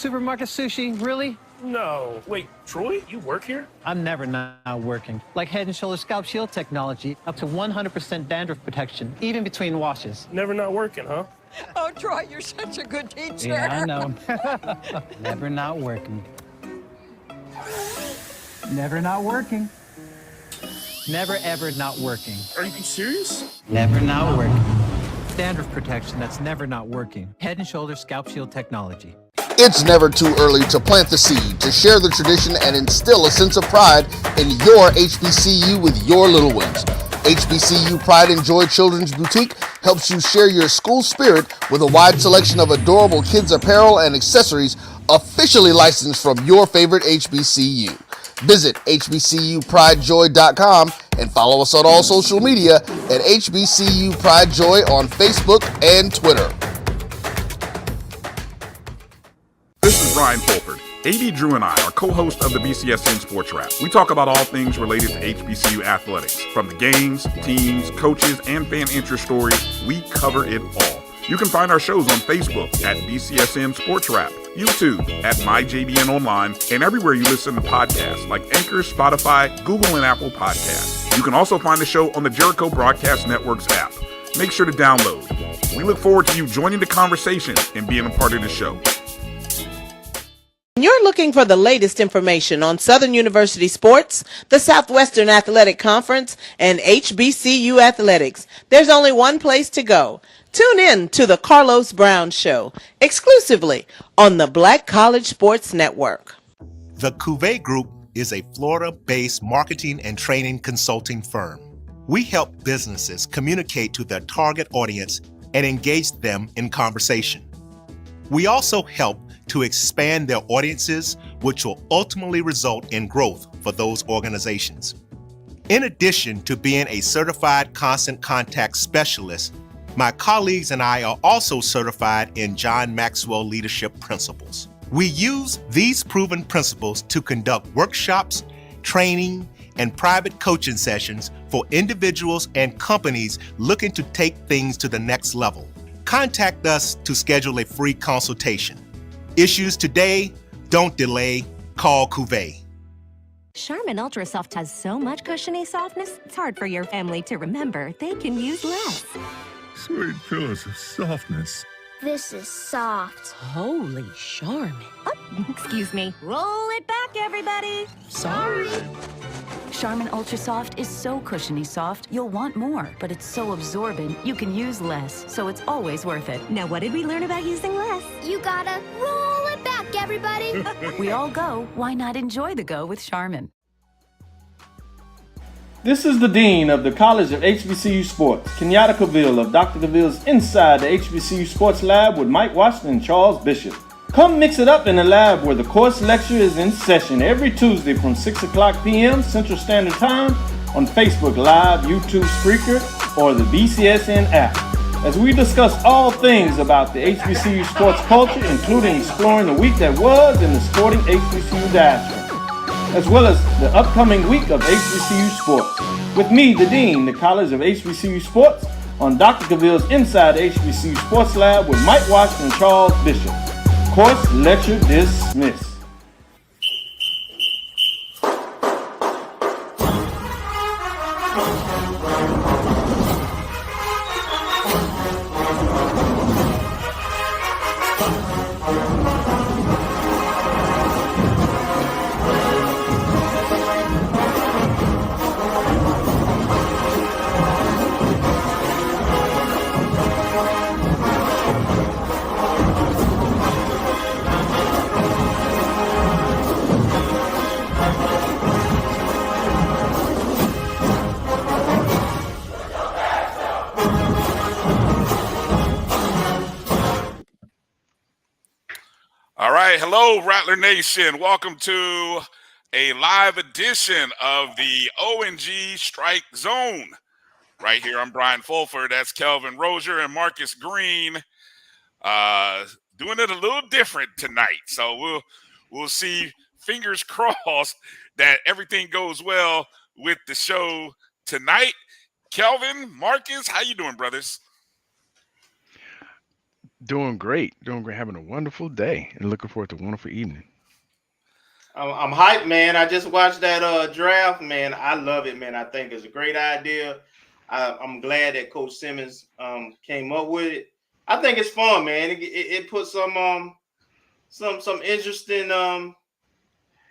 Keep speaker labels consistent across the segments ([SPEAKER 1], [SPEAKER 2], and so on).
[SPEAKER 1] supermarket sushi, really?
[SPEAKER 2] No. Wait, Troy, you work here?
[SPEAKER 1] I'm never not working. Like Head & Shoulders Scalp Shield technology, up to 100% dandruff protection, even between washes.
[SPEAKER 2] Never not working, huh?
[SPEAKER 3] Oh, Troy, you're such a good teacher.
[SPEAKER 1] Yeah, I know. Never not working. Never not working. Never, ever not working.
[SPEAKER 2] Are you serious?
[SPEAKER 1] Never not working. Dandruff protection that's never not working. Head & Shoulders Scalp Shield technology.
[SPEAKER 4] It's never too early to plant the seed, to share the tradition, and instill a sense of pride in your HBCU with your little ones. HBCU Pride and Joy Children's Boutique helps you share your school spirit with a wide selection of adorable kids' apparel and accessories officially licensed from your favorite HBCU. Visit hbcupridejoy.com and follow us on all social media at HBCU Pride Joy on Facebook and Twitter.
[SPEAKER 5] This is Brian Fulford. AD Drew and I are co-hosts of the BCSN Sports Wrap. We talk about all things related to HBCU athletics. From the games, teams, coaches, and fan interest stories, we cover it all. You can find our shows on Facebook at BCSN Sports Wrap, YouTube at MyJBN Online, and everywhere you listen to podcasts like Anchor, Spotify, Google, and Apple Podcasts. You can also find the show on the Jericho Broadcast Network's app. Make sure to download. We look forward to you joining the conversation and being a part of the show.
[SPEAKER 6] You're looking for the latest information on Southern University sports, the Southwestern Athletic Conference, and HBCU athletics. There's only one place to go. Tune in to the Carlos Brown Show, exclusively on the Black College Sports Network.
[SPEAKER 7] The Cuvée Group is a Florida-based marketing and training consulting firm. We help businesses communicate to their target audience and engage them in conversation. We also help to expand their audiences, which will ultimately result in growth for those organizations. In addition to being a certified constant contact specialist, my colleagues and I are also certified in John Maxwell Leadership Principles. We use these proven principles to conduct workshops, training, and private coaching sessions for individuals and companies looking to take things to the next level. Contact us to schedule a free consultation. Issues today, don't delay, call Cuvée.
[SPEAKER 8] Charmin Ultra Soft has so much cushiony softness, it's hard for your family to remember they can use less.
[SPEAKER 9] Sweet pillows of softness.
[SPEAKER 10] This is soft.
[SPEAKER 8] Holy Charmin. Oh, excuse me. Roll it back, everybody.
[SPEAKER 10] Sorry.
[SPEAKER 11] Charmin Ultra Soft is so cushiony soft, you'll want more, but it's so absorbent, you can use less, so it's always worth it.
[SPEAKER 8] Now, what did we learn about using less?
[SPEAKER 10] You gotta roll it back, everybody.
[SPEAKER 11] We all go. Why not enjoy the go with Charmin?
[SPEAKER 12] This is the Dean of the College of HBCU Sports, Kenyatta Cavill of Dr. Cavill's Inside the HBCU Sports Lab with Mike Washington and Charles Bishop. Come mix it up in the lab where the course lecture is in session every Tuesday from 6 o'clock p.m. Central Standard Time on Facebook Live, YouTube Spreaker, or the BCSN app, as we discuss all things about the HBCU sports culture, including exploring the week that was in the sporting HBCU diaspora, as well as the upcoming week of HBCU sports. With me, the Dean, the College of HBCU Sports, on Dr. Cavill's Inside the HBCU Sports Lab with Mike Washington and Charles Bishop. Course lecture dismissed.
[SPEAKER 5] Hello, Rattler Nation. Welcome to a live edition of the O&G StrikeZone. Right here, I'm Brian Fulford. That's Kelvin Rozier and Marcus Green. Doing it a little different tonight. So we'll see, fingers crossed, that everything goes well with the show tonight. Kelvin, Marcus, how you doing, brothers?
[SPEAKER 13] Doing great. Doing great. Having a wonderful day and looking forward to a wonderful evening.
[SPEAKER 12] I'm hyped, man. I just watched that draft, man. I love it, man. I think it's a great idea. I'm glad that Coach Simmons came up with it. I think it's fun, man. It puts some interesting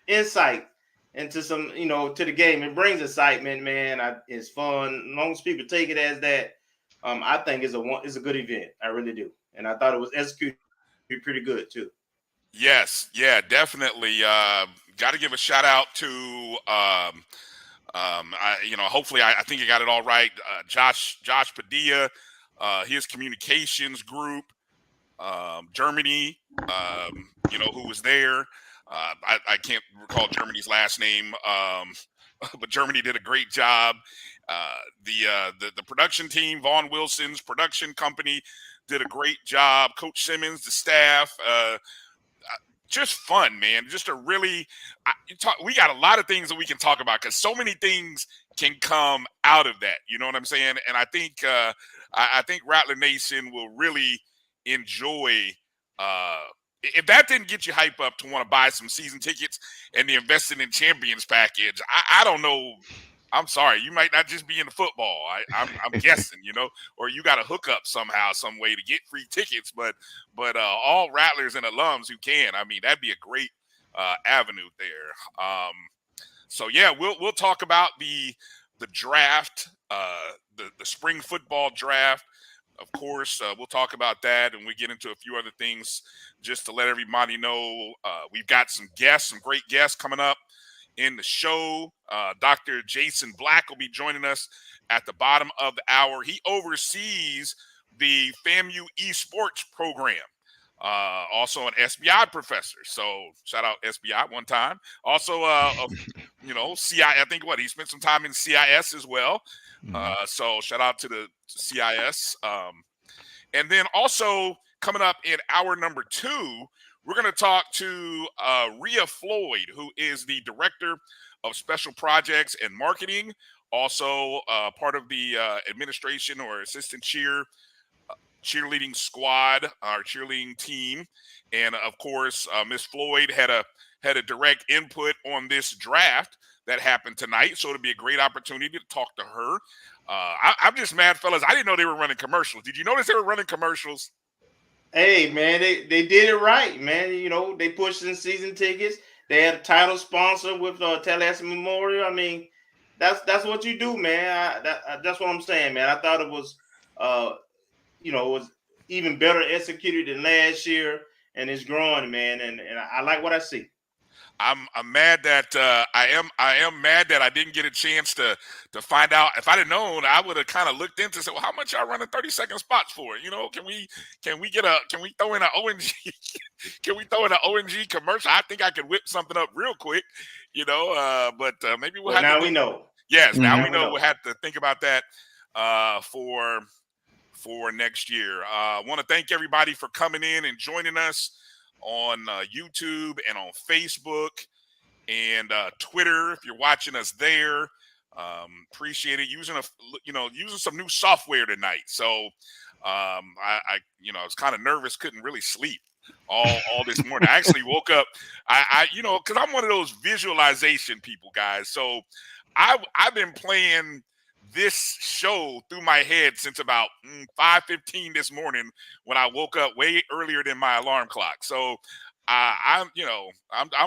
[SPEAKER 12] insight into some, to the game. It brings excitement, man. It's fun. As long as people take it as that, I think it's a good event. I really do. And I thought it was executed pretty good too.
[SPEAKER 5] Yes, yeah, definitely. Got to give a shout out to, hopefully I think I got it all right. Josh Padilla, his communications group, Germany, who was there. I can't recall Germany's last name, but Germany did a great job. The production team, Vaughn Wilson's production company, did a great job. Coach Simmons, the staff, just fun, man. Just a really, we got a lot of things that we can talk about because so many things can come out of that. You know what I'm saying? And I think Rattler Nation will really enjoy. If that didn't get you hype up to want to buy some season tickets and the Investing in Champions package, I don't know. I'm sorry, you might not just be into football. I'm guessing, or you got to hook up somehow, some way to get free tickets. But all Rattlers and alums who can, I mean, that'd be a great avenue there. So yeah, we'll talk about the draft, the spring football draft. Of course, we'll talk about that, and we get into a few other things just to let everybody know. We've got some great guests coming up in the show. Dr. Jason Black will be joining us at the bottom of the hour. He oversees the FAMU Esports program. Also an SBI professor. So shout out SBI one time. Also, CI, I think he spent some time in CIS as well. So shout out to the CIS. And then also coming up in hour number 2, we're going to talk to Rhea Floyd, who is the Director of Special Projects and Marketing, also part of the administration or assistant cheerleading squad, our cheerleading team. And of course, Miss Floyd had a direct input on this draft that happened tonight. So it'll be a great opportunity to talk to her. I'm just mad, fellas. I didn't know they were running commercials. Did you notice they were running commercials?
[SPEAKER 12] Hey, man, they did it right, man. They pushed in season tickets. They had a title sponsor with Tallahassee Memorial. I mean, that's what you do, man. That's what I'm saying, man. I thought it was, it was even better executed than last year, and it's growing, man. And I like what I see.
[SPEAKER 5] I'm mad that I am mad that I didn't get a chance to find out. If I'd have known, I would have kind of looked into well, how much y'all running 30-second spots for? Can we throw in an O&G can we throw in an O&G commercial? I think I could whip something up real quick, but maybe we'll have
[SPEAKER 12] now
[SPEAKER 5] to
[SPEAKER 12] we know.
[SPEAKER 5] Yes, now we know. We'll have to think about that for next year. I want to thank everybody for coming in and joining us on YouTube and on Facebook and Twitter. If you're watching us there, appreciate it. Using some new software tonight. So I was kind of nervous, couldn't really sleep all this morning. I actually woke up. Because I'm one of those visualization people, guys. So I've been playing this show through my head since about 5:15 this morning when I woke up way earlier than my alarm clock. So I'm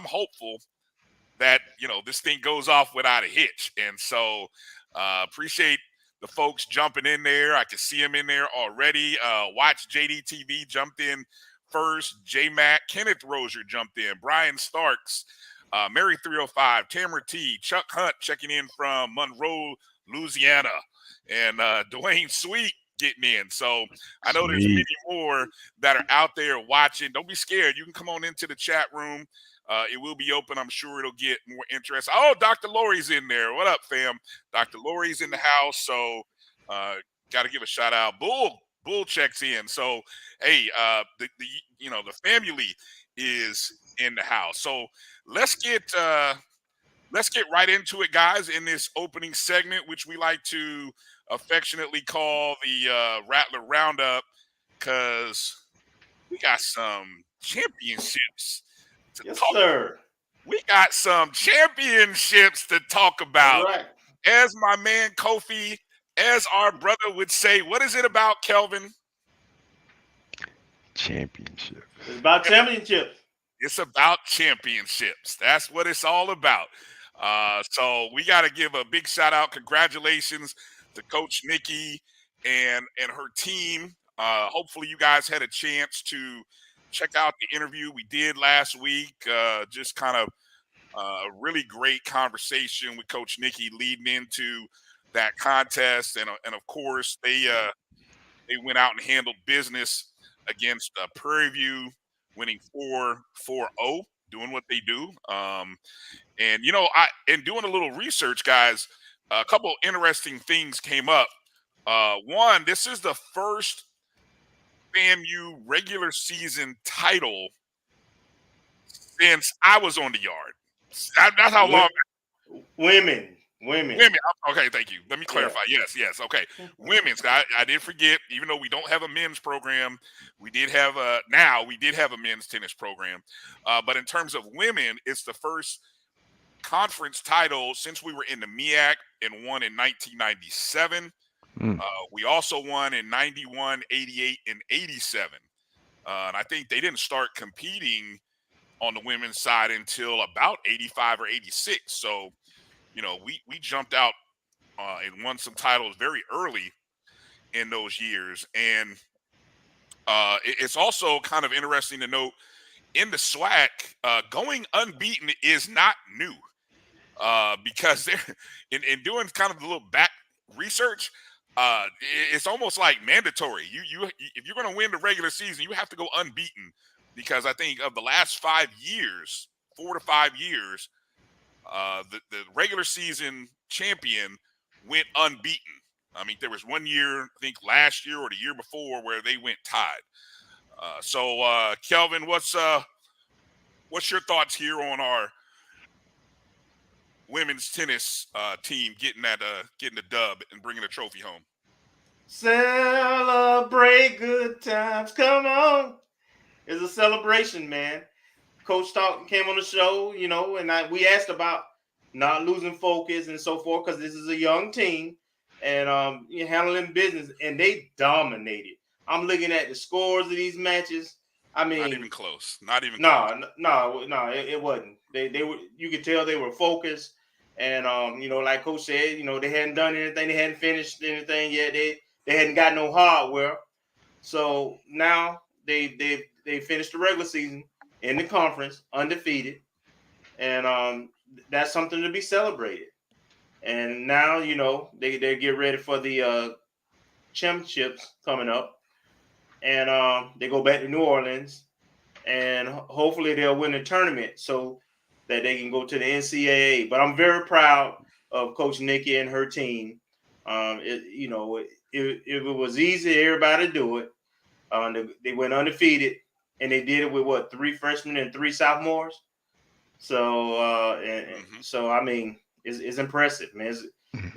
[SPEAKER 5] hopeful that this thing goes off without a hitch. And so appreciate the folks jumping in there. I can see them in there already. Watch JDTV jumped in first. J Mac, Kenneth Rozier jumped in. Brian Starks, Mary 305, Tamara T, Chuck Hunt checking in from Monroe, Louisiana, and Dwayne Sweet getting in. So I know there's many more that are out there watching. Don't be scared. You can come on into the chat room. It will be open. I'm sure it'll get more interest. Oh, Dr. Lori's in there. What up, fam? Dr. Lori's in the house. So got to give a shout out. Bull checks in. So hey, the family is in the house. So let's get right into it, guys, in this opening segment, which we like to affectionately call the Rattler Roundup, because we got some championships to
[SPEAKER 12] Yes,
[SPEAKER 5] talk.
[SPEAKER 12] sir.
[SPEAKER 5] We got some championships to talk
[SPEAKER 12] All
[SPEAKER 5] about.
[SPEAKER 12] right.
[SPEAKER 5] As my man Kofi, as our brother would say, what is it about, Kelvin?
[SPEAKER 13] Championship.
[SPEAKER 12] It's about championships.
[SPEAKER 5] It's about championships. That's what it's all about. So we got to give a big shout out, congratulations to Coach Nikki and her team. Hopefully, you guys had a chance to check out the interview we did last week. Just kind of a really great conversation with Coach Nikki leading into that contest, and of course they went out and handled business against Prairie View, winning 4-0, doing what they do. And in doing a little research, guys, a couple of interesting things came up. One, this is the first FAMU regular season title since I was on the yard. That's how long.
[SPEAKER 12] Women.
[SPEAKER 5] Okay, thank you. Let me clarify.
[SPEAKER 12] Yeah.
[SPEAKER 5] Yes. Okay, women's. I did forget. Even though we don't have a men's program, we did have a men's tennis program. But in terms of women, it's the first conference title since we were in the MEAC and won in 1997. We also won in 91, 88, and 87. And I think they didn't start competing on the women's side until about 85 or 86. So, we jumped out and won some titles very early in those years. And it's also kind of interesting to note in the SWAC, going unbeaten is not new because they're in doing kind of a little back research. It's almost like mandatory. You if you're going to win the regular season, you have to go unbeaten, because I think of the last 5 years, 4 to 5 years, the regular season champion went unbeaten. I mean, there was 1 year, I think last year or the year before, where they went tied. So, Kelvin, what's your thoughts here on our women's tennis team getting the dub and bringing the trophy home?
[SPEAKER 12] Celebrate good times. Come on. It's a celebration, man. Coach Talk came on the show, and we asked about not losing focus and so forth, because this is a young team and you're handling business, and they dominated. I'm looking at the scores of these matches. I mean,
[SPEAKER 5] not even close. Not even
[SPEAKER 12] close. No, it wasn't. They were. You could tell they were focused, and like Coach said, they hadn't done anything. They hadn't finished anything yet. They hadn't got no hardware. So now they finished the regular season in the conference undefeated, and that's something to be celebrated. And now they get ready for the championships coming up, and they go back to New Orleans, and hopefully they'll win the tournament so that they can go to the NCAA. But I'm very proud of Coach Nikki and her team. If it was easy, everybody do it. They went undefeated, and they did it with 3 freshmen and 3 sophomores. So so I mean, it's impressive, man.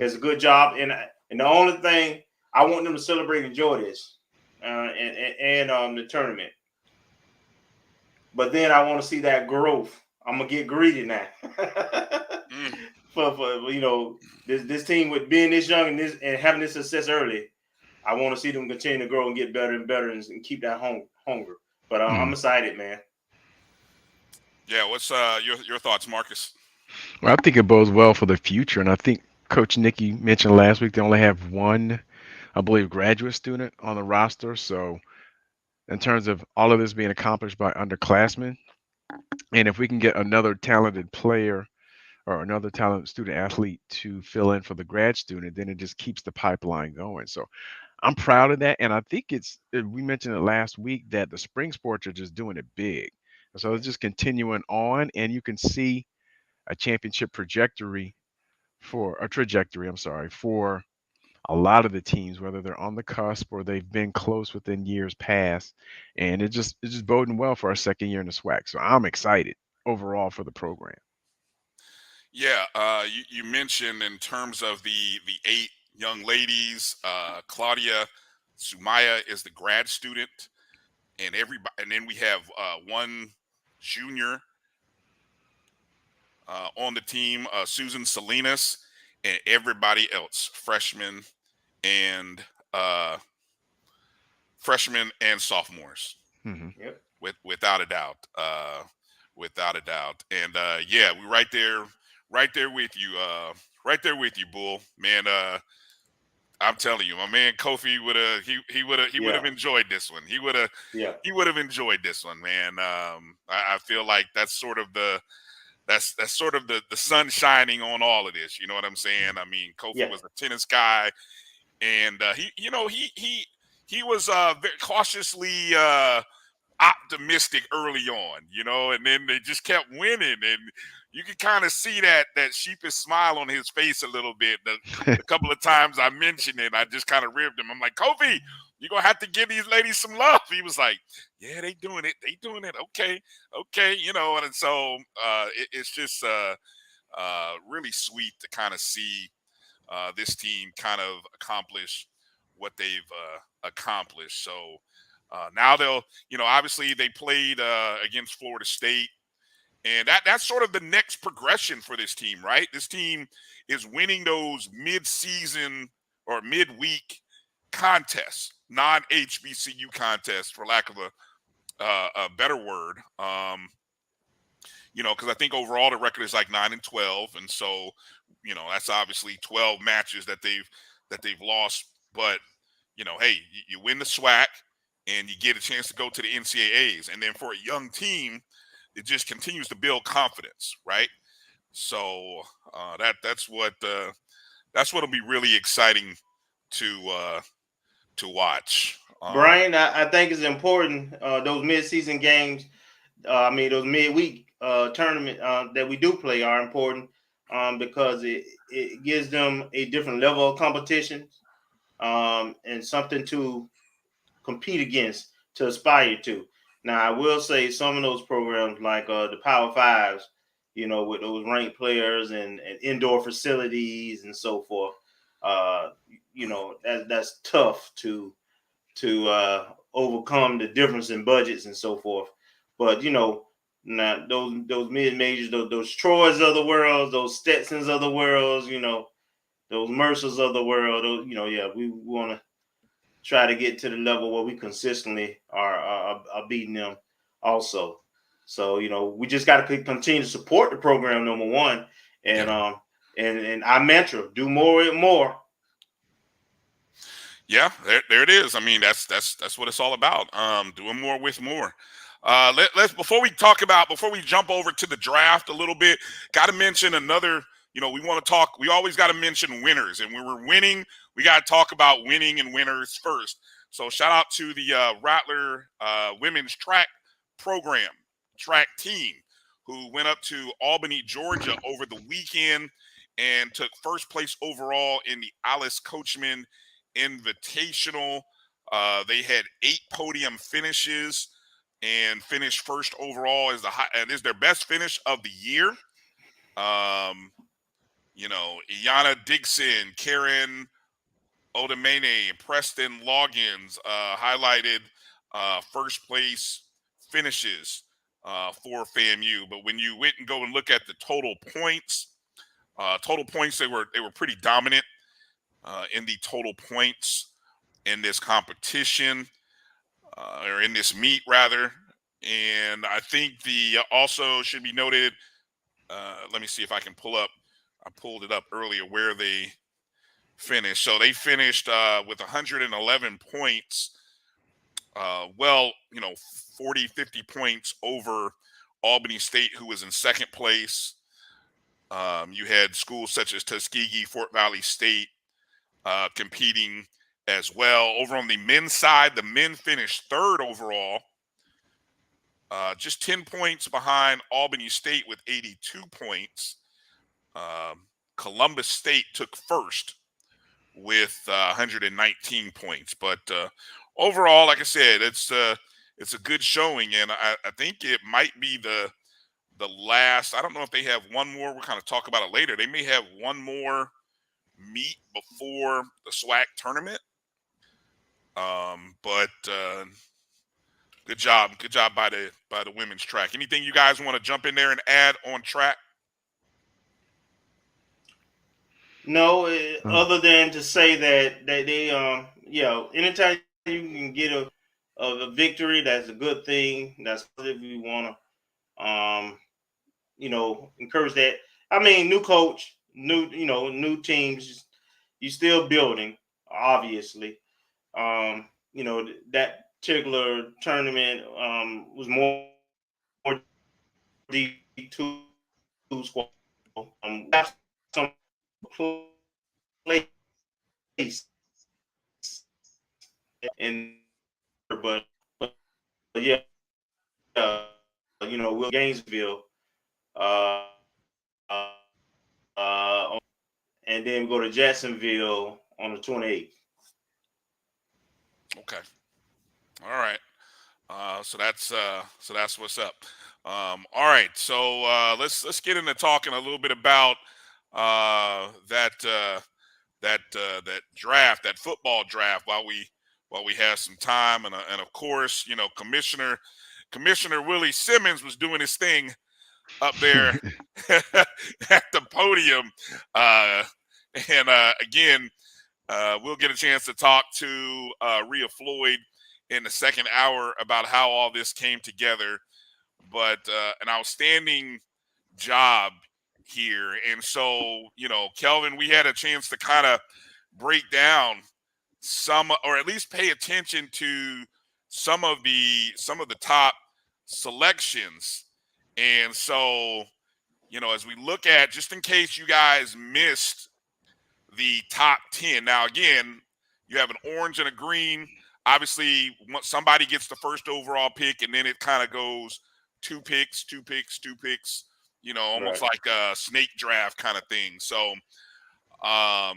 [SPEAKER 12] It's a good job, and the only thing I want them to celebrate and enjoy this, and the tournament. But then I want to see that growth. I'm gonna get greedy now. For this team with being this young and having this success early, I want to see them continue to grow and get better and better and keep that hunger. But I'm excited, man.
[SPEAKER 5] Yeah, what's your thoughts, Marcus?
[SPEAKER 13] Well, I think it bodes well for the future, and I think Coach Nikki mentioned last week they only have one, I believe, graduate student on the roster. So, in terms of all of this being accomplished by underclassmen, and if we can get another talented player or another talented student athlete to fill in for the grad student, then it just keeps the pipeline going. So, I'm proud of that, and I think we mentioned it last week that the spring sports are just doing it big. So it's just continuing on, and you can see a championship trajectory for a lot of the teams, whether they're on the cusp or they've been close within years past, and it's just boding well for our second year in the SWAC. So I'm excited overall for the program.
[SPEAKER 5] Yeah, you mentioned in terms of the 8 young ladies, Claudia Sumaya is the grad student, and everybody, and then we have one junior on the team, Susan Salinas, and everybody else, and uh, freshmen and sophomores.
[SPEAKER 13] Mm-hmm.
[SPEAKER 12] Yep.
[SPEAKER 5] Without a doubt, without a doubt, and yeah, we right there with you, Bull, man. I'm telling you, my man Kofi would have enjoyed this one. He would have enjoyed this one, man. I feel like that's sort of the sun shining on all of this. You know what I'm saying? I mean, Kofi was a tennis guy, and he was very cautiously optimistic early on, and then they just kept winning, and you could kind of see that sheepish smile on his face a little bit. The couple of times I mentioned it, I just kind of ribbed him. I'm like, Kofi, you're gonna have to give these ladies some love. He was like, yeah, they doing it. Okay. And so it's just really sweet to kind of see this team kind of accomplish what they've accomplished. So now they'll, obviously they played against Florida State, and that's sort of the next progression for this team, right? This team is winning those mid-season or midweek contests, non-HBCU contests, for lack of a better word. Because I think overall the record is like 9-12, and so that's obviously 12 matches that they've lost. But hey, you win the SWAC, and you get a chance to go to the NCAAs, and then for a young team, it just continues to build confidence, right? So that's what'll be really exciting to watch.
[SPEAKER 12] Brian, I think it's important, those mid-season games. Those midweek tournament that we do play are important because it gives them a different level of competition and something to compete against, to aspire to. Now, I will say some of those programs, like the Power Fives, with those ranked players and indoor facilities and so forth, that's tough to overcome the difference in budgets and so forth. But now those mid majors, those Troys of the world, those Stetsons of the world, those Mercers of the world, we want to try to get to the level where we consistently are beating them also. So we just got to continue to support the program, number one, and our mantra: do more and more.
[SPEAKER 5] Yeah, there it is. I mean, that's what it's all about. Doing more with more. Let's before we jump over to the draft a little bit, got to mention another. We want to talk. We always got to mention winners, and when we're winning, we got to talk about winning and winners first. So shout out to the Rattler women's track team, who went up to Albany, Georgia over the weekend and took first place overall in the Alice Coachman Invitational. They had 8 podium finishes and finished first overall and is their best finish of the year. Iana Dixon, Karen Odemene, Preston Loggins highlighted first place finishes for FAMU. But when you went and go and look at the total points, they were pretty dominant in the total points in this competition, or in this meet rather. And I think also should be noted, let me see if I can I pulled it up earlier where they finished. So they finished with 111 points, 40, 50 points over Albany State, who was in second place. You had schools such as Tuskegee, Fort Valley State competing as well. Over on the men's side, the men finished third overall, just 10 points behind Albany State with 82 points. Columbus State took first with 119 points. But overall, like I said, it's a good showing, and I think it might be the last. I don't know if they have one more. We'll kind of talk about it later. They may have one more meet before the SWAC tournament. But Good job by the women's track. Anything you guys want to jump in there and add on track?
[SPEAKER 12] No, other than to say that they anytime you can get a victory, that's a good thing. That's positive. We want to encourage that. I mean, new coach, new teams. You still building, obviously. That particular tournament was more D2 squad. Have some place in, but yeah, Will Gainesville, uh, and then go to Jacksonville on the 28th.
[SPEAKER 5] Okay. All right. So that's what's up. All right. So let's get into talking a little bit about that draft, that football draft, while we have some time, and of course, Commissioner Willie Simmons was doing his thing up there at the podium, and again, we'll get a chance to talk to Rhea Floyd in the second hour about how all this came together. But an outstanding job here. And so, Kelvin, we had a chance to kind of break down some, or at least pay attention to some of the top selections. And so, as we look at, just in case you guys missed the top 10. Now, again, you have an orange and a green. Obviously, once somebody gets the first overall pick, and then it kind of goes two picks, almost like a snake draft kind of thing. So, the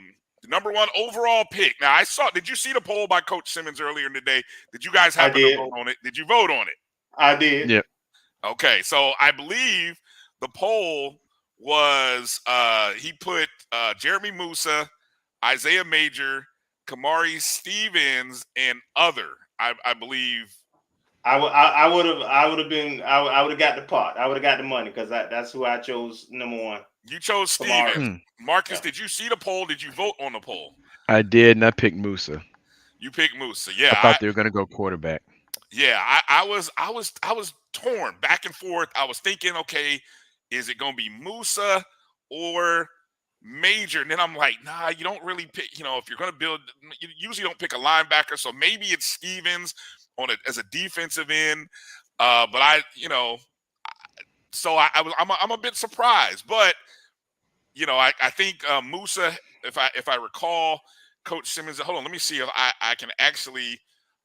[SPEAKER 5] number one overall pick. Now, did you see the poll by Coach Simmons earlier in the day? Did you guys happen to vote on it? Did you vote on it?
[SPEAKER 12] I did.
[SPEAKER 13] Yep.
[SPEAKER 5] Okay, so I believe the poll was he put Jeremy Musa, Isaiah Major, Kamari Stevens, and other. I believe.
[SPEAKER 12] I would have got the pot. I would have got the money because that's who I chose number one.
[SPEAKER 5] You chose Stevens. Marcus, did you see the poll? Did you vote on the poll?
[SPEAKER 13] I did, and I picked Musa.
[SPEAKER 5] You picked Musa. Yeah,
[SPEAKER 13] I thought they were going to go quarterback.
[SPEAKER 5] Yeah, I was torn back and forth. I was thinking, okay, is it going to be Musa or Major? And then I'm like, nah, you don't really pick. If you're going to build, you usually don't pick a linebacker. So maybe it's Stevens as a defensive end. But I'm a bit surprised. But I think Musa, if I recall, Coach Simmons. Hold on, let me see if I can actually.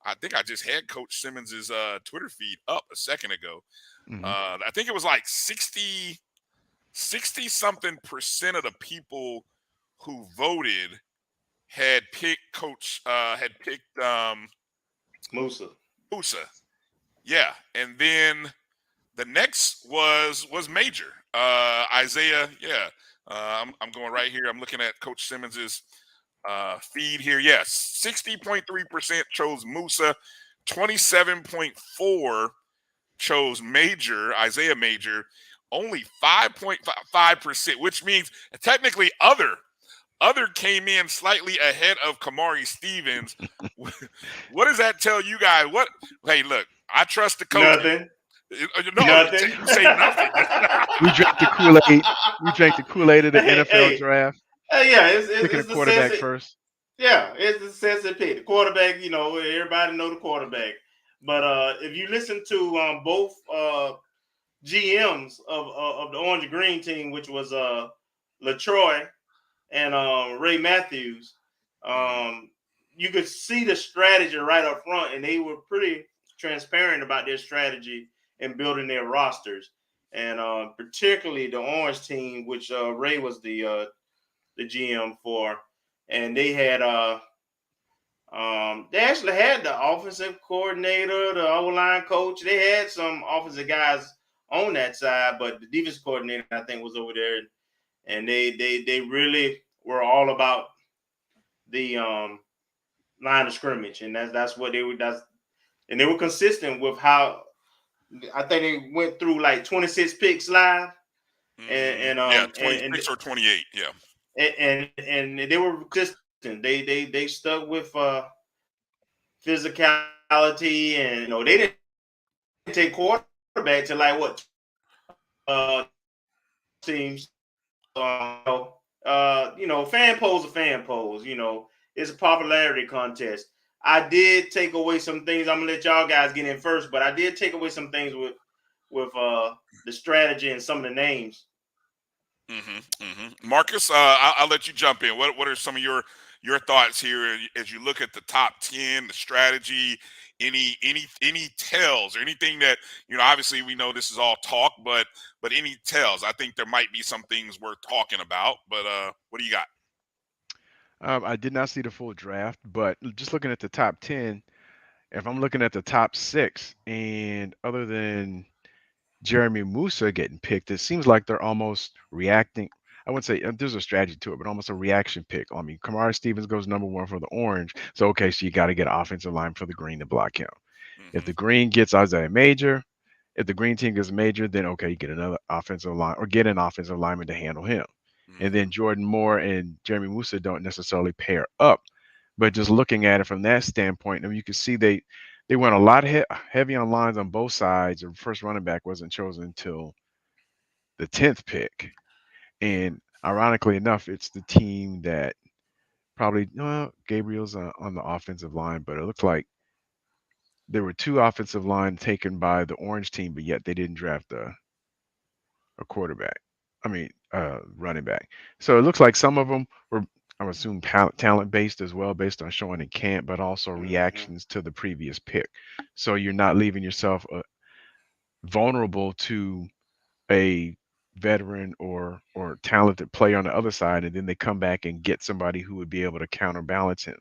[SPEAKER 5] I think I just had Coach Simmons's Twitter feed up a second ago.
[SPEAKER 13] Mm-hmm.
[SPEAKER 5] I think it was like 60-something% of the people who voted had picked
[SPEAKER 12] Musa.
[SPEAKER 5] Yeah, and then the next was Major. Isaiah. Yeah, I'm going right here. I'm looking at Coach Simmons's feed here. Yes, 60.3% chose Musa, 27.4% chose Isaiah Major, only 5.5%, which means technically other came in slightly ahead of Kamari Stevens. What does that tell you guys? Hey, look, I trust the coach.
[SPEAKER 12] Nothing.
[SPEAKER 5] No,
[SPEAKER 12] nothing.
[SPEAKER 5] You say nothing.
[SPEAKER 13] We drank the Kool-Aid. We drank the Kool-Aid of the NFL draft. Picking a quarterback first.
[SPEAKER 12] Yeah, it's the sensitive pick. The quarterback, everybody know the quarterback. But if you listen to both GMs of the Orange and Green team, which was LaTroy and Ray Matthews, you could see the strategy right up front, and they were pretty transparent about their strategy in building their rosters. And particularly the Orange team, which Ray was the GM for, and they had they actually had the offensive coordinator, the O-line coach. They had some offensive guys on that side, but the defensive coordinator, I think, was over there, and they really were all about the line of scrimmage, and that's what they were.
[SPEAKER 14] and they were consistent with how I think they went through like 26 picks live,
[SPEAKER 5] Yeah, 26 or 28. Yeah.
[SPEAKER 14] And they were consistent. They stuck with physicality, and they didn't take quarterback to like what teams. Fan polls are fan polls. It's a popularity contest. I did take away some things. I'm gonna let y'all guys get in first, but I did take away some things with the strategy and some of the names.
[SPEAKER 5] Marcus, I'll let you jump in. What are some of your thoughts here as you look at the top 10, the strategy, any tells or anything that obviously we know this is all talk, but any tells? I think there might be some things worth talking about. But what do you got?
[SPEAKER 13] I did not see the full draft, but just looking at the top 10, if I'm looking at the top 6, and other than Jeremy Musa getting picked, it seems like they're almost reacting. I wouldn't say there's a strategy to it, but almost a reaction pick. I mean, Kamari Stevens goes number 1 for the Orange. So, okay, so you got to get an offensive line for the Green to block him. If the Green gets Isaiah Major, if the Green team gets Major, then okay, you get another offensive line or get an offensive lineman to handle him. And then Jordan Moore and Jeremy Musa don't necessarily pair up. But just looking at it from that standpoint, I mean, you can see they went a lot heavy on lines on both sides. The first running back wasn't chosen until the 10th pick. And ironically enough, it's the team that probably, Gabriel's on the offensive line, but it looks like there were 2 offensive line taken by the Orange team, but yet they didn't draft a quarterback. I mean, running back. So it looks like some of them were, I would assume, talent based as well, based on showing in camp, but also reactions to the previous pick. So you're not leaving yourself vulnerable to a veteran or talented player on the other side, and then they come back and get somebody who would be able to counterbalance him.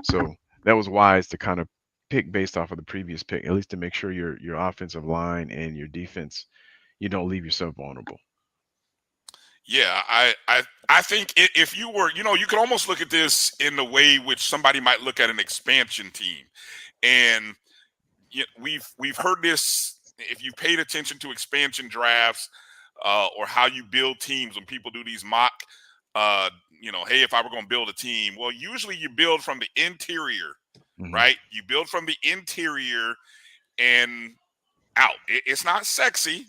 [SPEAKER 13] So that was wise to kind of pick based off of the previous pick, at least to make sure your offensive line and your defense, you don't leave yourself vulnerable.
[SPEAKER 5] Yeah, I think if you were, you can almost look at this in the way which somebody might look at an expansion team, and we've heard this. If you paid attention to expansion drafts or how you build teams, when people do these mock, hey, if I were going to build a team, well, usually you build from the interior, right? You build from the interior and out. It's not sexy,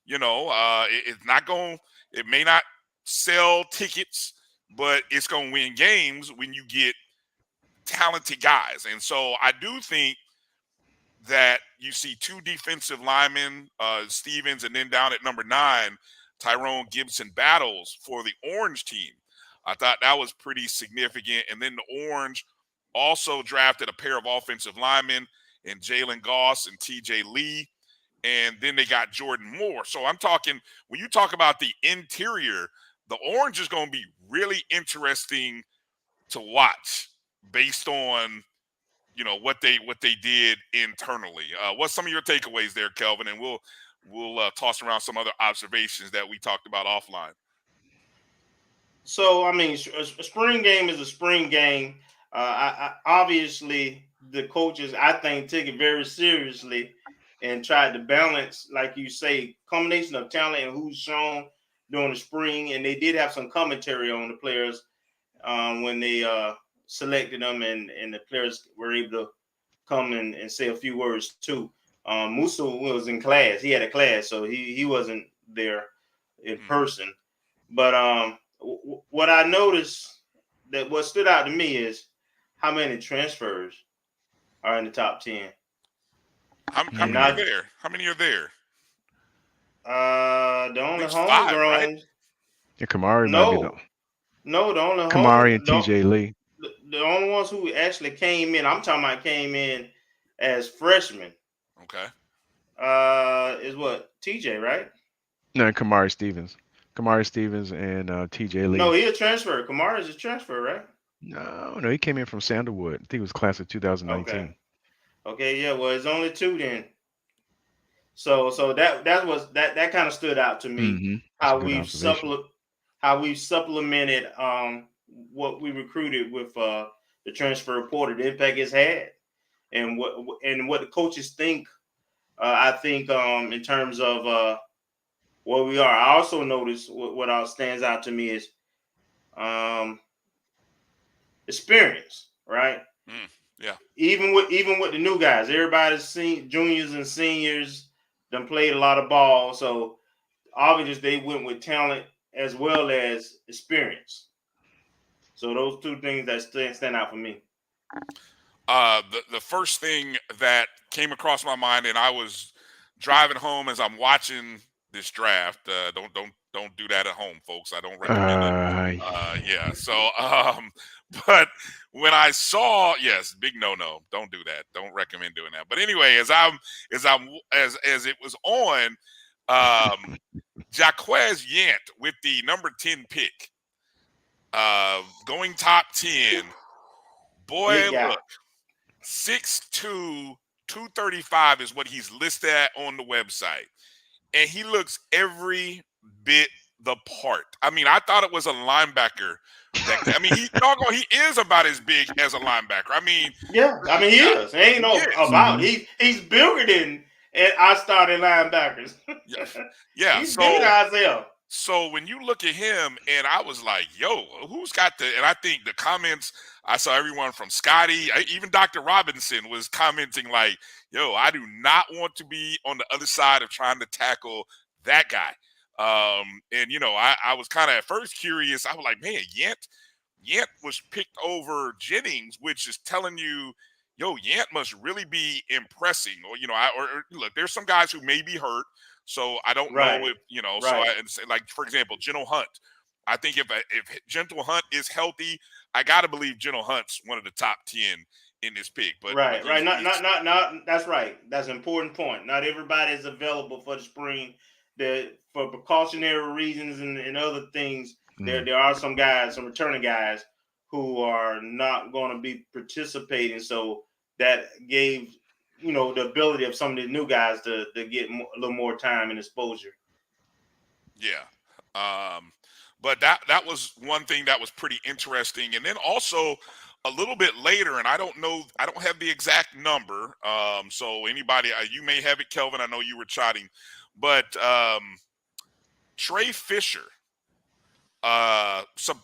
[SPEAKER 5] it's not going. It may not sell tickets, but it's going to win games when you get talented guys. And so I do think that you see 2 defensive linemen, Stevens, and then down at number 9, Tyrone Gibson battles for the Orange team. I thought that was pretty significant. And then the Orange also drafted a pair of offensive linemen in Jalen Goss and TJ Lee. And then they got Jordan Moore. So I'm talking, when you talk about the interior, the Orange is going to be really interesting to watch based on, what they did internally. What's some of your takeaways there, Kelvin? And we'll toss around some other observations that we talked about offline.
[SPEAKER 14] So, I mean, a spring game is a spring game. Obviously, the coaches, I think, took it very seriously and tried to balance, like you say, combination of talent and who's shown during the spring. And they did have some commentary on the players when they selected them, and the players were able to come and say a few words too. Musa was in class. He had a class, so he wasn't there in person. But what I noticed, that what stood out to me is how many transfers are in the top 10.
[SPEAKER 5] How many are there? How many are there?
[SPEAKER 14] The only homegrown. Right?
[SPEAKER 13] Yeah, Kamari might be the
[SPEAKER 14] only
[SPEAKER 13] Kamari and TJ Lee.
[SPEAKER 14] The only ones who actually came in, I'm talking about came in as freshmen.
[SPEAKER 5] Okay.
[SPEAKER 14] Is what? TJ, right?
[SPEAKER 13] No, Kamari Stevens. Kamari Stevens and TJ Lee.
[SPEAKER 14] No, he a transfer. Kamari is a transfer, right?
[SPEAKER 13] No, he came in from Sandalwood. I think it was class of 2019.
[SPEAKER 14] Okay, yeah. Well, it's only 2 then. So that kind of stood out to me. How we've supplemented what we recruited with the transfer portal, the impact it's had. and what the coaches think. I think in terms of where we are. I also noticed what else stands out to me is experience, right?
[SPEAKER 15] Yeah.
[SPEAKER 14] Even with the new guys, everybody's seen juniors and seniors done played a lot of ball. So obviously they went with talent as well as experience. So those two things that stand out for me.
[SPEAKER 15] The first thing that came across my mind, and I was driving home as I'm watching this draft. Don't do that at home, folks. I don't recommend it. Yeah. So, but when I saw, yes, big no, don't do that. Don't recommend doing that. But anyway, as it was on, Jaquez Yant with the number 10 pick, going top 10. Boy, look. 6'2", 235 is what he's listed at on the website. And he looks every bit the part. I mean, I thought it was a linebacker. He is about as big as a linebacker. I mean,
[SPEAKER 14] yeah, I mean he is. Ain't no about. He's bigger than our starting linebackers.
[SPEAKER 15] Yeah,
[SPEAKER 14] he's bigger than Isaiah.
[SPEAKER 15] So when you look at him, and I was like, yo, who's got and I think the comments, I saw everyone from Scotty, even Dr. Robinson was commenting like, yo, I do not want to be on the other side of trying to tackle that guy. And, I was kind of at first curious. I was like, man, Yant was picked over Jennings, which is telling you, yo, Yant must really be impressing. Or, look, there's some guys who may be hurt. So I don't know if, so like, for example, Gentle Hunt. I think if Gentle Hunt is healthy, I got to believe Gentle Hunt's one of the top 10 in this pick. But
[SPEAKER 14] right. Not. That's right. That's an important point. Not everybody is available for the spring. For precautionary reasons and other things, there are some guys, some returning guys who are not going to be participating. So that gave the ability of some of the new guys to get a little more time and exposure.
[SPEAKER 15] Yeah. But that was one thing that was pretty interesting. And then also a little bit later, and I don't have the exact number. So anybody, you may have it, Kelvin. I know you were chatting, but Trey Fisher,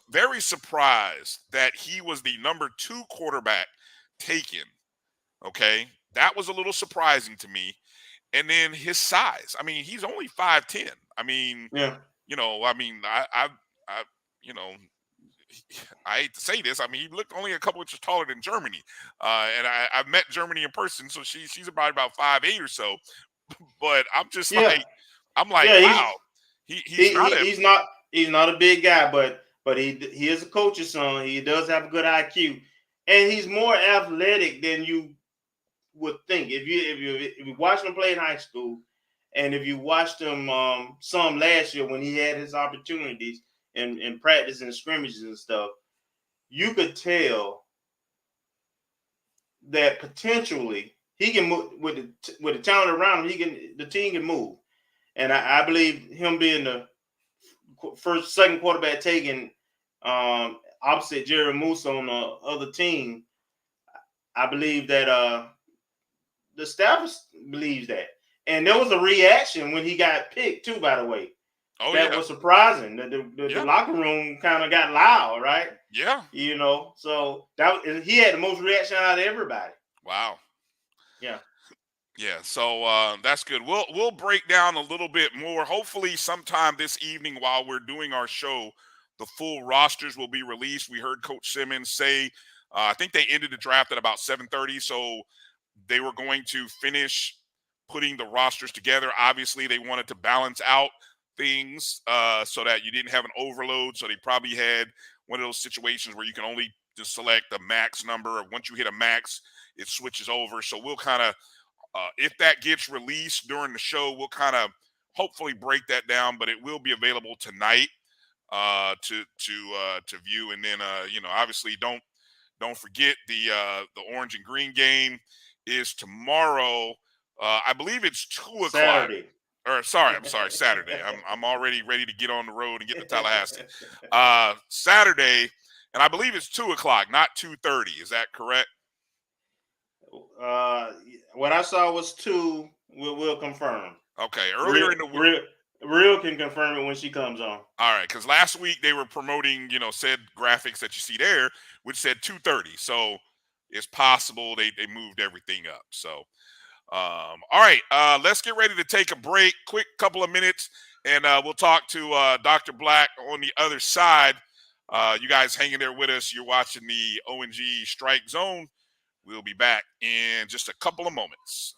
[SPEAKER 15] very surprised that he was the number 2 quarterback taken. Okay. That was a little surprising to me. And then his size. I mean, he's only 5'10". I mean,
[SPEAKER 14] yeah.
[SPEAKER 15] I hate to say this. I mean, he looked only a couple inches taller than Germany. And I've met Germany in person, so she's about 5'8" or so. But I'm just wow.
[SPEAKER 14] He's not a big guy, but he is a coach's son. He does have a good IQ. And he's more athletic than you would think. If you watched him play in high school, and if you watched him some last year when he had his opportunities in practice and scrimmages and stuff, you could tell that potentially he can move with the talent around him. The team can move, and I believe him being the second quarterback taken opposite Jerry Moose on the other team. I believe that the staff believes that. And there was a reaction when he got picked too, by the way. That was surprising. The locker room kind of got loud, right?
[SPEAKER 15] Yeah.
[SPEAKER 14] So he had the most reaction out of everybody.
[SPEAKER 15] Wow.
[SPEAKER 14] Yeah.
[SPEAKER 15] Yeah, so that's good. We'll break down a little bit more. Hopefully sometime this evening while we're doing our show, the full rosters will be released. We heard Coach Simmons say, I think they ended the draft at about 7:30, so they were going to finish putting the rosters together. Obviously, they wanted to balance out things so that you didn't have an overload. So they probably had one of those situations where you can only just select the max number. Once you hit a max, it switches over. So we'll kind of, if that gets released during the show, we'll kind of hopefully break that down. But it will be available tonight to view. And then obviously don't forget the orange and green game is tomorrow. I believe it's 2 o'clock.
[SPEAKER 14] Saturday.
[SPEAKER 15] I'm sorry, Saturday. I'm already ready to get on the road and get to Tallahassee. Saturday, and I believe it's 2 o'clock, not 2:30. Is that correct?
[SPEAKER 14] What I saw was 2. We'll confirm.
[SPEAKER 15] Okay, earlier in the week.
[SPEAKER 14] Real can confirm it when she comes on.
[SPEAKER 15] All right, because last week they were promoting, said graphics that you see there, which said 2:30. So it's possible they moved everything up. So, all right, let's get ready to take a break. Quick couple of minutes, and we'll talk to Dr. Black on the other side. You guys hanging there with us. You're watching the O&G StrikeZone. We'll be back in just a couple of moments.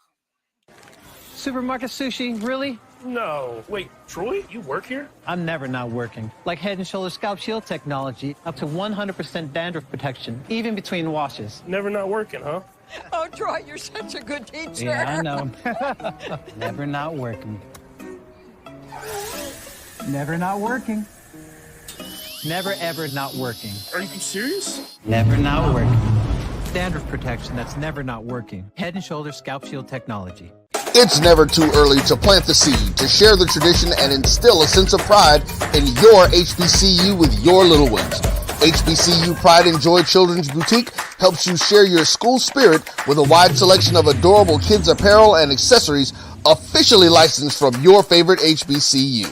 [SPEAKER 1] Supermarket sushi, really?
[SPEAKER 2] No. Wait, Troy, you work here?
[SPEAKER 1] I'm never not working. Like Head & Shoulders Scalp Shield technology, up to 100% dandruff protection, even between washes.
[SPEAKER 2] Never not working, huh?
[SPEAKER 3] Oh, Troy, you're such a good teacher.
[SPEAKER 1] Yeah, I know. Never not working. Never not working. Never ever not working.
[SPEAKER 2] Are you serious?
[SPEAKER 1] Never not working. Dandruff protection that's never not working. Head & Shoulders Scalp Shield technology.
[SPEAKER 4] It's never too early to plant the seed, to share the tradition, and instill a sense of pride in your HBCU with your little ones. HBCU Pride and Joy Children's Boutique helps you share your school spirit with a wide selection of adorable kids apparel and accessories officially licensed from your favorite HBCU.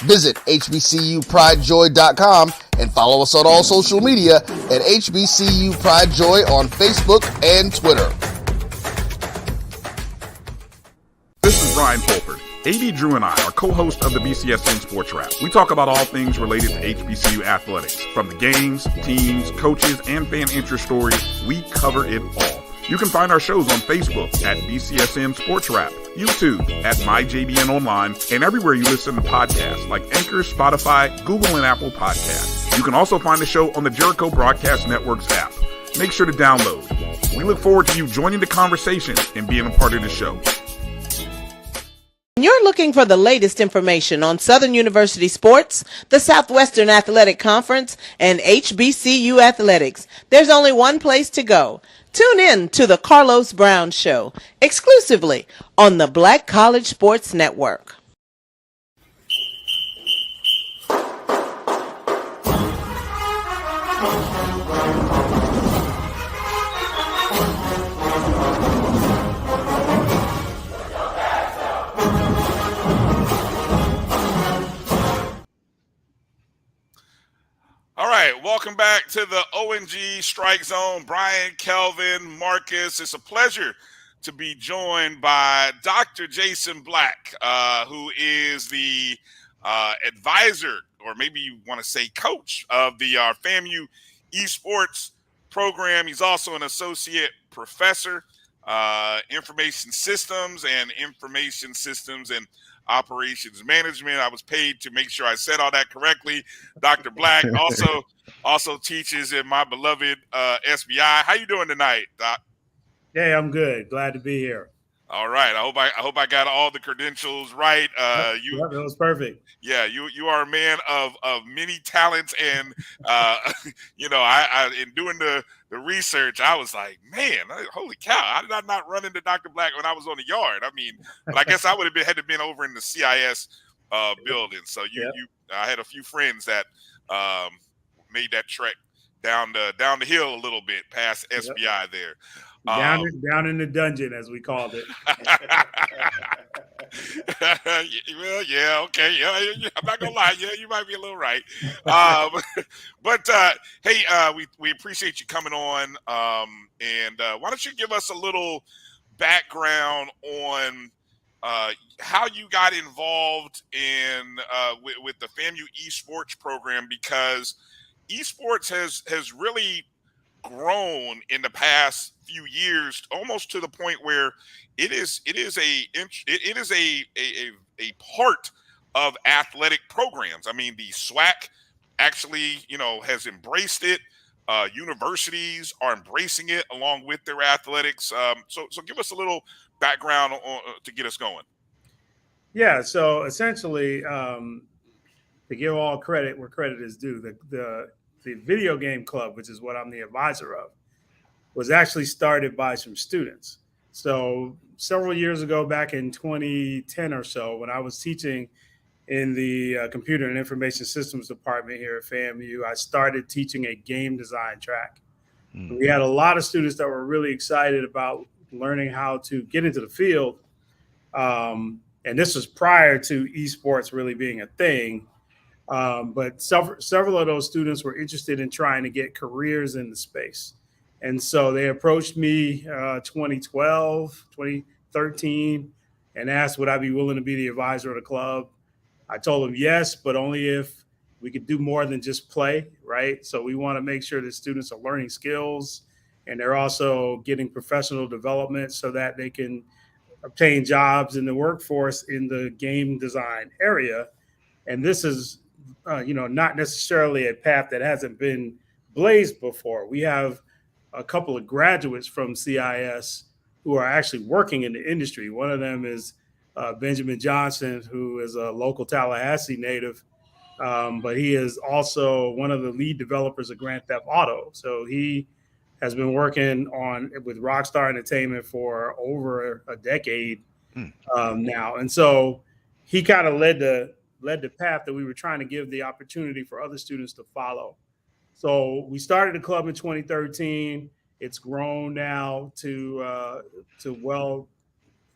[SPEAKER 4] Visit hbcupridejoy.com and follow us on all social media at HBCU Pride Joy on Facebook and Twitter.
[SPEAKER 5] This is Brian Fulford. AD Drew and I are co-hosts of the BCSN Sports Wrap. We talk about all things related to HBCU athletics. From the games, teams, coaches, and fan interest stories, we cover it all. You can find our shows on Facebook at BCSN Sports Wrap, YouTube at MyJBN Online, and everywhere you listen to podcasts like Anchor, Spotify, Google, and Apple Podcasts. You can also find the show on the Jericho Broadcast Network's app. Make sure to download. We look forward to you joining the conversation and being a part of the show.
[SPEAKER 6] You're looking for the latest information on Southern University sports, the Southwestern Athletic Conference, and HBCU athletics. There's only one place to go. Tune in to the Carlos Brown Show, exclusively on the Black College Sports Network.
[SPEAKER 15] All right, welcome back to the O&G Strike Zone. Brian, Kelvin, Marcus, it's a pleasure to be joined by Dr. Jason Black, who is the advisor, or maybe you want to say coach, of the FAMU Esports program. He's also an associate professor, information systems and operations management. I was paid to make sure I said all that correctly. Dr. Black also teaches in my beloved SBI. How you doing tonight, Doc?
[SPEAKER 16] Hey, I'm good. Glad to be here.
[SPEAKER 15] All right. I hope I got all the credentials right.
[SPEAKER 16] That was perfect.
[SPEAKER 15] Yeah, you are a man of many talents, and I in doing the research, I was like, man, holy cow! How did I not run into Dr. Black when I was on the yard? I mean, but I guess I would have had to been over in the CIS building. So I had a few friends that made that trek down the hill a little bit past SBI there.
[SPEAKER 16] Down in the dungeon, as we called it.
[SPEAKER 15] Well, yeah, okay, yeah. I'm not gonna lie, yeah, you might be a little right. But hey, we appreciate you coming on. And why don't you give us a little background on how you got involved in with the FAMU Esports program, because esports has really grown in the past few years, almost to the point where it is a part of athletic programs. I mean, the SWAC actually, has embraced it. Universities are embracing it along with their athletics. So give us a little background to get us going.
[SPEAKER 16] Yeah. So essentially, to give all credit where credit is due, the video game club, which is what I'm the advisor of, was actually started by some students. So several years ago, back in 2010 or so, when I was teaching in the computer and information systems department here at FAMU, I started teaching a game design track. We had a lot of students that were really excited about learning how to get into the field. And this was prior to esports really being a thing. But several of those students were interested in trying to get careers in the space. And so they approached me 2012, 2013, and asked, would I be willing to be the advisor of the club? I told them yes, but only if we could do more than just play, right? So we want to make sure that students are learning skills and they're also getting professional development so that they can obtain jobs in the workforce in the game design area. And this is, not necessarily a path that hasn't been blazed before. We have a couple of graduates from CIS who are actually working in the industry. One of them is Benjamin Johnson, who is a local Tallahassee native, but he is also one of the lead developers of Grand Theft Auto. So he has been working with Rockstar Entertainment for over a decade now. And so he kind of led the path that we were trying to give the opportunity for other students to follow. So we started the club in 2013. It's grown now to well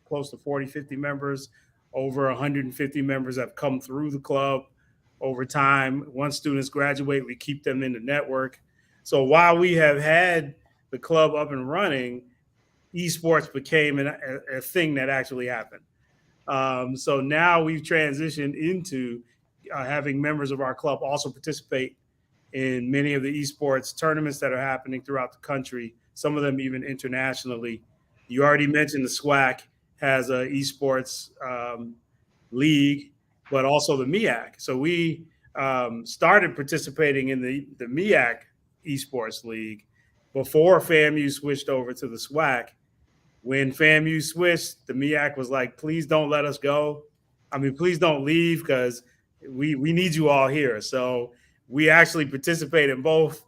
[SPEAKER 16] close to 40, 50 members. Over 150 members have come through the club over time. Once students graduate, we keep them in the network. So while we have had the club up and running, esports became a thing that actually happened. So now we've transitioned into having members of our club also participate in many of the esports tournaments that are happening throughout the country, some of them even internationally. You already mentioned the SWAC has an esports league, but also the MEAC. So we started participating in the MEAC esports league before FAMU switched over to the SWAC. When FAMU switched, the MEAC was like, please don't let us go. I mean, please don't leave because we need you all here. So we actually participate in both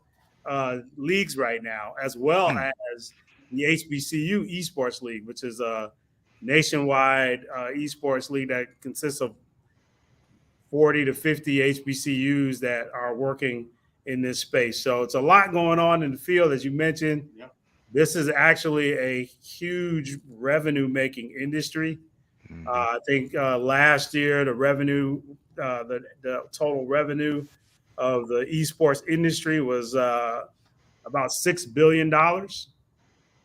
[SPEAKER 16] leagues right now, as well as the HBCU Esports League, which is a nationwide esports league that consists of 40 to 50 HBCUs that are working in this space. So it's a lot going on in the field, as you mentioned.
[SPEAKER 14] Yep.
[SPEAKER 16] This is actually a huge revenue-making industry. I think last year the revenue, the total revenue of the esports industry was about $6 billion.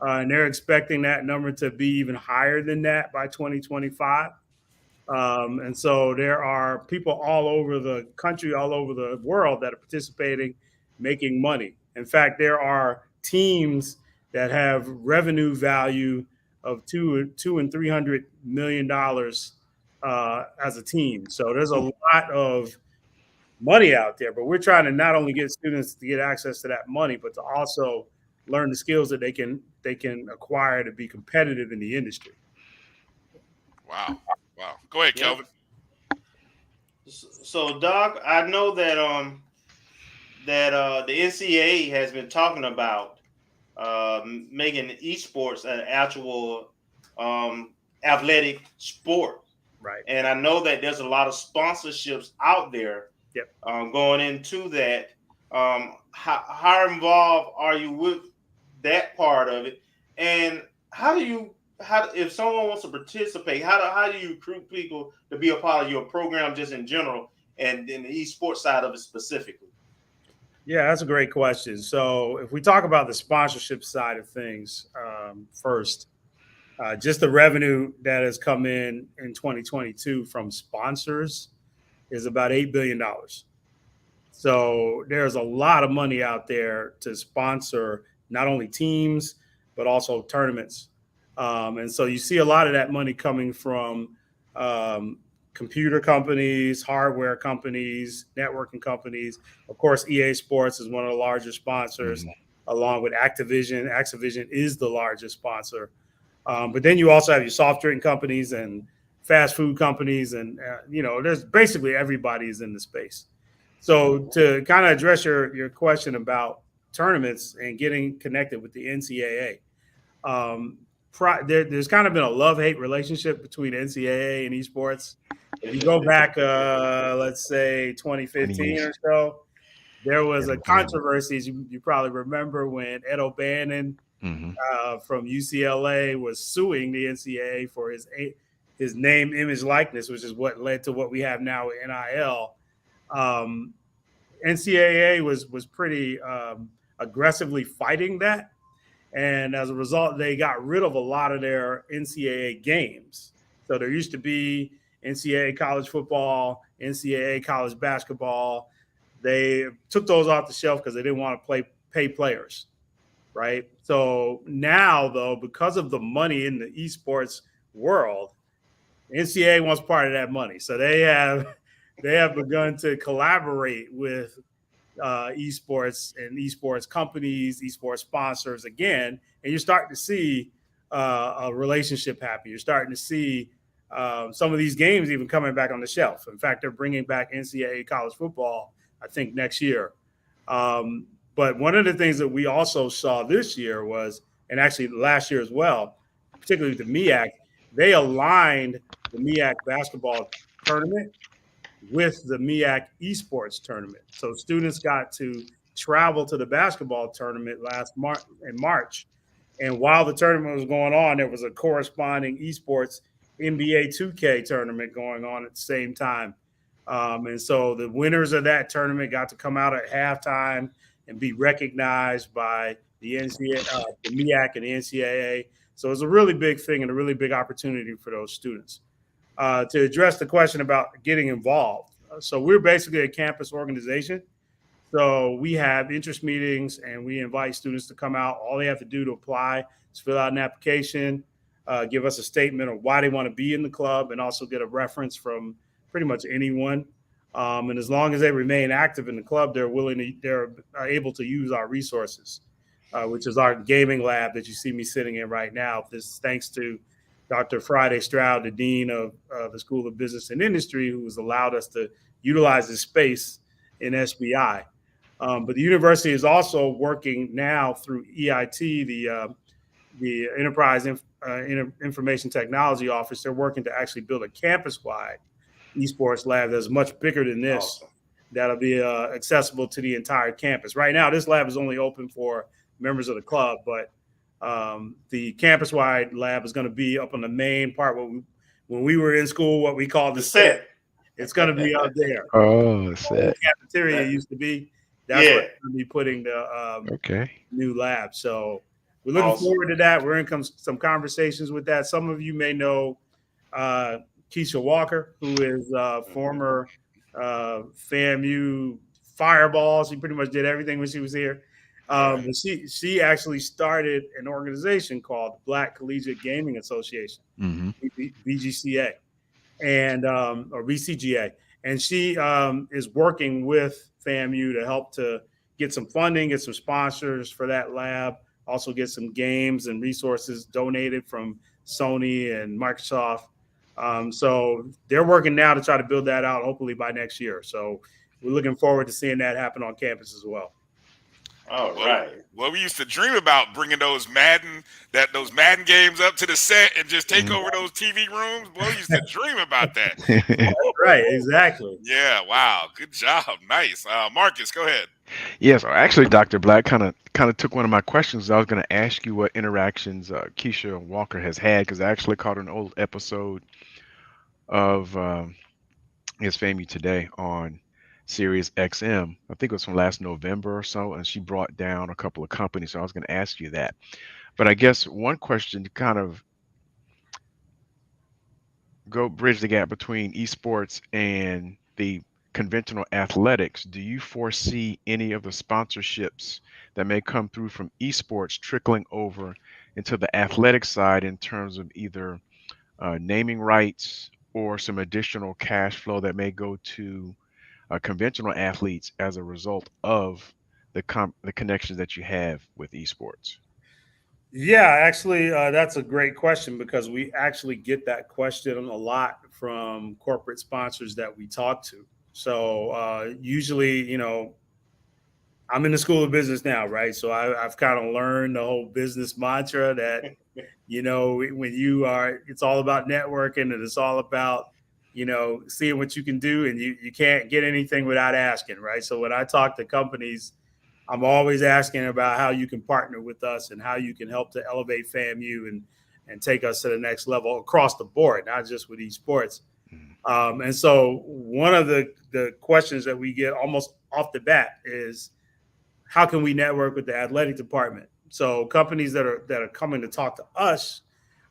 [SPEAKER 16] And they're expecting that number to be even higher than that by 2025. And so there are people all over the country, all over the world that are participating, making money. In fact, there are teams that have revenue value of $200 and $300 million as a team. So there's a lot of money out there, but we're trying to not only get students to get access to that money, but to also learn the skills that they can acquire to be competitive in the industry.
[SPEAKER 15] Wow. Go ahead, Kelvin.
[SPEAKER 14] So, Doc, I know that the NCAA has been talking about making esports an actual athletic sport.
[SPEAKER 16] Right.
[SPEAKER 14] And I know that there's a lot of sponsorships out there going into that. How involved are you with that part of it? And how if someone wants to participate, how do you recruit people to be a part of your program just in general and in the esports side of it specifically?
[SPEAKER 16] Yeah, that's a great question. So if we talk about the sponsorship side of things first, just the revenue that has come in 2022 from sponsors is about $8 billion. So there's a lot of money out there to sponsor not only teams, but also tournaments. And so you see a lot of that money coming from computer companies, hardware companies, networking companies. Of course, EA Sports is one of the largest sponsors, along with Activision. Activision is the largest sponsor. But then you also have your soft drink companies and fast food companies. And, there's basically everybody is in the space. So to kind of address your question about tournaments and getting connected with the NCAA, there's kind of been a love-hate relationship between NCAA and esports. If you go back, let's say 2015 or so, there was a controversy, as you probably remember, when Ed O'Bannon from UCLA was suing the NCAA for his name, image, likeness, which is what led to what we have now with NIL. NCAA was pretty aggressively fighting that. And as a result, they got rid of a lot of their NCAA games. So there used to be NCAA college football, NCAA college basketball. They took those off the shelf because they didn't want to pay players, right? So now, though, because of the money in the esports world, NCAA wants part of that money. So they have begun to collaborate with esports and esports companies, esports sponsors again, and you're starting to see a relationship happen. You're starting to see some of these games even coming back on the shelf. In fact, they're bringing back NCAA college football, I think, next year. But one of the things that we also saw this year was, and actually last year as well, particularly the MEAC, they aligned the MEAC basketball tournament with the MEAC esports tournament. So students got to travel to the basketball tournament in March. And while the tournament was going on, there was a corresponding esports NBA 2K tournament going on at the same time. And so the winners of that tournament got to come out at halftime and be recognized by the NCAA, the MEAC and the NCAA. So it was a really big thing and a really big opportunity for those students. To address the question about getting involved. So we're basically a campus organization. So we have interest meetings and we invite students to come out. All they have to do to apply is fill out an application, give us a statement of why they want to be in the club, and also get a reference from pretty much anyone. And as long as they remain active in the club, they're able to use our resources, which is our gaming lab that you see me sitting in right now. This is thanks to Dr. Friday Stroud, the dean of the School of Business and Industry, who has allowed us to utilize this space in SBI. But the university is also working now through EIT, the Enterprise Information Technology Office. They're working to actually build a campus-wide esports lab that's much bigger than this. Awesome. That'll be accessible to the entire campus. Right now, this lab is only open for members of the club, but the campus-wide lab is going to be up on the main part. When we were in school, what we called the set. It's going to be up there.
[SPEAKER 13] Oh, the set.
[SPEAKER 16] The cafeteria used to be. That's where we're going to be putting the new lab. So we're looking forward to that. We're in some conversations with that. Some of you may know Keisha Walker, who is former FAMU Fireball. She pretty much did everything when she was here. But she actually started an organization called Black Collegiate Gaming Association, BGCA, and or BCGA, and she is working with FAMU to help to get some funding, get some sponsors for that lab, also get some games and resources donated from Sony and Microsoft. So they're working now to try to build that out, hopefully by next year. So we're looking forward to seeing that happen on campus as well.
[SPEAKER 14] All right.
[SPEAKER 15] Well, we used to dream about bringing those Madden games up to the set and just take over those TV rooms. Well, we used to dream about that.
[SPEAKER 16] Right, exactly.
[SPEAKER 15] Yeah, wow. Good job. Nice. Marcus, go ahead.
[SPEAKER 13] Yes, actually, Dr. Black kind of took one of my questions. I was going to ask you what interactions Keisha Walker has had, because I actually caught an old episode of his FAMU Today on Sirius XM. I think it was from last November or so, and she brought down a couple of companies. So I was going to ask you that. But I guess one question to kind of bridge the gap between esports and the conventional athletics, do you foresee any of the sponsorships that may come through from esports trickling over into the athletic side in terms of either naming rights or some additional cash flow that may go to conventional athletes as a result of the connections that you have with esports?
[SPEAKER 16] Yeah, actually, that's a great question, because we actually get that question a lot from corporate sponsors that we talk to. So usually, I'm in the School of Business now, right? So I've kind of learned the whole business mantra that, when you are, it's all about networking, and it's all about, seeing what you can do, and you can't get anything without asking, right? So when I talk to companies, I'm always asking about how you can partner with us and how you can help to elevate FAMU and take us to the next level across the board, not just with esports. And so one of the questions that we get almost off the bat is, how can we network with the athletic department? So companies that are coming to talk to us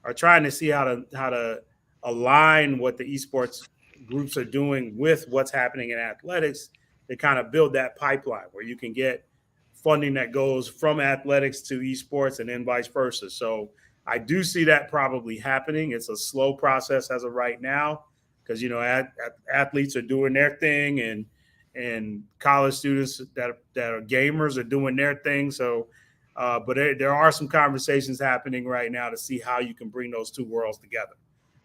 [SPEAKER 16] are trying to see how to align what the esports groups are doing with what's happening in athletics to kind of build that pipeline where you can get funding that goes from athletics to esports and then vice versa. So I do see that probably happening. It's a slow process as of right now because, athletes are doing their thing and college students that are gamers are doing their thing. So, but there are some conversations happening right now to see how you can bring those two worlds together.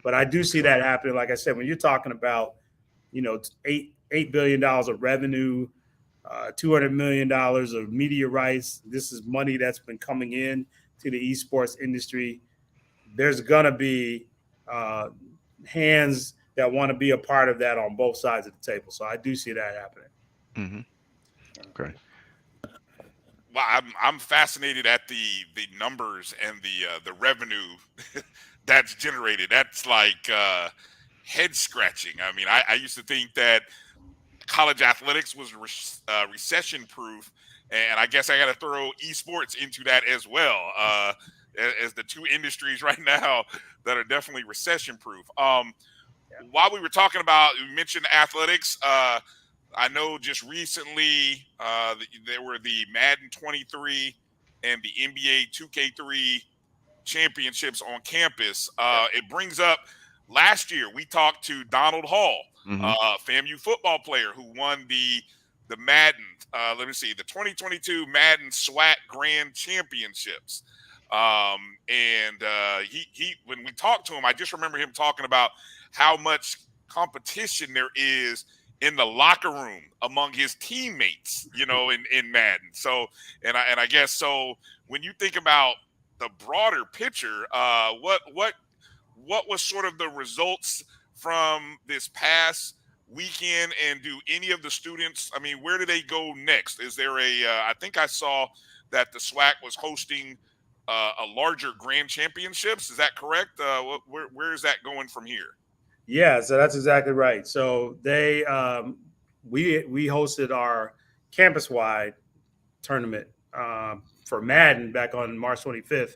[SPEAKER 16] But I do see that happening. Like I said, when you're talking about, $8 billion of revenue, $200 million of media rights, this is money that's been coming in to the esports industry. There's gonna be hands that want to be a part of that on both sides of the table. So I do see that happening.
[SPEAKER 13] Mm-hmm. Okay.
[SPEAKER 15] Well, I'm fascinated at the numbers and the revenue that's generated. That's like head scratching. I mean, I used to think that college athletics was recession proof, and I guess I got to throw esports into that as well, as the two industries right now that are definitely recession proof. While we were talking about, you mentioned athletics. I know just recently there were the Madden 23 and the NBA 2K3 championships on campus. It brings up last year we talked to Donald Hall, FAMU football player who won the Madden. Let me see, the 2022 Madden SWAC Grand Championships. And he when we talked to him, I just remember him talking about how much competition there is in the locker room among his teammates, in Madden. So, and I guess so. When you think about the broader picture, what was sort of the results from this past weekend, and do any of the students? I mean, where do they go next? Is there I think I saw that the SWAC was hosting a larger grand championships. Is that correct? Where is that going from here?
[SPEAKER 16] Yeah, so that's exactly right. So they we hosted our campus-wide tournament for Madden back on March 25th,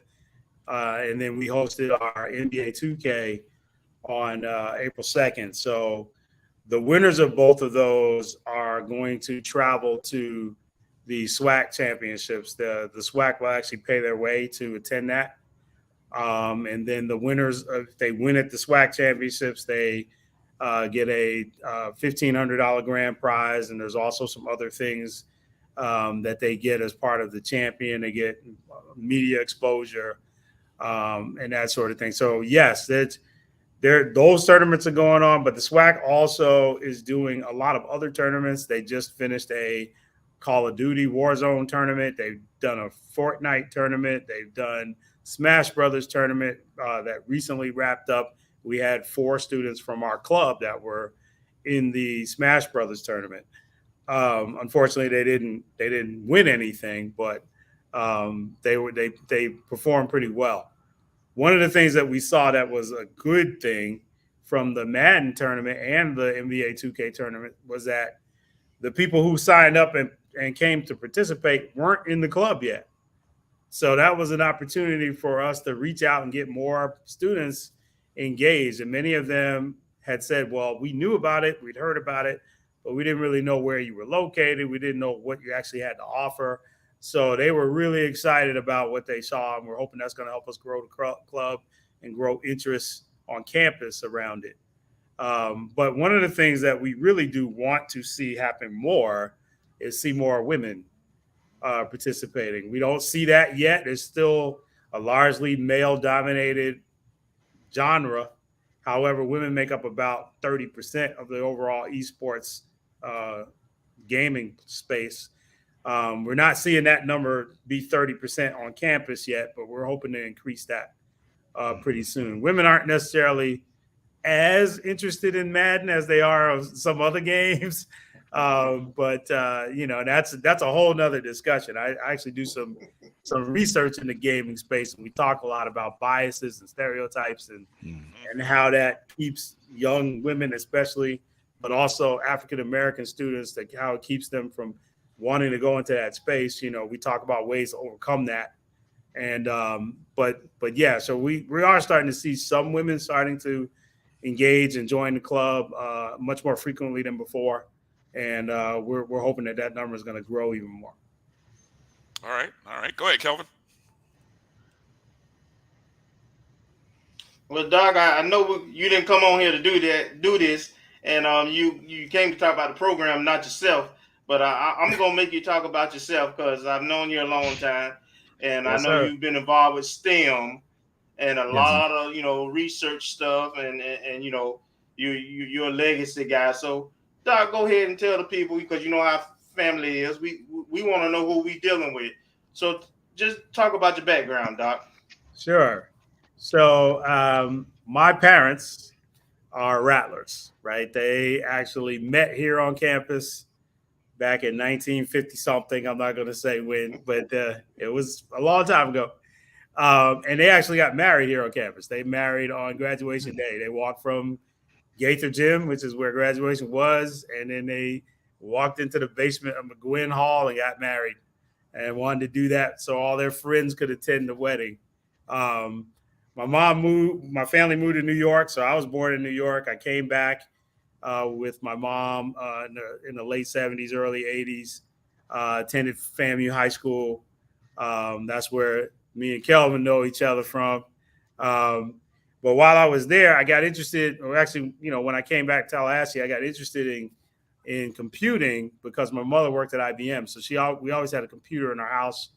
[SPEAKER 16] and then we hosted our NBA 2K on April 2nd. So the winners of both of those are going to travel to the SWAC championships. The SWAC will actually pay their way to attend that. And then the winners, if they win at the SWAC championships, they get a $1,500 grand prize. And there's also some other things that they get as part of the champion. They get media exposure and that sort of thing. So yes, those tournaments are going on, but the SWAC also is doing a lot of other tournaments. They just finished a Call of Duty Warzone tournament. They've done a Fortnite tournament. They've done Smash Brothers tournament that recently wrapped up. We had 4 students from our club that were in the Smash Brothers tournament. Unfortunately, they didn't win anything, but they performed pretty well. One of the things that we saw that was a good thing from the Madden tournament and the NBA 2K tournament was that the people who signed up and came to participate weren't in the club yet. So that was an opportunity for us to reach out and get more students engaged. And many of them had said, well, we knew about it, we'd heard about it, but we didn't really know where you were located. We didn't know what you actually had to offer. So they were really excited about what they saw, and we're hoping that's going to help us grow the club and grow interest on campus around it. But one of the things that we really do want to see happen more is see more women participating. We don't see that yet. There's still a largely male-dominated genre. However, women make up about 30% of the overall esports gaming space. We're not seeing that number be 30% on campus yet, but we're hoping to increase that pretty soon. Women aren't necessarily as interested in Madden as they are of some other games. But that's a whole nother discussion. I actually do some research in the gaming space, and we talk a lot about biases and stereotypes and how that keeps young women, especially, but also African American students, that how it keeps them from wanting to go into that space. We talk about ways to overcome that. And but yeah, so we are starting to see some women starting to engage and join the club much more frequently than before, and we're hoping that number is going to grow even more.
[SPEAKER 15] All right. Go ahead, Kelvin.
[SPEAKER 14] Well, Doc, I know you didn't come on here to do this, and you came to talk about the program, not yourself. But I'm gonna make you talk about yourself because I've known you a long time, and I
[SPEAKER 16] Yes,
[SPEAKER 14] know
[SPEAKER 16] sir.
[SPEAKER 14] you've been involved with STEM and a
[SPEAKER 16] Yes.
[SPEAKER 14] lot of research stuff, and you're a legacy guy. So, Doc, go ahead and tell the people, because you know how family is. We want to know who we dealing with. So just talk about your background, Doc.
[SPEAKER 16] Sure. So my parents are Rattlers, right? They actually met here on campus back in 1950 something. I'm not going to say when, but it was a long time ago. And they actually got married here on campus. They married on graduation day. They walked from Gaither Gym, which is where graduation was, and then they walked into the basement of McGuinn Hall and got married, and wanted to do that so all their friends could attend the wedding. My family moved to New York, so I was born in New York. I came back with my mom in the late 70s, early 80s, attended FAMU High School. That's where me and Kelvin know each other from. But while I was there, I got interested, or actually, when I came back to Tallahassee, I got interested in computing because my mother worked at IBM. So we always had a computer in our house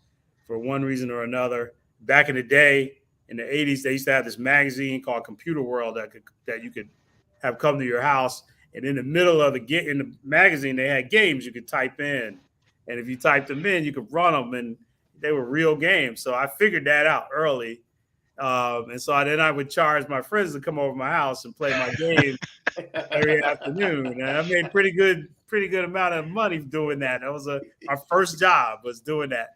[SPEAKER 16] for one reason or another. Back in the day, in the 80s, they used to have this magazine called Computer World that you could have come to your house. And in the middle of in the magazine, they had games you could type in. And if you typed them in, you could run them, and they were real games. So I figured that out early. And so then I would charge my friends to come over to my house and play my game every afternoon. And I made pretty good amount of money doing that. That was our first job, was doing that.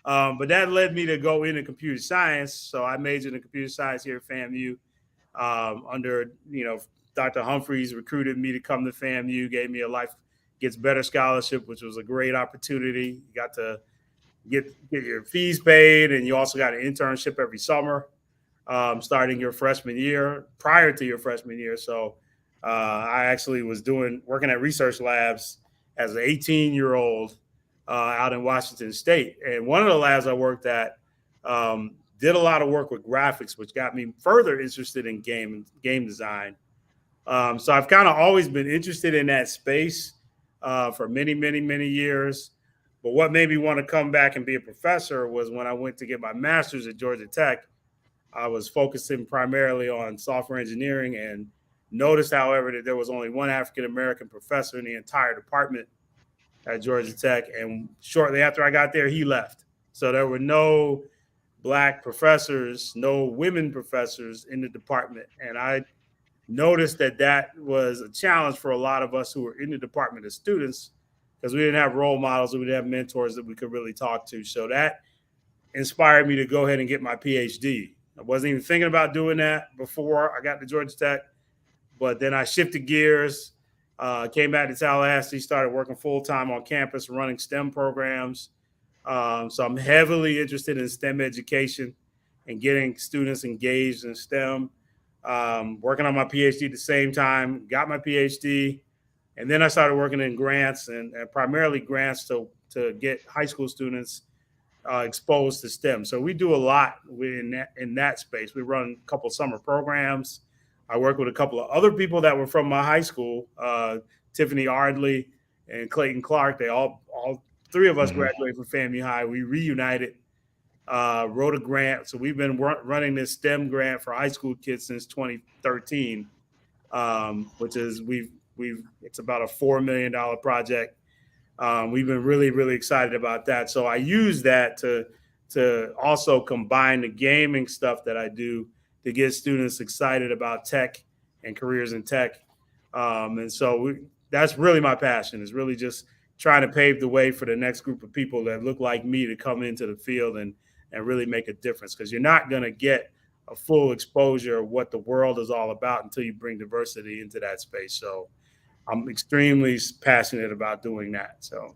[SPEAKER 16] But that led me to go into computer science. So I majored in computer science here at FAMU. Under Dr. Humphreys recruited me to come to FAMU, gave me a Life Gets Better scholarship, which was a great opportunity. You got to get your fees paid, and you also got an internship every summer, starting your freshman year, prior to your freshman year. So I actually was working at research labs as an 18-year-old out in Washington State. And one of the labs I worked at did a lot of work with graphics, which got me further interested in game design. So I've kind of always been interested in that space for many, many, many years. But what made me want to come back and be a professor was when I went to get my master's at Georgia Tech. I was focusing primarily on software engineering, and noticed, however, that there was only one African-American professor in the entire department at Georgia Tech. And shortly after I got there, he left. So there were no Black professors, no women professors in the department. And I noticed that was a challenge for a lot of us who were in the department as students, because we didn't have role models, we didn't have mentors that we could really talk to. So that inspired me to go ahead and get my PhD. I wasn't even thinking about doing that before I got to Georgia Tech, but then I shifted gears, came back to Tallahassee, started working full-time on campus, running STEM programs. So I'm heavily interested in STEM education and getting students engaged in STEM. Working on my PhD at the same time, got my PhD, and then I started working in grants and primarily grants to get high school students exposed to STEM. So we do a lot in that space. We run a couple of summer programs. I work with a couple of other people that were from my high school, Tiffany Ardley and Clayton Clark. They all three of us graduated from FAMU High. We reunited, wrote a grant. So we've been running this STEM grant for high school kids since 2013, which is it's about a $4 million project. We've been really, really excited about that. So I use that to also combine the gaming stuff that I do to get students excited about tech and careers in tech. And so that's really my passion, is really just trying to pave the way for the next group of people that look like me to come into the field and really make a difference, because you're not going to get a full exposure of what the world is all about until you bring diversity into that space. So I'm extremely passionate about doing that. So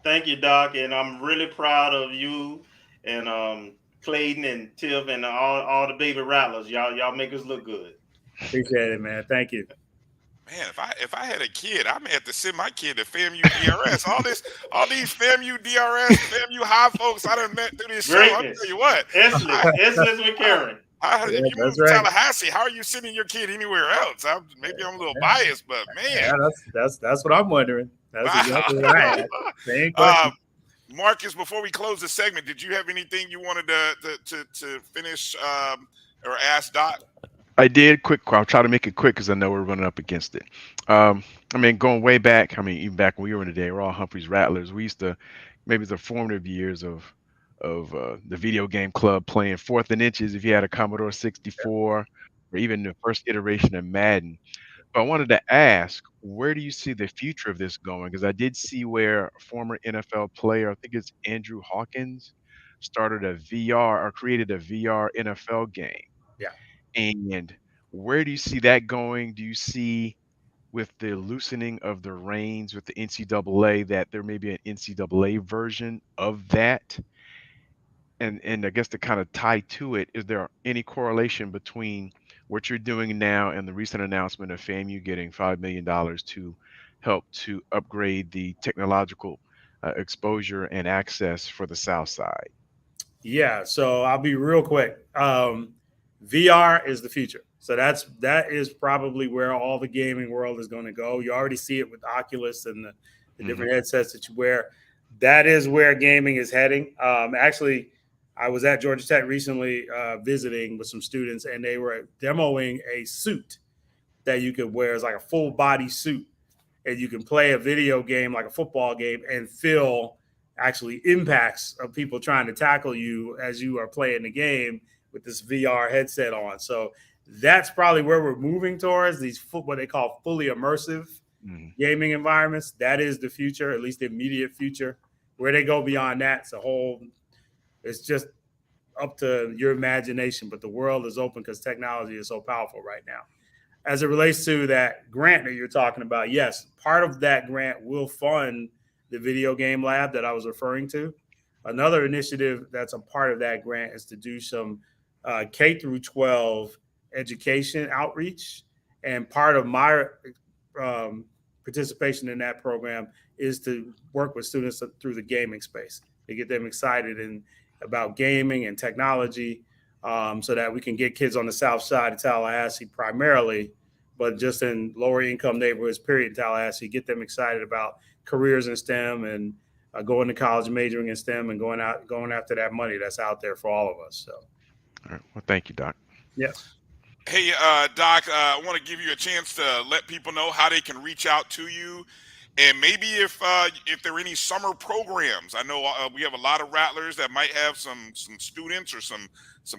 [SPEAKER 14] thank you, Doc, and I'm really proud of you and Clayton and Tiff and all the baby rattlers. Y'all make us look good.
[SPEAKER 16] Appreciate it, man. Thank you.
[SPEAKER 15] Man, if I had a kid, I may have to send my kid to FAMU DRS. All these FAMU DRS, FAMU high folks I done met through this show. I'll tell you what.
[SPEAKER 14] Excellence with Karen.
[SPEAKER 15] If you move to Tallahassee, how are you sending your kid anywhere else? Maybe I'm a little biased, but man.
[SPEAKER 16] Yeah, that's what I'm wondering. That's exactly right. Same question.
[SPEAKER 15] Marcus, before we close the segment, did you have anything you wanted to finish or ask Doc?
[SPEAKER 13] I did. I'll try to make it quick because I know we're running up against it. I mean, going way back, even back when we were in the day, we're all Humphreys Rattlers. We used to, maybe the formative years of the video game club, playing 4th and Inches if you had a Commodore 64, or even the first iteration of Madden. But I wanted to ask, where do you see the future of this going? Because I did see where a former NFL player, I think it's Andrew Hawkins, started a VR or created a VR NFL game.
[SPEAKER 16] Yeah.
[SPEAKER 13] And where do you see that going? Do you see, with the loosening of the reins with the NCAA, that there may be an NCAA version of that? And I guess to kind of tie to it, is there any correlation between what you're doing now and the recent announcement of FAMU getting $5 million to help to upgrade the technological exposure and access for the South Side?
[SPEAKER 16] Yeah, so I'll be real quick. VR is the future. So that is probably where all the gaming world is going to go. You already see it with Oculus and the different headsets that you wear. That is where gaming is heading. Actually, I was at Georgia Tech recently visiting with some students, and they were demoing a suit that you could wear. It's like a full body suit, and you can play a video game like a football game and feel actually impacts of people trying to tackle you as you are playing the game with this VR headset on. So that's probably where we're moving towards, these what they call fully immersive gaming environments. That is the future, at least the immediate future. Where they go beyond that, it's just up to your imagination, but the world is open because technology is so powerful right now. As it relates to that grant that you're talking about, yes, part of that grant will fund the video game lab that I was referring to. Another initiative that's a part of that grant is to do some K through 12 education outreach. And part of my participation in that program is to work with students through the gaming space to get them excited about gaming and technology, so that we can get kids on the South Side of Tallahassee primarily, but just in lower income neighborhoods, period, in Tallahassee, get them excited about careers in STEM and going to college, majoring in STEM, and going after that money that's out there for all of us. So,
[SPEAKER 13] all right. Well, thank you, Doc.
[SPEAKER 16] Yes.
[SPEAKER 15] Hey, Doc, I want to give you a chance to let people know how they can reach out to you, and maybe if there are any summer programs. I know we have a lot of Rattlers that might have some students or some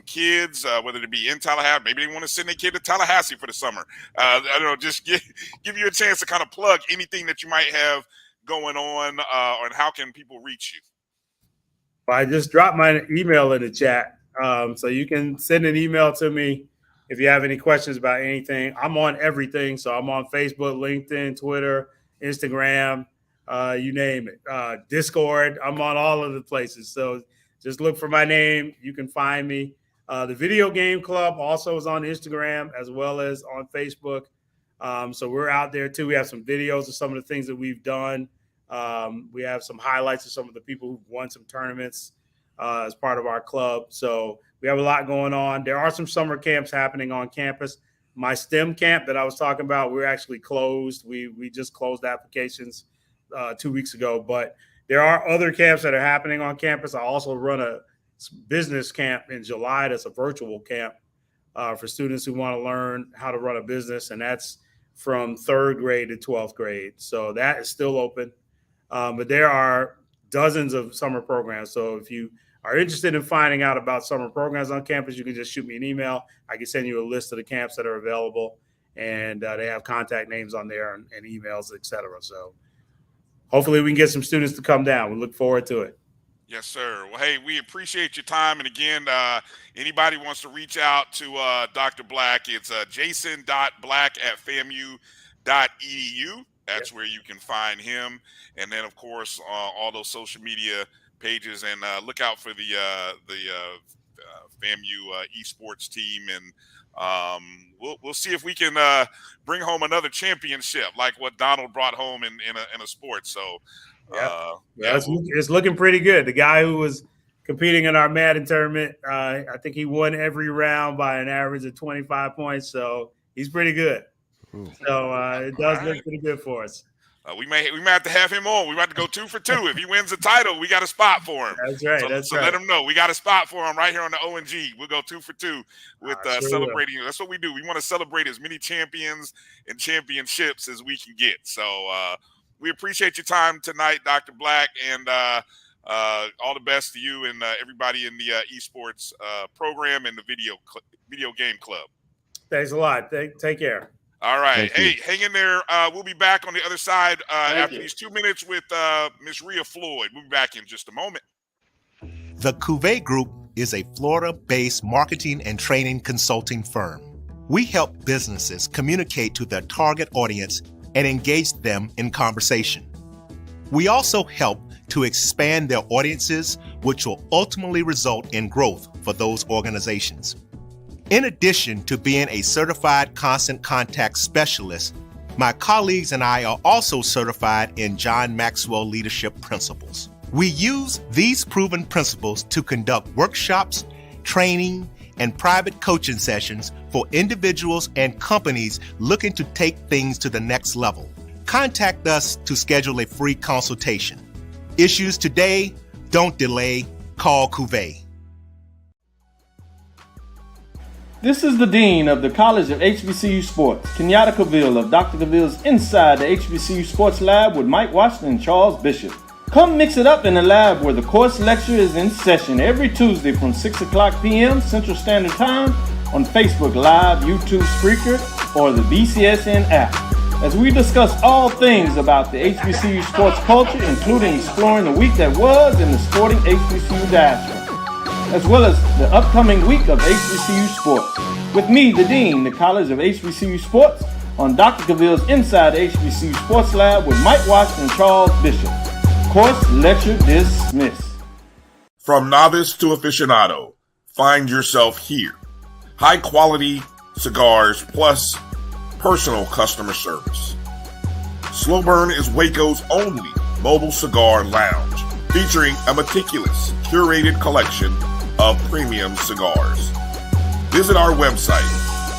[SPEAKER 15] kids, whether it be in Tallahassee. Maybe they want to send their kid to Tallahassee for the summer. I don't know, just give you a chance to kind of plug anything that you might have going on, and how can people reach you?
[SPEAKER 16] I just dropped my email in the chat, so you can send an email to me if you have any questions about anything. I'm on everything, so I'm on Facebook, LinkedIn, Twitter, Instagram, you name it, Discord. I'm on all of the places, so just look for my name. You can find me. The Video Game Club also is on Instagram as well as on Facebook. So we're out there too. We have some videos of some of the things that we've done. We have some highlights of some of the people who've won some tournaments as part of our club. So we have a lot going on. There are some summer camps happening on campus. My STEM camp that I was talking about, we're actually closed. We just closed applications 2 weeks ago, but there are other camps that are happening on campus. I also run a business camp in July. That's a virtual camp for students who want to learn how to run a business, and that's from 3rd grade to 12th grade. So that is still open. But there are dozens of summer programs. So if you are interested in finding out about summer programs on campus, you can just shoot me an email. I can send you a list of the camps that are available. and they have contact names on there and emails, etc. So hopefully we can get some students to come down. We look forward to it.
[SPEAKER 15] Yes, sir. Well, hey, we appreciate your time. And again, anybody wants to reach out to Dr. Black, it's jason.black@famu.edu. That's where you can find him. And then, of course, all those social media pages. And look out for the FAMU Esports team. And we'll see if we can bring home another championship like what Donald brought home in a sport. So,
[SPEAKER 16] it's looking pretty good. The guy who was competing in our Madden tournament, I think he won every round by an average of 25 points. So he's pretty good.
[SPEAKER 13] Ooh.
[SPEAKER 16] So it does look pretty good for us.
[SPEAKER 15] We may have to have him on. We might have to go 2 for 2. If he wins the title, we got a spot for him.
[SPEAKER 16] That's right.
[SPEAKER 15] So let him know. We got a spot for him right here on the O&G. We'll go 2 for 2 with celebrating. That's what we do. We want to celebrate as many champions and championships as we can get. So we appreciate your time tonight, Dr. Black, and all the best to you and everybody in the esports program and the video game club.
[SPEAKER 16] Thanks a lot. Take care.
[SPEAKER 15] All right. Hey, hang in there. We'll be back on the other side after these 2 minutes with Miss Rhea Floyd. We'll be back in just a moment.
[SPEAKER 7] The Cuvée Group is a Florida-based marketing and training consulting firm. We help businesses communicate to their target audience and engage them in conversation. We also help to expand their audiences, which will ultimately result in growth for those organizations. In addition to being a certified constant contact specialist, my colleagues and I are also certified in John Maxwell Leadership Principles. We use these proven principles to conduct workshops, training, and private coaching sessions for individuals and companies looking to take things to the next level. Contact us to schedule a free consultation. Issues today, don't delay, call Cuvée.
[SPEAKER 12] This is the Dean of the College of HBCU Sports, Kenyatta Cavill of Dr. Cavill's Inside the HBCU Sports Lab with Mike Washington and Charles Bishop. Come mix it up in the lab where the course lecture is in session every Tuesday from 6 o'clock p.m. Central Standard Time on Facebook Live, YouTube Spreaker, or the BCSN app, as we discuss all things about the HBCU sports culture, including exploring the week that was in the sporting HBCU diaspora, as well as the upcoming week of HBCU sports. With me, the Dean, the College of HBCU Sports, on Dr. Cavill's Inside the HBCU Sports Lab with Mike Washington and Charles Bishop. Course lecture dismissed.
[SPEAKER 5] From novice to aficionado, find yourself here. High quality cigars plus personal customer service. Slow Burn is Waco's only mobile cigar lounge, featuring a meticulous, curated collection of premium cigars. Visit our website,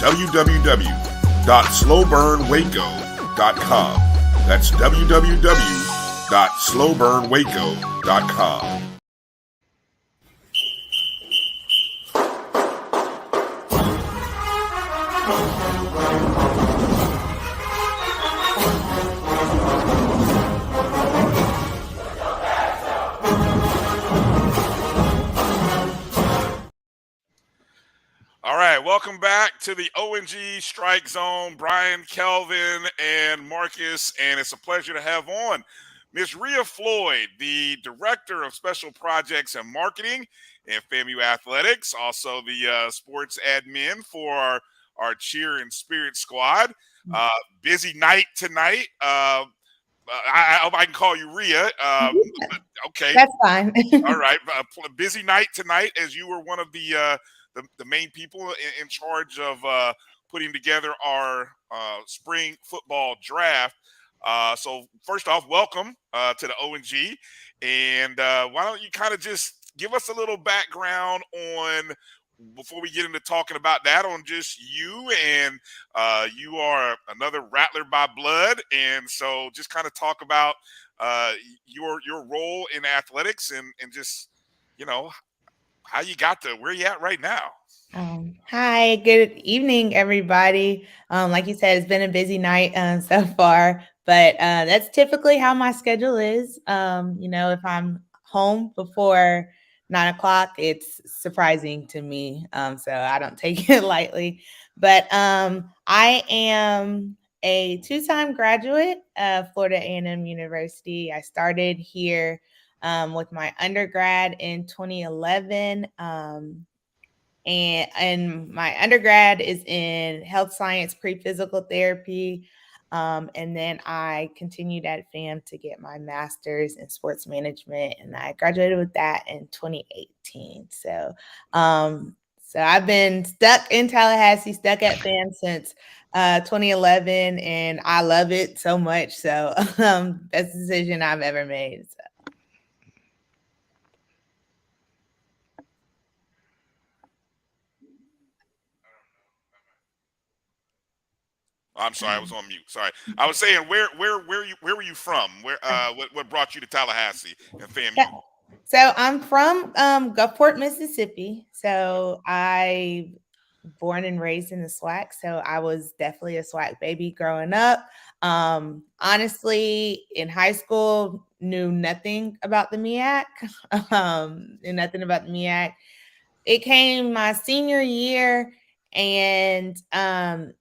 [SPEAKER 5] www.slowburnwaco.com. That's www.slowburnwaco.com.
[SPEAKER 15] All right, welcome back to the O&G Strike Zone. Brian, Kelvin, and Marcus, and it's a pleasure to have on Ms. Rhea Floyd, the Director of Special Projects and Marketing in FAMU Athletics, also the sports admin for our cheer and spirit squad. Busy night tonight. I hope I can call you Rhea. Okay.
[SPEAKER 17] That's fine.
[SPEAKER 15] All right. Busy night tonight, as you were one of the main people in charge of putting together our spring football draft. So first off, welcome to the O&G. And why don't you kind of just give us a little background on, before we get into talking about that, on just you. And you are another Rattler by blood. And so just kind of talk about your role in athletics and just, you know, how you got to where you at right now.
[SPEAKER 17] Hi, good evening, everybody. Like you said, it's been a busy night so far, but that's typically how my schedule is. You know, if I'm home before 9 o'clock, it's surprising to me. So I don't take it lightly. But I am a 2-time graduate of Florida A&M University. I started here with my undergrad in 2011. And my undergrad is in health science, pre-physical therapy. And then I continued at FAM to get my master's in sports management, and I graduated with that in 2018. So I've been stuck in Tallahassee, stuck at FAM since 2011, and I love it so much. So best decision I've ever made. So.
[SPEAKER 15] I'm sorry, I was on mute. Sorry, I was saying where were you from? Where what brought you to Tallahassee and FAMU?
[SPEAKER 17] Yeah. So I'm from Gulfport, Mississippi. So I born and raised in the SWAC. So I was definitely a SWAC baby growing up. Honestly, in high school, knew nothing about the MEAC. Knew nothing about the MEAC. It came my senior year, and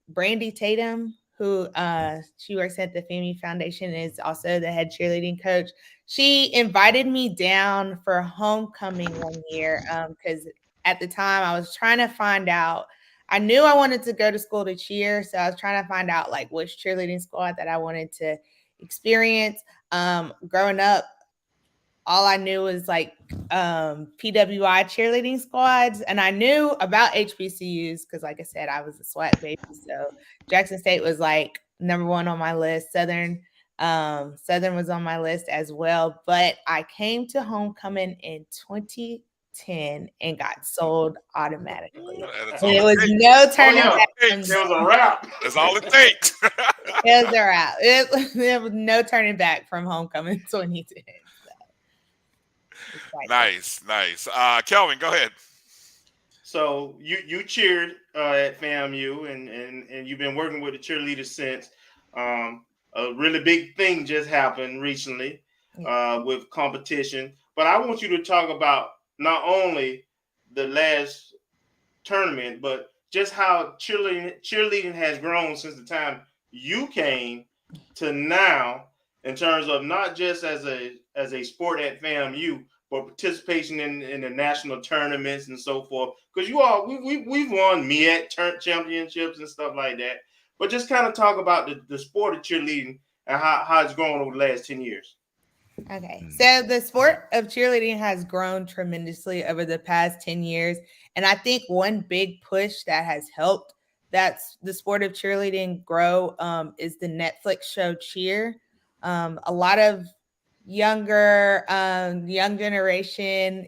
[SPEAKER 17] Brandy Tatum, who she works at the FAMU Foundation, is also the head cheerleading coach. She invited me down for homecoming one year because at the time I was trying to find out. I knew I wanted to go to school to cheer, so I was trying to find out like which cheerleading squad that I wanted to experience. Growing up, all I knew was like PWI cheerleading squads, and I knew about HBCUs because, like I said, I was a SWAC baby. So Jackson State was like number one on my list. Southern was on my list as well. But I came to homecoming in 2010 and got sold automatically. It was no turning back.
[SPEAKER 14] It was a wrap.
[SPEAKER 15] That's all it takes.
[SPEAKER 17] It was a wrap. There was no turning back from homecoming 2010.
[SPEAKER 15] Nice. Kelvin, go ahead.
[SPEAKER 14] So you cheered at FAMU, and you've been working with the cheerleaders since. A really big thing just happened recently with competition. But I want you to talk about not only the last tournament, but just how cheerleading has grown since the time you came to now, in terms of not just as a sport at FAMU, but participation in the national tournaments and so forth. Because we've won MEAC championships and stuff like that. But just kind of talk about the sport of cheerleading and how it's grown over the last 10 years.
[SPEAKER 17] Okay. So the sport of cheerleading has grown tremendously over the past 10 years. And I think one big push that has helped that's the sport of cheerleading grow is the Netflix show Cheer. A lot of young generation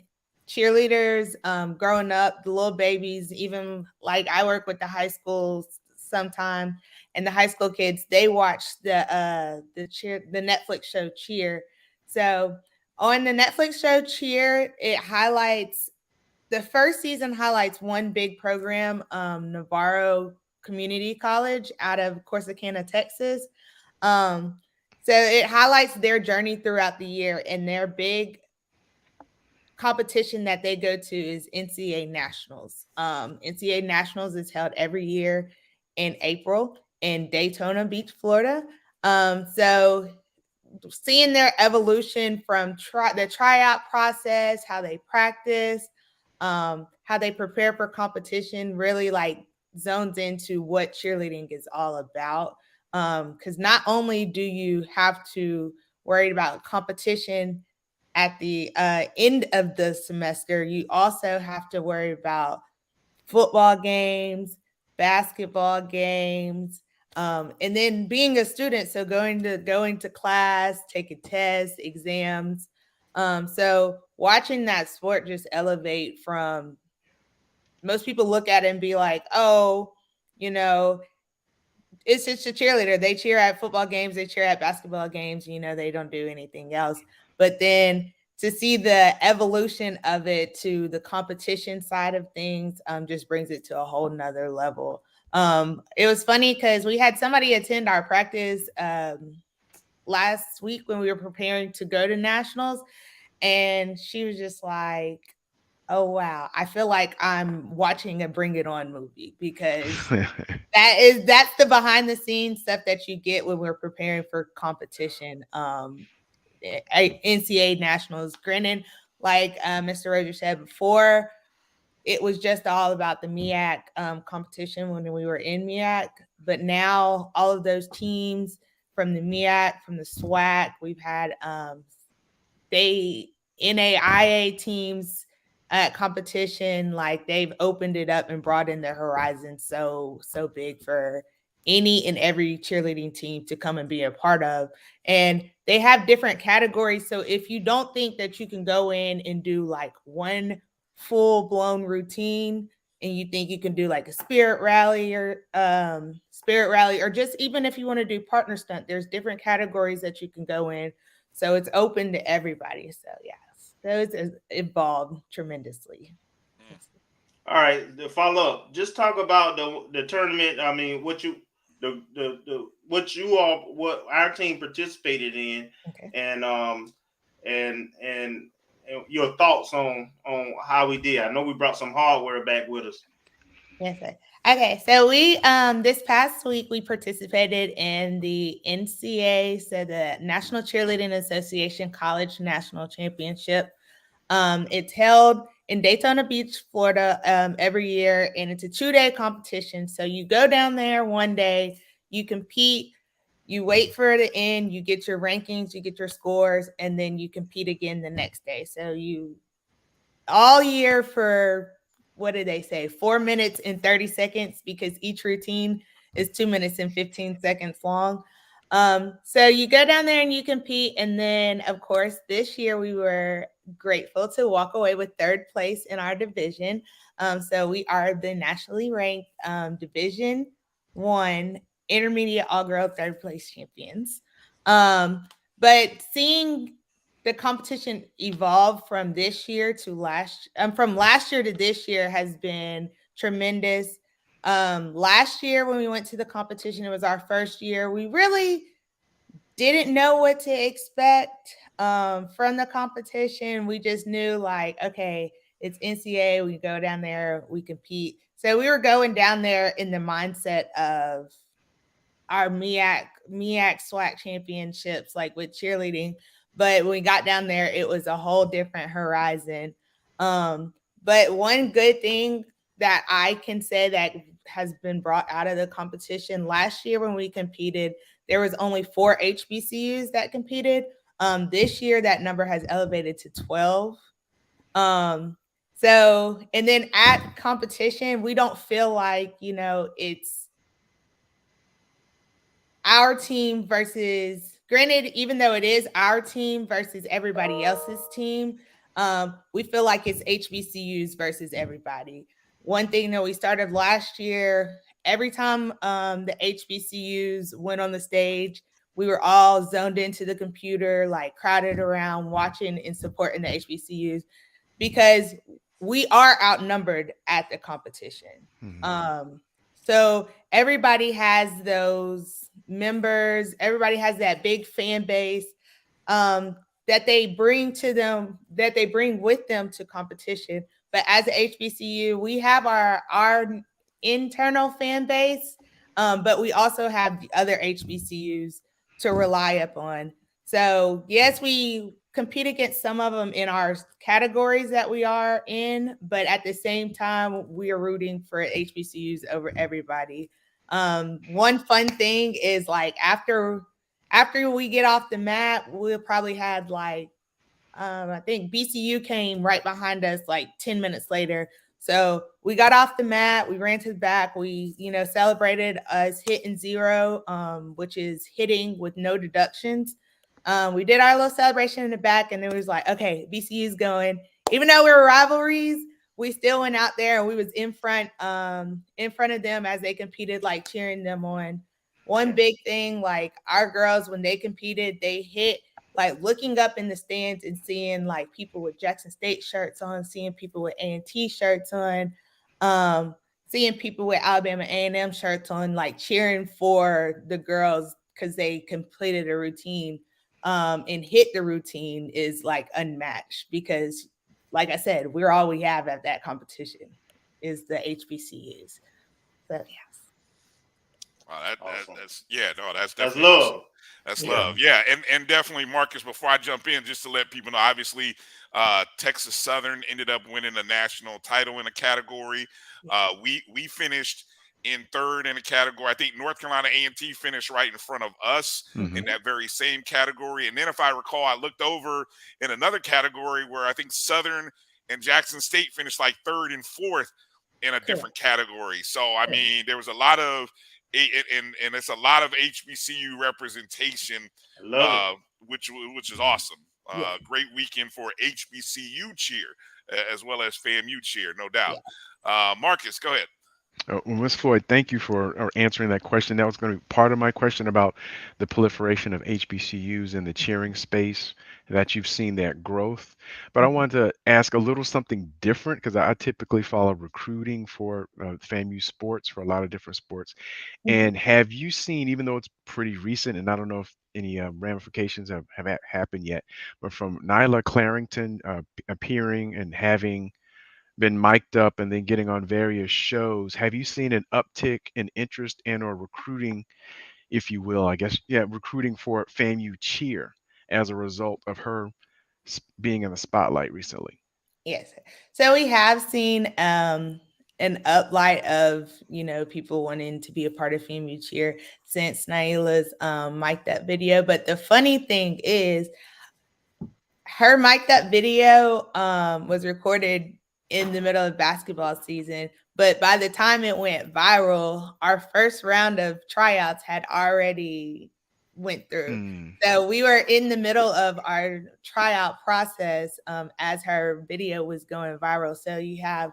[SPEAKER 17] cheerleaders growing up, the little babies, even like I work with the high schools sometime, and the high school kids, they watch the Netflix show Cheer. So on the Netflix show Cheer, the first season highlights one big program, Navarro Community College out of Corsicana, Texas. So it highlights their journey throughout the year, and their big competition that they go to is NCAA Nationals. NCAA Nationals is held every year in April in Daytona Beach, Florida. So seeing their evolution from the tryout process, how they practice, how they prepare for competition, really like zones into what cheerleading is all about. Because not only do you have to worry about competition at the end of the semester, you also have to worry about football games, basketball games, and then being a student, so going to class, taking tests, exams. So watching that sport just elevate from, most people look at it and be like, oh, it's just a cheerleader. They cheer at football games, they cheer at basketball games, they don't do anything else. But then to see the evolution of it to the competition side of things just brings it to a whole nother level. It was funny because we had somebody attend our practice last week when we were preparing to go to nationals, and she was just like, Oh wow. I feel like I'm watching a Bring It On movie because that's the behind the scenes stuff that you get when we're preparing for competition. NCAA nationals. Granted, like Mr. Roger said before, it was just all about the MEAC competition when we were in MEAC. But now all of those teams from the MEAC, from the SWAC, we've had NAIA teams at competition, like they've opened it up and brought in the horizon so big for any and every cheerleading team to come and be a part of. And they have different categories. So if you don't think that you can go in and do like one full-blown routine, and you think you can do like a spirit rally or just even if you want to do partner stunt, there's different categories that you can go in. So it's open to everybody. So yeah, those has evolved tremendously.
[SPEAKER 14] All right, the follow up. Just talk about the tournament. I mean, what our team participated in,
[SPEAKER 17] okay.
[SPEAKER 14] and your thoughts on how we did. I know we brought some hardware back with us.
[SPEAKER 17] Yes, sir. Okay, so we this past week we participated in the NCAA, so the National Cheerleading Association College National Championship. It's held in Daytona Beach, Florida, every year, and it's a 2-day competition. So you go down there one day, you compete, you wait for the end, you get your rankings, you get your scores, and then you compete again the next day. So you all year for, what did they say, 4 minutes and 30 seconds, because each routine is 2 minutes and 15 seconds long. So you go down there and you compete. And then, of course, this year we were grateful to walk away with 3rd place in our division. So we are the nationally ranked Division I Intermediate All-Girl 3rd place champions. But seeing the competition evolve from last year to this year has been tremendous. Last year when we went to the competition, it was our first year. We really didn't know what to expect from the competition. We just knew like, okay, it's NCAA. We go down there, we compete. So we were going down there in the mindset of our MEAC SWAC championships, like with cheerleading. But when we got down there, it was a whole different horizon. But one good thing that I can say that has been brought out of the competition, last year when we competed, there was only 4 HBCUs that competed. This year, that number has elevated to 12. So, and then at competition, we don't feel like, it's our team versus, granted, even though it is our team versus everybody else's team, we feel like it's HBCUs versus everybody. One thing that we started last year, every time the HBCUs went on the stage, we were all zoned into the computer, like crowded around, watching and supporting the HBCUs, because we are outnumbered at the competition. Mm-hmm. So everybody has those members, everybody has that big fan base that they bring with them to competition. But as a HBCU, we have our internal fan base, but we also have the other HBCUs to rely upon. So yes, we compete against some of them in our categories that we are in, but at the same time, we are rooting for HBCUs over everybody. One fun thing is like after we get off the mat, we'll probably have like, I think BCU came right behind us like 10 minutes later. So we got off the mat, we ran to the back, we, celebrated us hitting 0, which is hitting with no deductions. We did our little celebration in the back, and then it was like, okay, BCU's going. Even though we were rivalries, we still went out there and we was in front of them as they competed, like cheering them on. One big thing, like our girls, when they competed, they hit like looking up in the stands and seeing like people with Jackson State shirts on, seeing people with A&T shirts on, seeing people with Alabama A&M shirts on, like cheering for the girls because they completed a routine and hit the routine is like unmatched, because like I said, we're all we have at that competition is the HBCUs. So yeah.
[SPEAKER 14] Awesome.
[SPEAKER 15] That's that's
[SPEAKER 14] That's
[SPEAKER 15] definitely
[SPEAKER 14] love.
[SPEAKER 15] awesome. That's love. Yeah, and definitely, Marcus, before I jump in, just to let people know, obviously, Texas Southern ended up winning the national title in a category. We finished in third in a category. I think North Carolina A&T finished right in front of us in that very same category. And then, if I recall, I looked over in another category where I think Southern and Jackson State finished like third and fourth in a different category. So, I mean, there was a lot of and it's a lot of HBCU representation, which is awesome. Great weekend for HBCU cheer as well as FAMU cheer, no doubt. Marcus, go ahead.
[SPEAKER 13] Well, Ms. Floyd, thank you for answering that question. That was going to be part of my question about the proliferation of HBCUs in the cheering space, that you've seen that growth. But I wanted to ask a little something different because I typically follow recruiting for FAMU sports, for a lot of different sports. And have you seen, even though it's pretty recent, and I don't know if any ramifications have happened yet, but from Nyla Clarrington appearing and having been mic'd up and then getting on various shows, have you seen an uptick in interest and or recruiting, if you will, I guess, recruiting for FAMU cheer as a result of her being in the spotlight recently?
[SPEAKER 17] Yes. So we have seen an uplight of, people wanting to be a part of FAMU cheer since Naila's mic'd up video. But the funny thing is, her mic'd up video was recorded in the middle of basketball season. But by the time it went viral, our first round of tryouts had already went through. So we were in the middle of our tryout process as her video was going viral. So you have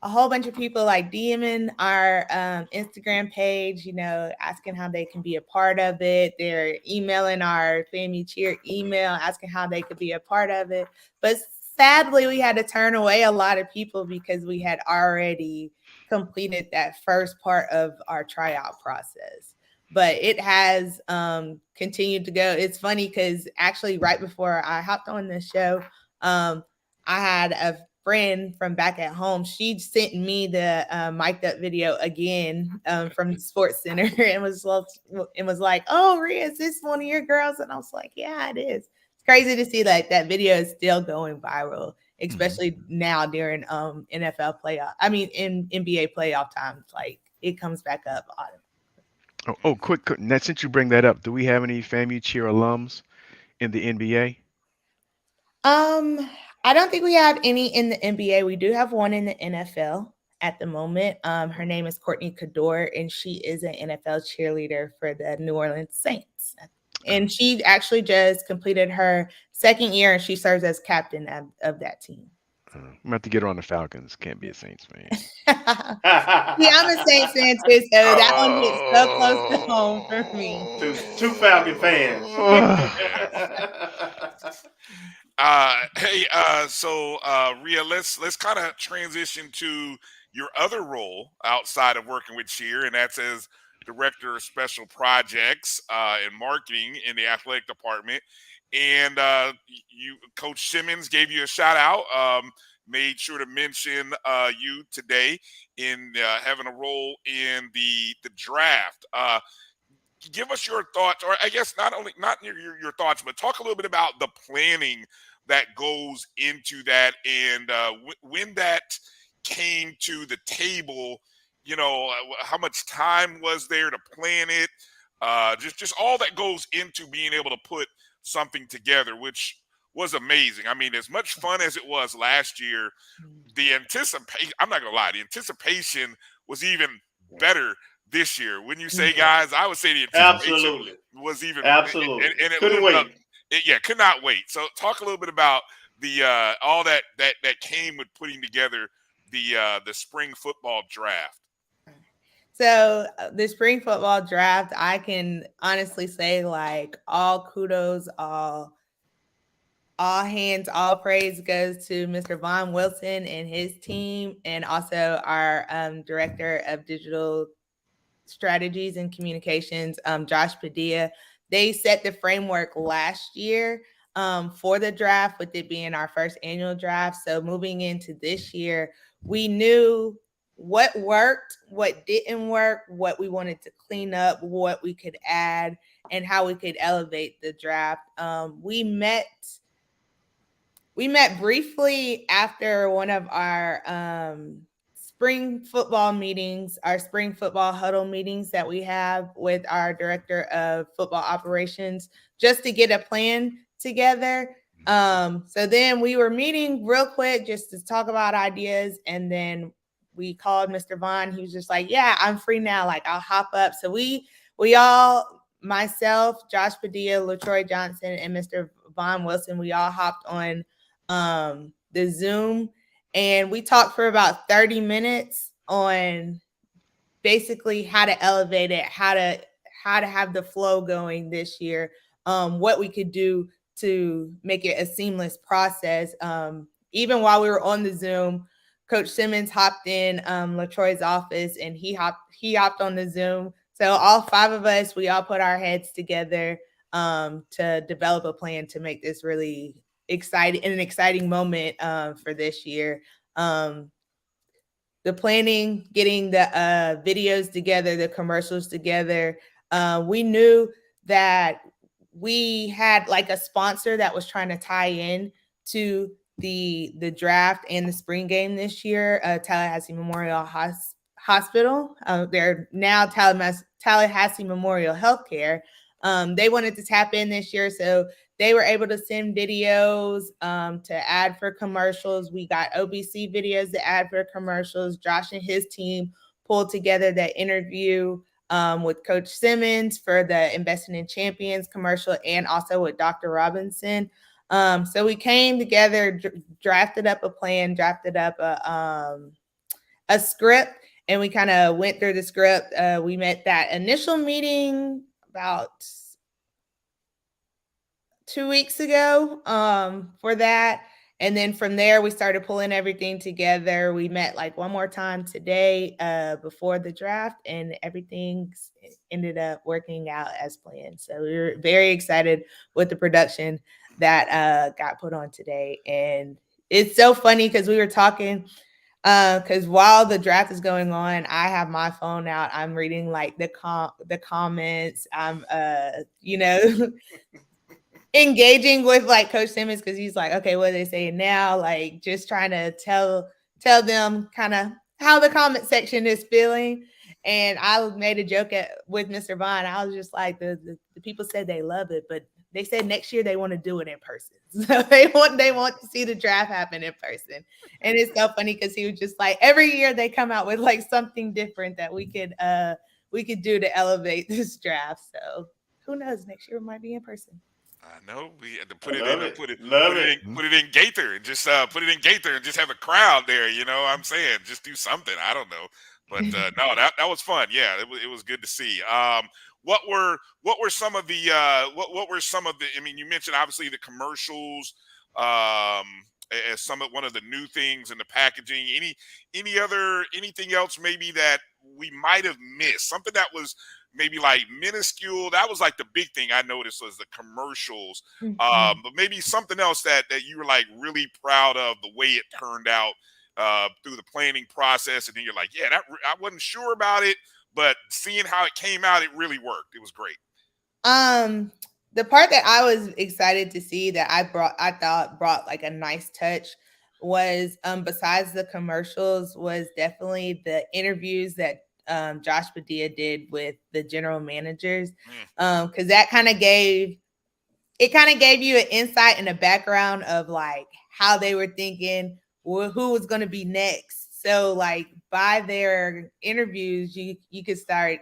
[SPEAKER 17] a whole bunch of people like DMing our Instagram page, asking how they can be a part of it. They're emailing our FAMU cheer email, asking how they could be a part of it. But sadly, we had to turn away a lot of people because we had already completed that first part of our tryout process. But it has continued to go. It's funny because actually right before I hopped on this show, I had a friend from back at home. She sent me the mic'd up video again from Sports Center and was like, "Oh, Rhea, is this one of your girls?" And I was like, "Yeah, it is." It's crazy to see that video is still going viral, especially now during NFL playoff. I mean, in NBA playoff times, like it comes back up.
[SPEAKER 13] Quick. Now, since you bring that up, do we have any FAMU cheer alums in the NBA?
[SPEAKER 17] I don't think we have any in the NBA. We do have one in the NFL at the moment. Her name is Courtney Cador, and she is an NFL cheerleader for the New Orleans Saints. And she actually just completed her second year, and she serves as captain of that team.
[SPEAKER 13] I'm about to get her on the Falcons. Can't be a Saints fan.
[SPEAKER 17] Yeah, I'm a Saints fan too, so that one hits so close to home for me.
[SPEAKER 14] Two Falcon fans.
[SPEAKER 15] So Rhea, let's kind of transition to your other role outside of working with cheer, and that's as director of special projects and marketing in the athletic department. And Coach Simmons gave you a shout out. Made sure to mention you today in having a role in the draft. Give us your thoughts, or I guess not your thoughts, but talk a little bit about the planning that goes into that, and when that came to the table. How much time was there to plan it? Just all that goes into being able to put something together, which was amazing. I mean, as much fun as it was last year, the anticipation, I'm not gonna lie, the anticipation was even better this year. Wouldn't you say, guys? I would say the anticipation was even
[SPEAKER 14] absolutely.
[SPEAKER 15] And it
[SPEAKER 14] couldn't wait.
[SPEAKER 15] Could not wait. So talk a little bit about the all that came with putting together the spring football draft.
[SPEAKER 17] So the spring football draft, I can honestly say, like, all kudos, all hands, all praise goes to Mr. Vaughn Wilson and his team, and also our director of digital strategies and communications, Josh Padilla. They set the framework last year for the draft, with it being our first annual draft. So moving into this year, we knew what worked, what didn't work, what we wanted to clean up, what we could add, and how we could elevate the draft. We met briefly after one of our spring football meetings, our spring football huddle meetings that we have with our director of football operations, just to get a plan together. So then we were meeting real quick just to talk about ideas, and then we called Mr. Vaughn. He was just like, yeah, I'm free now. Like, I'll hop up. So we all, myself, Josh Padilla, LaTroy Johnson, and Mr. Vaughn Wilson, we all hopped on the Zoom, and we talked for about 30 minutes on basically how to elevate it, how to have the flow going this year, what we could do to make it a seamless process. Even while we were on the Zoom, Coach Simmons hopped in LaTroy's office, and he hopped on the Zoom. So all 5 of us, we all put our heads together to develop a plan to make this really an exciting moment for this year. The planning, getting the videos together, the commercials together. We knew that we had like a sponsor that was trying to tie in to the draft and the spring game this year, Tallahassee Memorial Hospital. They're now Tallahassee Memorial Healthcare. They wanted to tap in this year, so they were able to send videos to add for commercials. We got OBC videos to add for commercials. Josh and his team pulled together that interview with Coach Simmons for the Investing in Champions commercial, and also with Dr. Robinson. So we came together, drafted up a plan, drafted up a script, and we kind of went through the script. We met that initial meeting about 2 weeks ago for that. And then from there, we started pulling everything together. We met like one more time today before the draft, and everything ended up working out as planned. So we were very excited with the production that got put on today. And it's so funny because we were talking, because while the draft is going on, I have my phone out. I'm reading like the comments. I'm, engaging with like Coach Simmons, because he's like, okay, what are they saying now? Like, just trying to tell them kind of how the comment section is feeling. And I made a joke with Mr. Vaughn. I was just like, the people said they love it, but they said next year they want to do it in person. So they want to see the draft happen in person. And it's so funny because he was just like, every year they come out with like something different that we could do to elevate this draft. So who knows? Next year it might be in person.
[SPEAKER 15] I know we had to put it in Gaither and just put it in Gaither and just have a crowd there. You know what I'm saying? Just do something. I don't know. But no, that was fun. Yeah, it was good to see. What were some of the I mean, you mentioned obviously the commercials as one of the new things in the packaging. Anything else maybe that we might have missed? Something that was maybe like minuscule. That was like the big thing I noticed was the commercials.
[SPEAKER 17] Mm-hmm.
[SPEAKER 15] But maybe something else that you were like really proud of the way it turned out through the planning process. And then you're like, yeah, I wasn't sure about it, but seeing how it came out, it really worked. It was great.
[SPEAKER 17] The part that I was excited to see that I thought brought like a nice touch was, besides the commercials, was definitely the interviews that Josh Padilla did with the general managers, because that kind of gave you an insight and a background of like how they were thinking, who was going to be next. So like by their interviews, you could start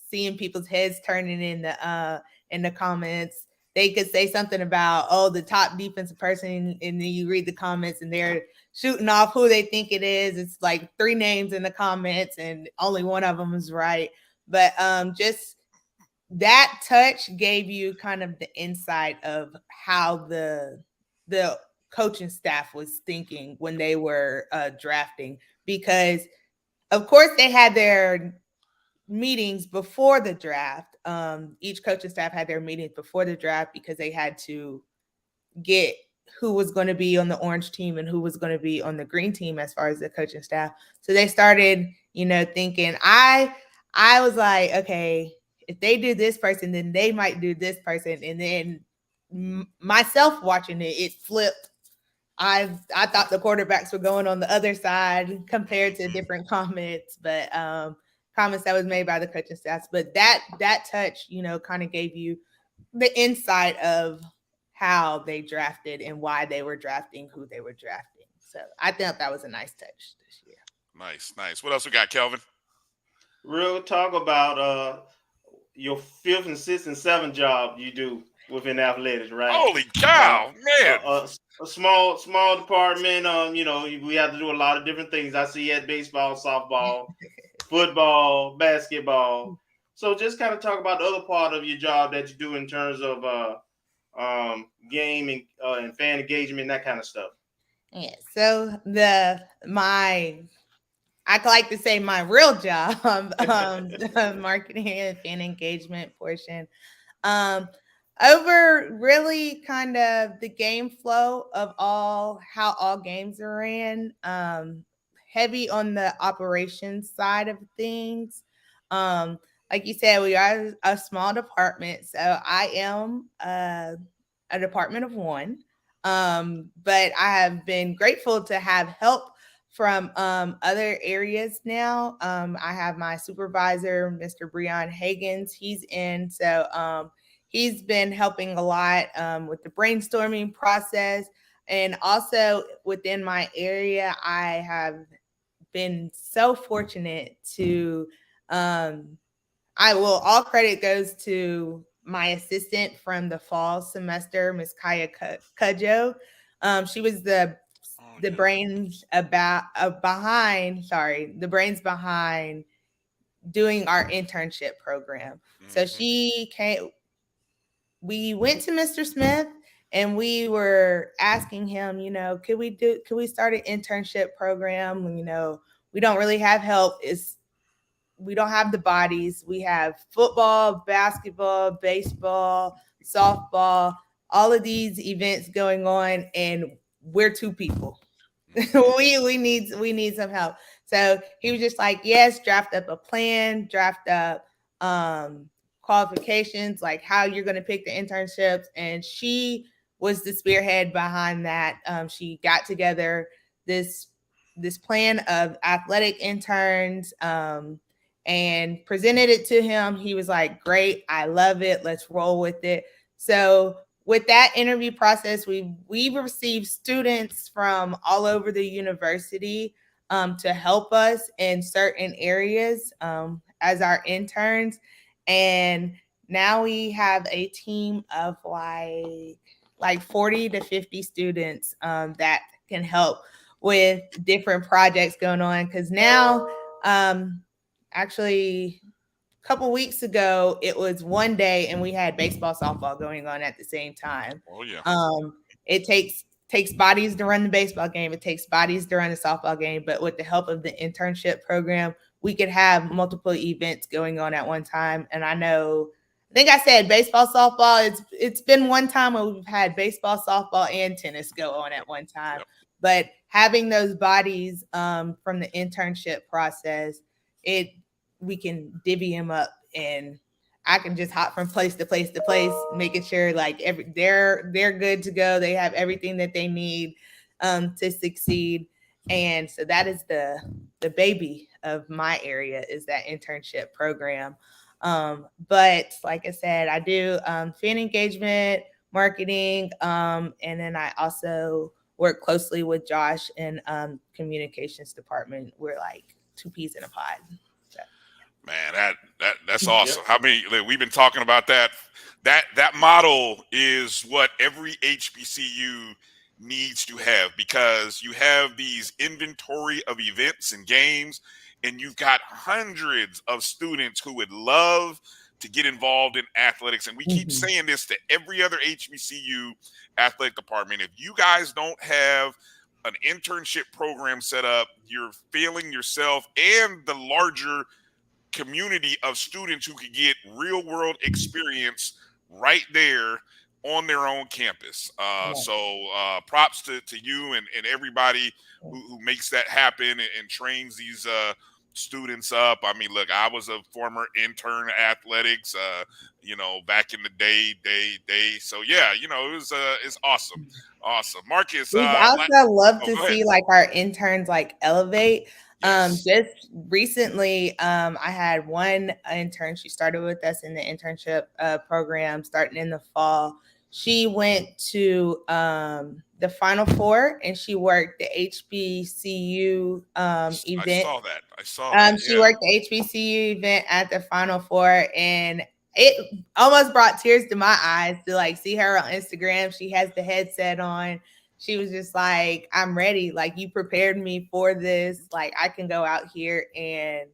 [SPEAKER 17] seeing people's heads turning in the comments. They could say something about, the top defensive person, and then you read the comments and they're shooting off who they think it is. It's like 3 names in the comments and only one of them is right. But just that touch gave you kind of the insight of how the coaching staff was thinking when they were drafting, because of course they had their meetings before the draft. Each coaching staff had their meetings before the draft because they had to get who was going to be on the orange team and who was going to be on the green team as far as the coaching staff. So they started, thinking, I was like, okay, if they do this person, then they might do this person. And then myself watching it, it flipped. I thought the quarterbacks were going on the other side compared to different comments, but comments that was made by the coaching staffs. But that touch, kind of gave you the insight of how they drafted and why they were drafting who they were drafting. So I thought that was a nice touch this year.
[SPEAKER 15] Nice. What else we got, Kelvin?
[SPEAKER 14] Real talk about your 5th and 6th and 7th job you do within athletics, right?
[SPEAKER 15] Holy cow, man!
[SPEAKER 14] A small department. We have to do a lot of different things. I see at baseball, softball, football, basketball. So just kind of talk about the other part of your job that you do in terms of game and fan engagement, that kind of stuff.
[SPEAKER 17] Yeah. So I like to say my real job, marketing and fan engagement portion, over really kind of the game flow of how all games are ran, heavy on the operations side of things. Like you said, we are a small department, so I am a department of one. But I have been grateful to have help from other areas now. I have my supervisor, Mr. Breon Hagens. He's in, so he's been helping a lot with the brainstorming process. And also within my area, I have been so fortunate to, all credit goes to my assistant from the fall semester, Miss Kaya Cudjoe. She was the brains behind doing our internship program. So she came. We went to Mr. Smith and we were asking him, could we start an internship program? We don't really have help. We don't have the bodies. We have football, basketball, baseball, softball, all of these events going on, and we're 2 people. we need some help. So he was just like, yes, draft up a plan, draft up qualifications, like how you're going to pick the internships. And she was the spearhead behind that. She got together this plan of athletic interns, and presented it to him. He was like, great, I love it. Let's roll with it. So with that interview process, we received students from all over the university to help us in certain areas as our interns. And now we have a team of like 40 to 50 students that can help with different projects going on. Because now, actually, a couple weeks ago, it was one day and we had baseball, softball going on at the same time.
[SPEAKER 15] Oh yeah.
[SPEAKER 17] It takes bodies to run the baseball game. It takes bodies to run the softball game. But with the help of the internship program, we could have multiple events going on at one time. And I think I said baseball, softball. It's been one time where we've had baseball, softball, and tennis go on at one time. Yep. But having those bodies from the internship process, we can divvy them up, and I can just hop from place to place to place, making sure like they're good to go. They have everything that they need to succeed. And so that is the baby of my area, is that internship program. But like I said, I do fan engagement, marketing, and then I also work closely with Josh in communications department. We're like 2 peas in a pod. So.
[SPEAKER 15] Man, that's awesome. Yep. I mean, we've been talking about that. That model is what every HBCU needs to have, because you have these inventory of events and games, and you've got hundreds of students who would love to get involved in athletics. And we keep saying this to every other HBCU athletic department. If you guys don't have an internship program set up, you're failing yourself and the larger community of students who could get real world experience right there on their own campus. So props to you and everybody who makes that happen and trains these students up. I mean, look, I was a former intern at athletics, back in the day. So yeah, it's awesome. Awesome. Marcus,
[SPEAKER 17] We also love to
[SPEAKER 15] go ahead.
[SPEAKER 17] see like our interns like elevate.
[SPEAKER 15] Yes.
[SPEAKER 17] Just recently, I had one intern. She started with us in the internship program starting in the fall. She went to the Final Four and she worked the HBCU event.
[SPEAKER 15] I saw that.
[SPEAKER 17] She worked the HBCU event at the Final Four, and it almost brought tears to my eyes to like see her on Instagram. She has the headset on. She was just like, I'm ready. Like, you prepared me for this. Like, I can go out here and,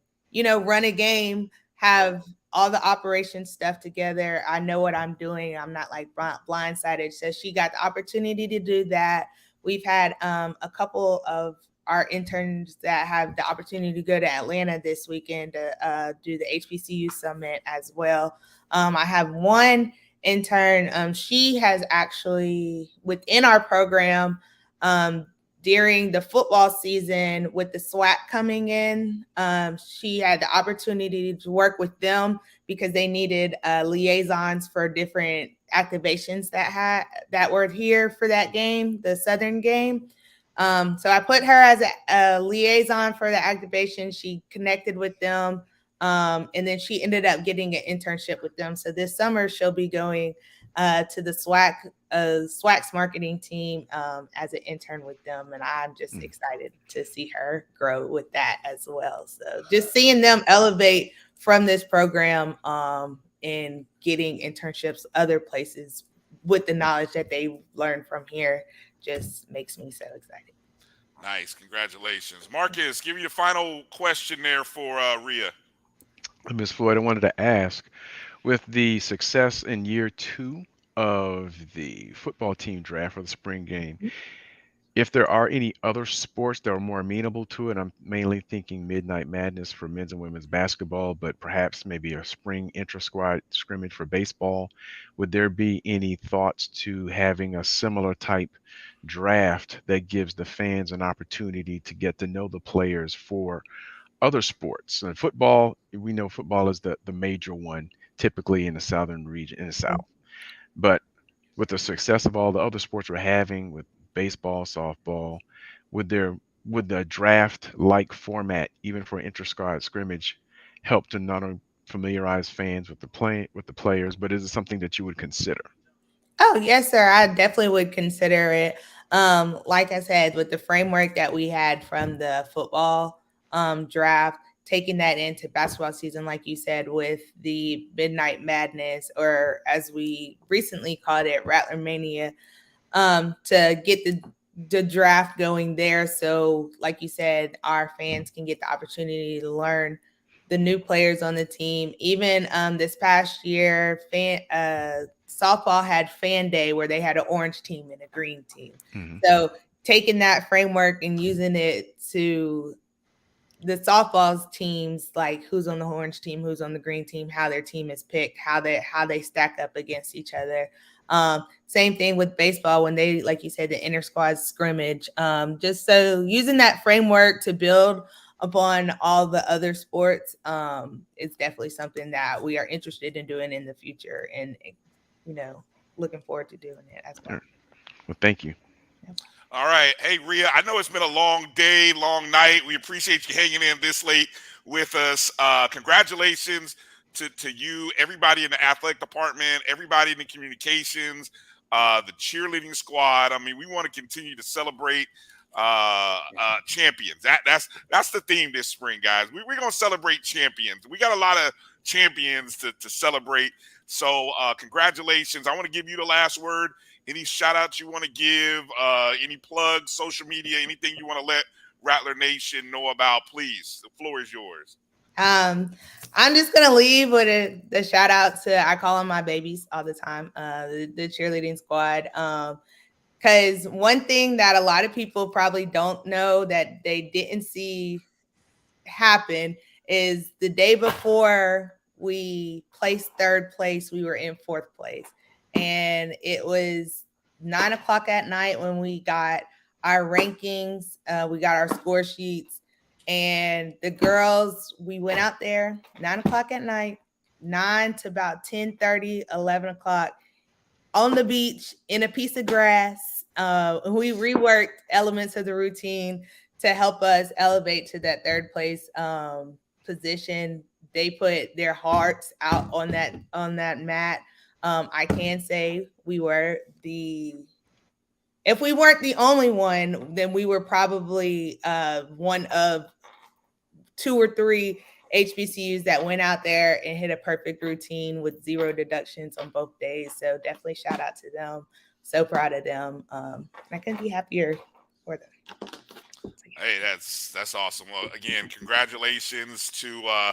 [SPEAKER 17] run a game, have all the operation stuff together. I know what I'm doing. I'm not like blindsided. So she got the opportunity to do that. We've had a couple of our interns that have the opportunity to go to Atlanta this weekend to do the HBCU summit as well. I have one intern. She has actually within our program during the football season with the SWAC coming in. She had the opportunity to work with them because they needed liaisons for different activations that were here for that game, the Southern game. So I put her as a liaison for the activation. She connected with them. And then she ended up getting an internship with them. So this summer she'll be going to the SWAC's marketing team as an intern with them. And I'm just excited to see her grow with that as well. So just seeing them elevate from this program and getting internships other places with the knowledge that they learned from here just makes me so excited.
[SPEAKER 15] Nice. Congratulations. Marcus, give me your final question there for Rhea.
[SPEAKER 13] Ms. Floyd, I wanted to ask, with the success in year 2 of the football team draft for the spring game, if there are any other sports that are more amenable to it. I'm mainly thinking Midnight Madness for men's and women's basketball, but perhaps maybe a spring intra-squad scrimmage for baseball. Would there be any thoughts to having a similar type draft that gives the fans an opportunity to get to know the players for other sports? And football, we know football is the major one, typically in the southern region, in the South. But with the success of all the other sports we're having with baseball, softball, would the draft-like format, even for inter-squad scrimmage, help to not only familiarize fans with the players, but is it something that you would consider?
[SPEAKER 17] Oh, yes, sir. I definitely would consider it. Like I said, with the framework that we had from the football draft, taking that into basketball season, like you said, with the Midnight Madness, or as we recently called it, Rattler Mania, to get the draft going there. So, like you said, our fans can get the opportunity to learn the new players on the team. Even this past year, softball had Fan Day where they had an orange team and a green team. So taking that framework and using it to the softball teams, like who's on the orange team, who's on the green team, how their team is picked, how they stack up against each other. Same thing with baseball when they, like you said, the inter-squad scrimmage. Just so using that framework to build upon all the other sports is definitely something that we are interested in doing in the future, and looking forward to doing it as well.
[SPEAKER 13] Well, thank you.
[SPEAKER 15] All right. Hey, Rhea, I know it's been a long day, long night. We appreciate you hanging in this late with us. Congratulations to you, everybody in the athletic department, everybody in the communications, the cheerleading squad. I mean, we want to continue to celebrate champions. That's the theme this spring, guys. We're going to celebrate champions. We got a lot of champions to celebrate. So congratulations. I want to give you the last word. Any shout outs you want to give, any plugs, social media, anything you want to let Rattler Nation know about, please. The floor is yours.
[SPEAKER 17] I'm just going to leave with the shout out to, I call them my babies all the time, the cheerleading squad. Because one thing that a lot of people probably don't know that they didn't see happen is the day before we placed third place, we were in fourth place. and it was 9:00 at night when we got our rankings. We got our score sheets, and the girls, we went out there 9:00 at night, 9 to about 10:30, 11 o'clock on the beach in a piece of grass. We reworked elements of the routine to help us elevate to that third place position. They put their hearts out on that mat. I can say we were if we weren't the only one, then we were probably one of 2 or 3 HBCUs that went out there and hit a perfect routine with 0 deductions on both days. So definitely shout out to them. So proud of them. I couldn't be happier for them.
[SPEAKER 15] Hey, that's awesome. Well, again, congratulations to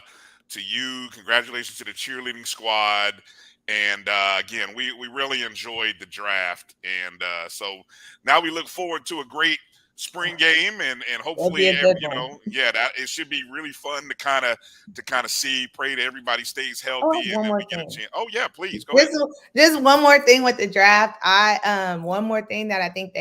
[SPEAKER 15] you. Congratulations to the cheerleading squad. And again, we really enjoyed the draft. And so now we look forward to a great spring game, and hopefully, it should be really fun to kind of see. Pray that everybody stays healthy, and then we get a chance. Oh yeah, please go ahead.
[SPEAKER 17] Just one more thing with the draft. One more thing that I think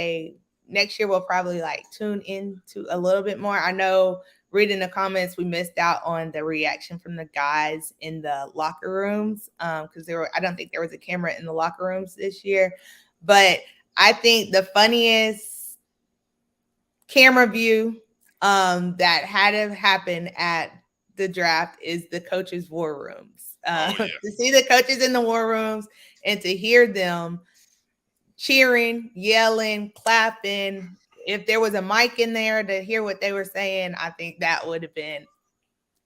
[SPEAKER 17] next year will probably tune into a little bit more. I know reading the comments, we missed out on the reaction from the guys in the locker rooms because I don't think there was a camera in the locker rooms this year. But I think the funniest camera view that had to happen at the draft is the coaches' war rooms. To see the coaches in the war rooms and to hear them cheering, yelling, clapping. If there was a mic in there to hear what they were saying, I think that would have been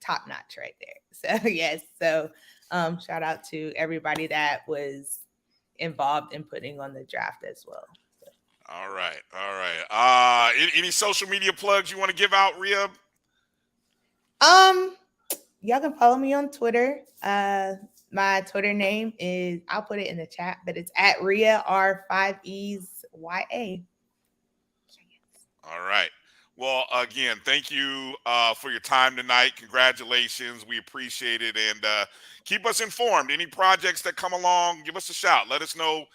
[SPEAKER 17] top notch right there. So yes, shout out to everybody that was involved in putting on the draft as well.
[SPEAKER 15] All right. Any social media plugs you want to give out, Rhea?
[SPEAKER 17] Y'all can follow me on Twitter. My Twitter name is, I'll put it in the chat, but it's at Rhea R5ESYA.
[SPEAKER 15] All right. Well, again, thank you for your time tonight. Congratulations. We appreciate it. And keep us informed. Any projects that come along, give us a shout. Let us know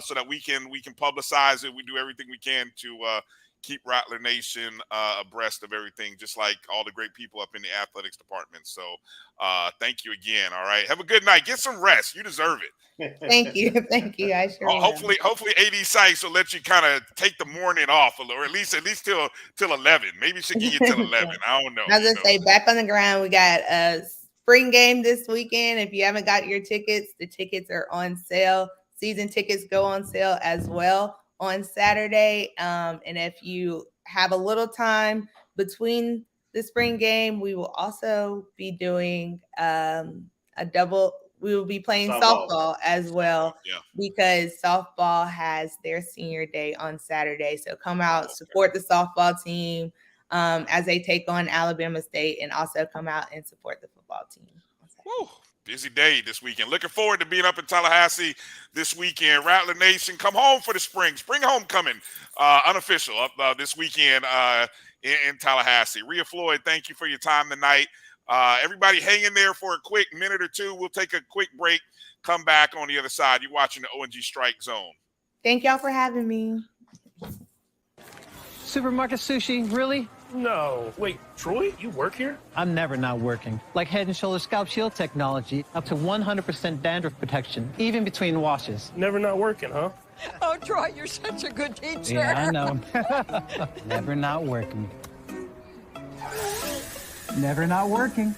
[SPEAKER 15] so that we can publicize it. We do everything we can to keep Rattler Nation abreast of everything, just like all the great people up in the athletics department. So thank you again. All right. Have a good night. Get some rest. You deserve it.
[SPEAKER 17] Thank you. I sure will.
[SPEAKER 15] Hopefully AD Sykes will let you kind of take the morning off, or at least till 11. Maybe she can get till 11. I don't know.
[SPEAKER 17] I was gonna say, back on the ground. We got a spring game this weekend. If you haven't got your tickets, the tickets are on sale. Season tickets go on sale as well on Saturday. And if you have a little time between the spring game, we will also be doing we will be playing softball as well, because softball has their senior day on Saturday. So come out, support the softball team as they take on Alabama State, and also come out and support the football team.
[SPEAKER 15] Woo. Busy day this weekend. Looking forward to being up in Tallahassee this weekend. Rattler Nation, come home for the spring homecoming, unofficial up this weekend in Tallahassee. Rhea Floyd, thank you for your time tonight. Everybody hang in there for a quick minute or two. We'll take a quick break, come back on the other side. You're watching the O&G StrikeZone.
[SPEAKER 17] Thank y'all for having me.
[SPEAKER 1] Supermarket sushi, really?
[SPEAKER 2] No. Wait, Troy, you work here?
[SPEAKER 1] I'm never not working. Like Head & Shoulders Scalp Shield technology, up to 100% dandruff protection, even between washes.
[SPEAKER 2] Never not working, huh?
[SPEAKER 3] Oh, Troy, you're such a good teacher.
[SPEAKER 1] Yeah, I know. Never not working. Never not working.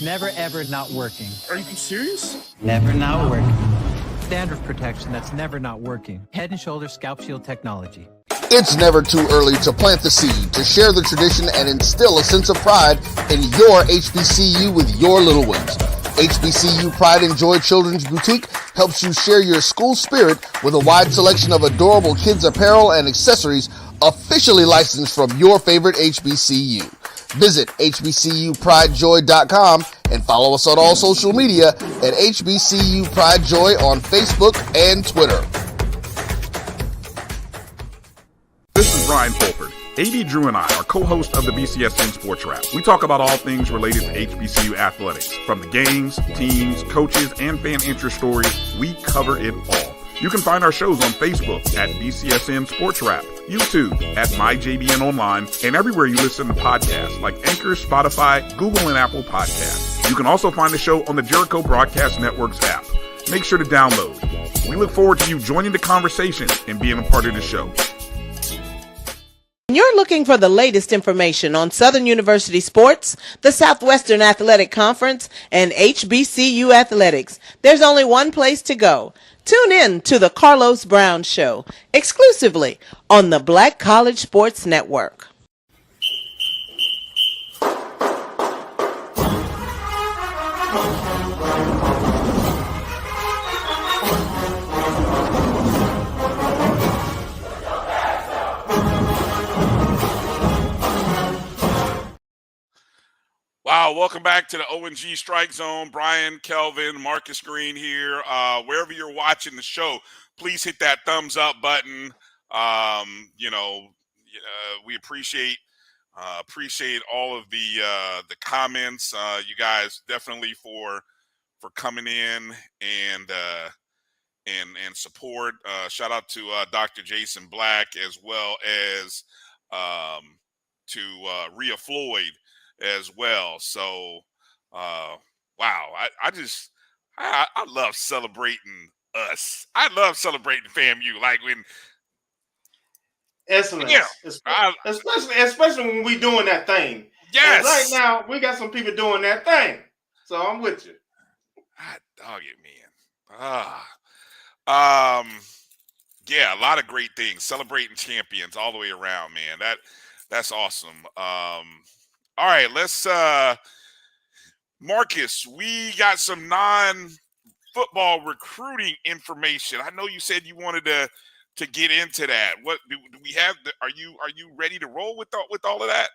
[SPEAKER 1] Never, ever not working.
[SPEAKER 2] Are you serious?
[SPEAKER 1] Never not working. Dandruff protection that's never not working. Head & Shoulders Scalp Shield technology.
[SPEAKER 4] It's never too early to plant the seed, to share the tradition, and instill a sense of pride in your HBCU with your little ones. HBCU Pride and Joy Children's Boutique helps you share your school spirit with a wide selection of adorable kids apparel and accessories officially licensed from your favorite HBCU. Visit hbcupridejoy.com and follow us on all social media at HBCU Pride Joy on Facebook and Twitter.
[SPEAKER 5] This is Ryan Fulford, AD Drew and I are co-hosts of the BCSN Sports Wrap. We talk about all things related to HBCU athletics. From the games, teams, coaches, and fan interest stories, we cover it all. You can find our shows on Facebook at BCSN Sports Wrap, YouTube at MyJBN Online, and everywhere you listen to podcasts like Anchor, Spotify, Google, and Apple Podcasts. You can also find the show on the Jericho Broadcast Network's app. Make sure to download. We look forward to you joining the conversation and being a part of the show.
[SPEAKER 6] You're looking for the latest information on Southern University sports, the Southwestern Athletic Conference, and HBCU athletics. There's only one place to go. Tune in to the Carlos Brown Show, exclusively on the Black College Sports Network.
[SPEAKER 15] Wow, welcome back to the O&G StrikeZone. Brian, Kelvin, Marcus Green here. Wherever you're watching the show, please hit that thumbs up button. We appreciate all of the comments. You guys definitely for coming in and support. Shout out to Dr. Jason Black, as well as to Rhea Floyd as well. So wow, I love celebrating us. I love celebrating FAMU, like when
[SPEAKER 14] excellence, especially when we doing that thing.
[SPEAKER 15] Yes,
[SPEAKER 14] and right now we got some people doing that thing, so I'm with you.
[SPEAKER 15] Dog it, man. Yeah, a lot of great things, celebrating champions all the way around, man. That's awesome. All right, let's Marcus, we got some non-football recruiting information. I know you said you wanted to get into that. What do we have? Are you ready to roll with all of that?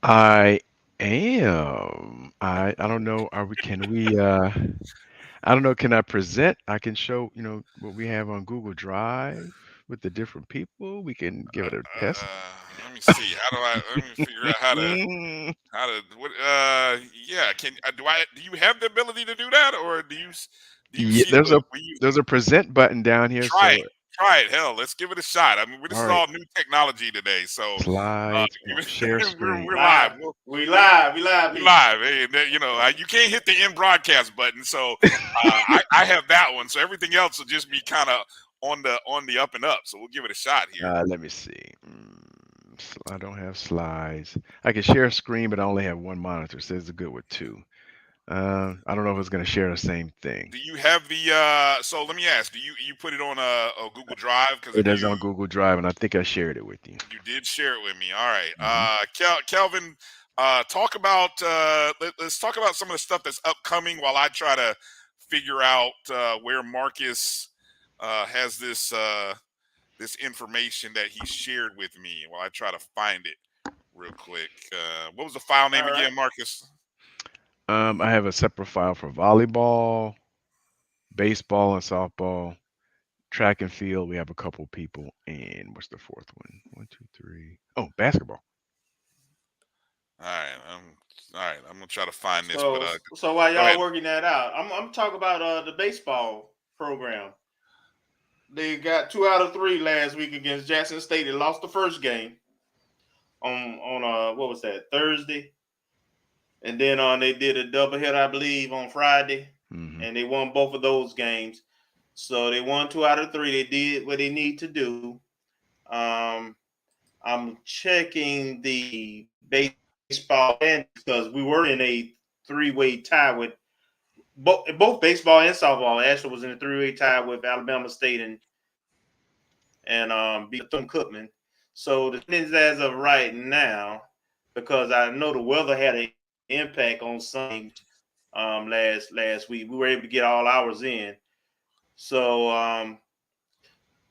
[SPEAKER 13] I am. I don't know. Can we I don't know, can I present? I can show, what we have on Google Drive with the different people. We can give it a test.
[SPEAKER 15] Let me see. Let me figure out how to what yeah, do you have the ability to do that, or do you
[SPEAKER 13] Yeah,
[SPEAKER 15] see
[SPEAKER 13] there's a present button down here.
[SPEAKER 15] Try it. Hell, let's give it a shot. I mean, this is all new technology today, so
[SPEAKER 13] slides, share screen.
[SPEAKER 15] We're live.
[SPEAKER 14] We live.
[SPEAKER 15] Hey, you can't hit the end broadcast button, so I have that one. So everything else will just be kind of on the up and up. So we'll give it a shot here.
[SPEAKER 13] Let me see. I don't have slides. I can share a screen, but I only have one monitor. So it's good with two. I don't know if it's going to share the same thing.
[SPEAKER 15] Do you have the? So let me ask. Do you put it on a Google Drive? Because
[SPEAKER 13] it is on Google Drive, and I think I shared it with you.
[SPEAKER 15] You did share it with me. All right. Kelvin, talk about. Let's talk about some of the stuff that's upcoming while I try to figure out where Marcus has this information that he shared with me. While I try to find it real quick. What was the file name again, Marcus?
[SPEAKER 13] I have a separate file for volleyball, baseball, and softball. Track and field, we have a couple people. And what's the fourth one? 1, 2, 3. Oh, basketball.
[SPEAKER 15] All right. I'm gonna try to find this.
[SPEAKER 14] So while y'all working that out, I'm talking about the baseball program. They got 2 out of 3 last week against Jackson State. They lost the first game on what was that, Thursday? And then they did a doubleheader, I believe, on Friday, and they won both of those games. So they won 2 out of 3. They did what they need to do. I'm checking the baseball because we were in a 3-way tie with both baseball and softball. Ashland was in a 3-way tie with Alabama State and Bethune-Cookman. So the thing is, as of right now, because I know the weather had an impact on some last week, we were able to get all hours in. So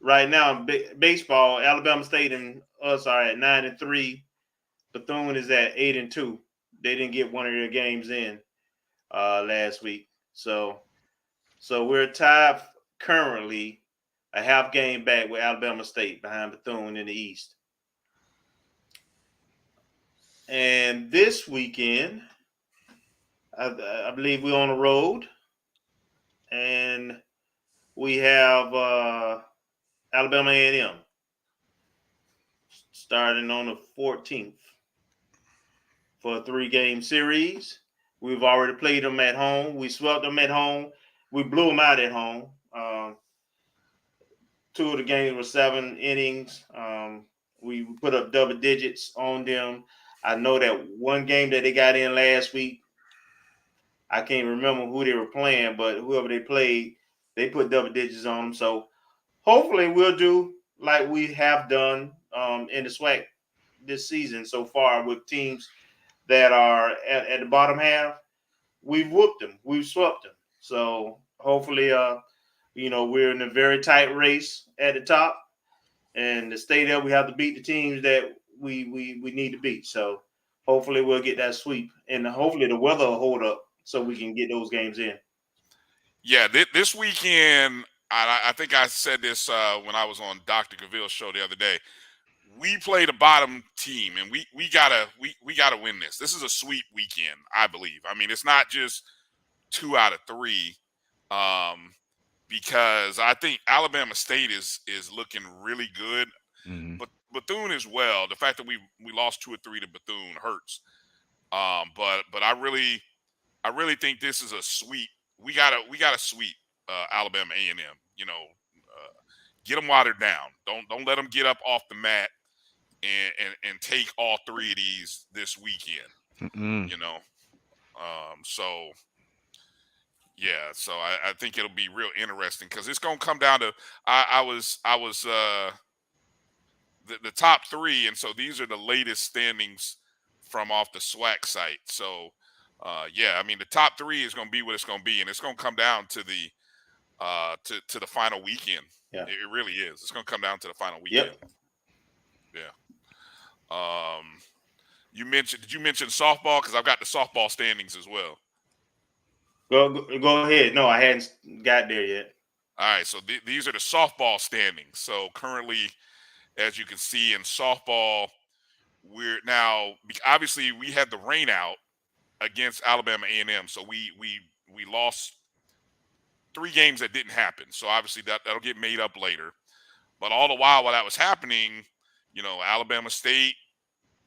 [SPEAKER 14] right now, baseball, Alabama State and us are at 9-3. Bethune is at 8-2. They didn't get one of their games in last week. So we're tied currently a half game back with Alabama State behind Bethune in the East. And this weekend, I believe we're on the road, and we have Alabama A&M starting on the 14th for a 3-game series. We've already played them at home. We swept them at home. We blew them out at home. 2 of the games were 7 innings. We put up double digits on them. I know that one game that they got in last week, I can't remember who they were playing, but whoever they played, they put double digits on them. So hopefully we'll do like we have done in the SWAC this season so far with teams that are at the bottom half. We've whooped them. We've swept them. So hopefully, we're in a very tight race at the top. And to stay there, we have to beat the teams that we need to beat. So hopefully we'll get that sweep. And hopefully the weather will hold up so we can get those games in.
[SPEAKER 15] Yeah, this weekend, I think I said this when I was on Dr. Gaville's show the other day. We play the bottom team, and we gotta win this. This is a sweep weekend, I believe. I mean, it's not just 2 out of 3, because I think Alabama State is looking really good, but Bethune as well. The fact that we lost 2 or 3 to Bethune hurts, but I really think this is a sweep. We gotta sweep Alabama A&M. Get them watered down. Don't let them get up off the mat and take all 3 of these this weekend. So yeah, so I think it'll be real interesting because it's gonna come down to I was the top 3, and so these are the latest standings from off the SWAC site. So yeah, I mean the top 3 is gonna be what it's gonna be, and it's gonna come down to the to the final weekend.
[SPEAKER 14] Yeah.
[SPEAKER 15] It really is. It's gonna come down to the final weekend.
[SPEAKER 14] Yep.
[SPEAKER 15] Yeah. Did you mention softball? Because I've got the softball standings as well.
[SPEAKER 14] Go ahead. No, I hadn't got there yet.
[SPEAKER 15] All right, so these are the softball standings. So currently, as you can see in softball, we're now obviously we had the rain out against Alabama A&M, so we lost 3 games that didn't happen. So obviously that'll get made up later. But all the while that was happening, Alabama State,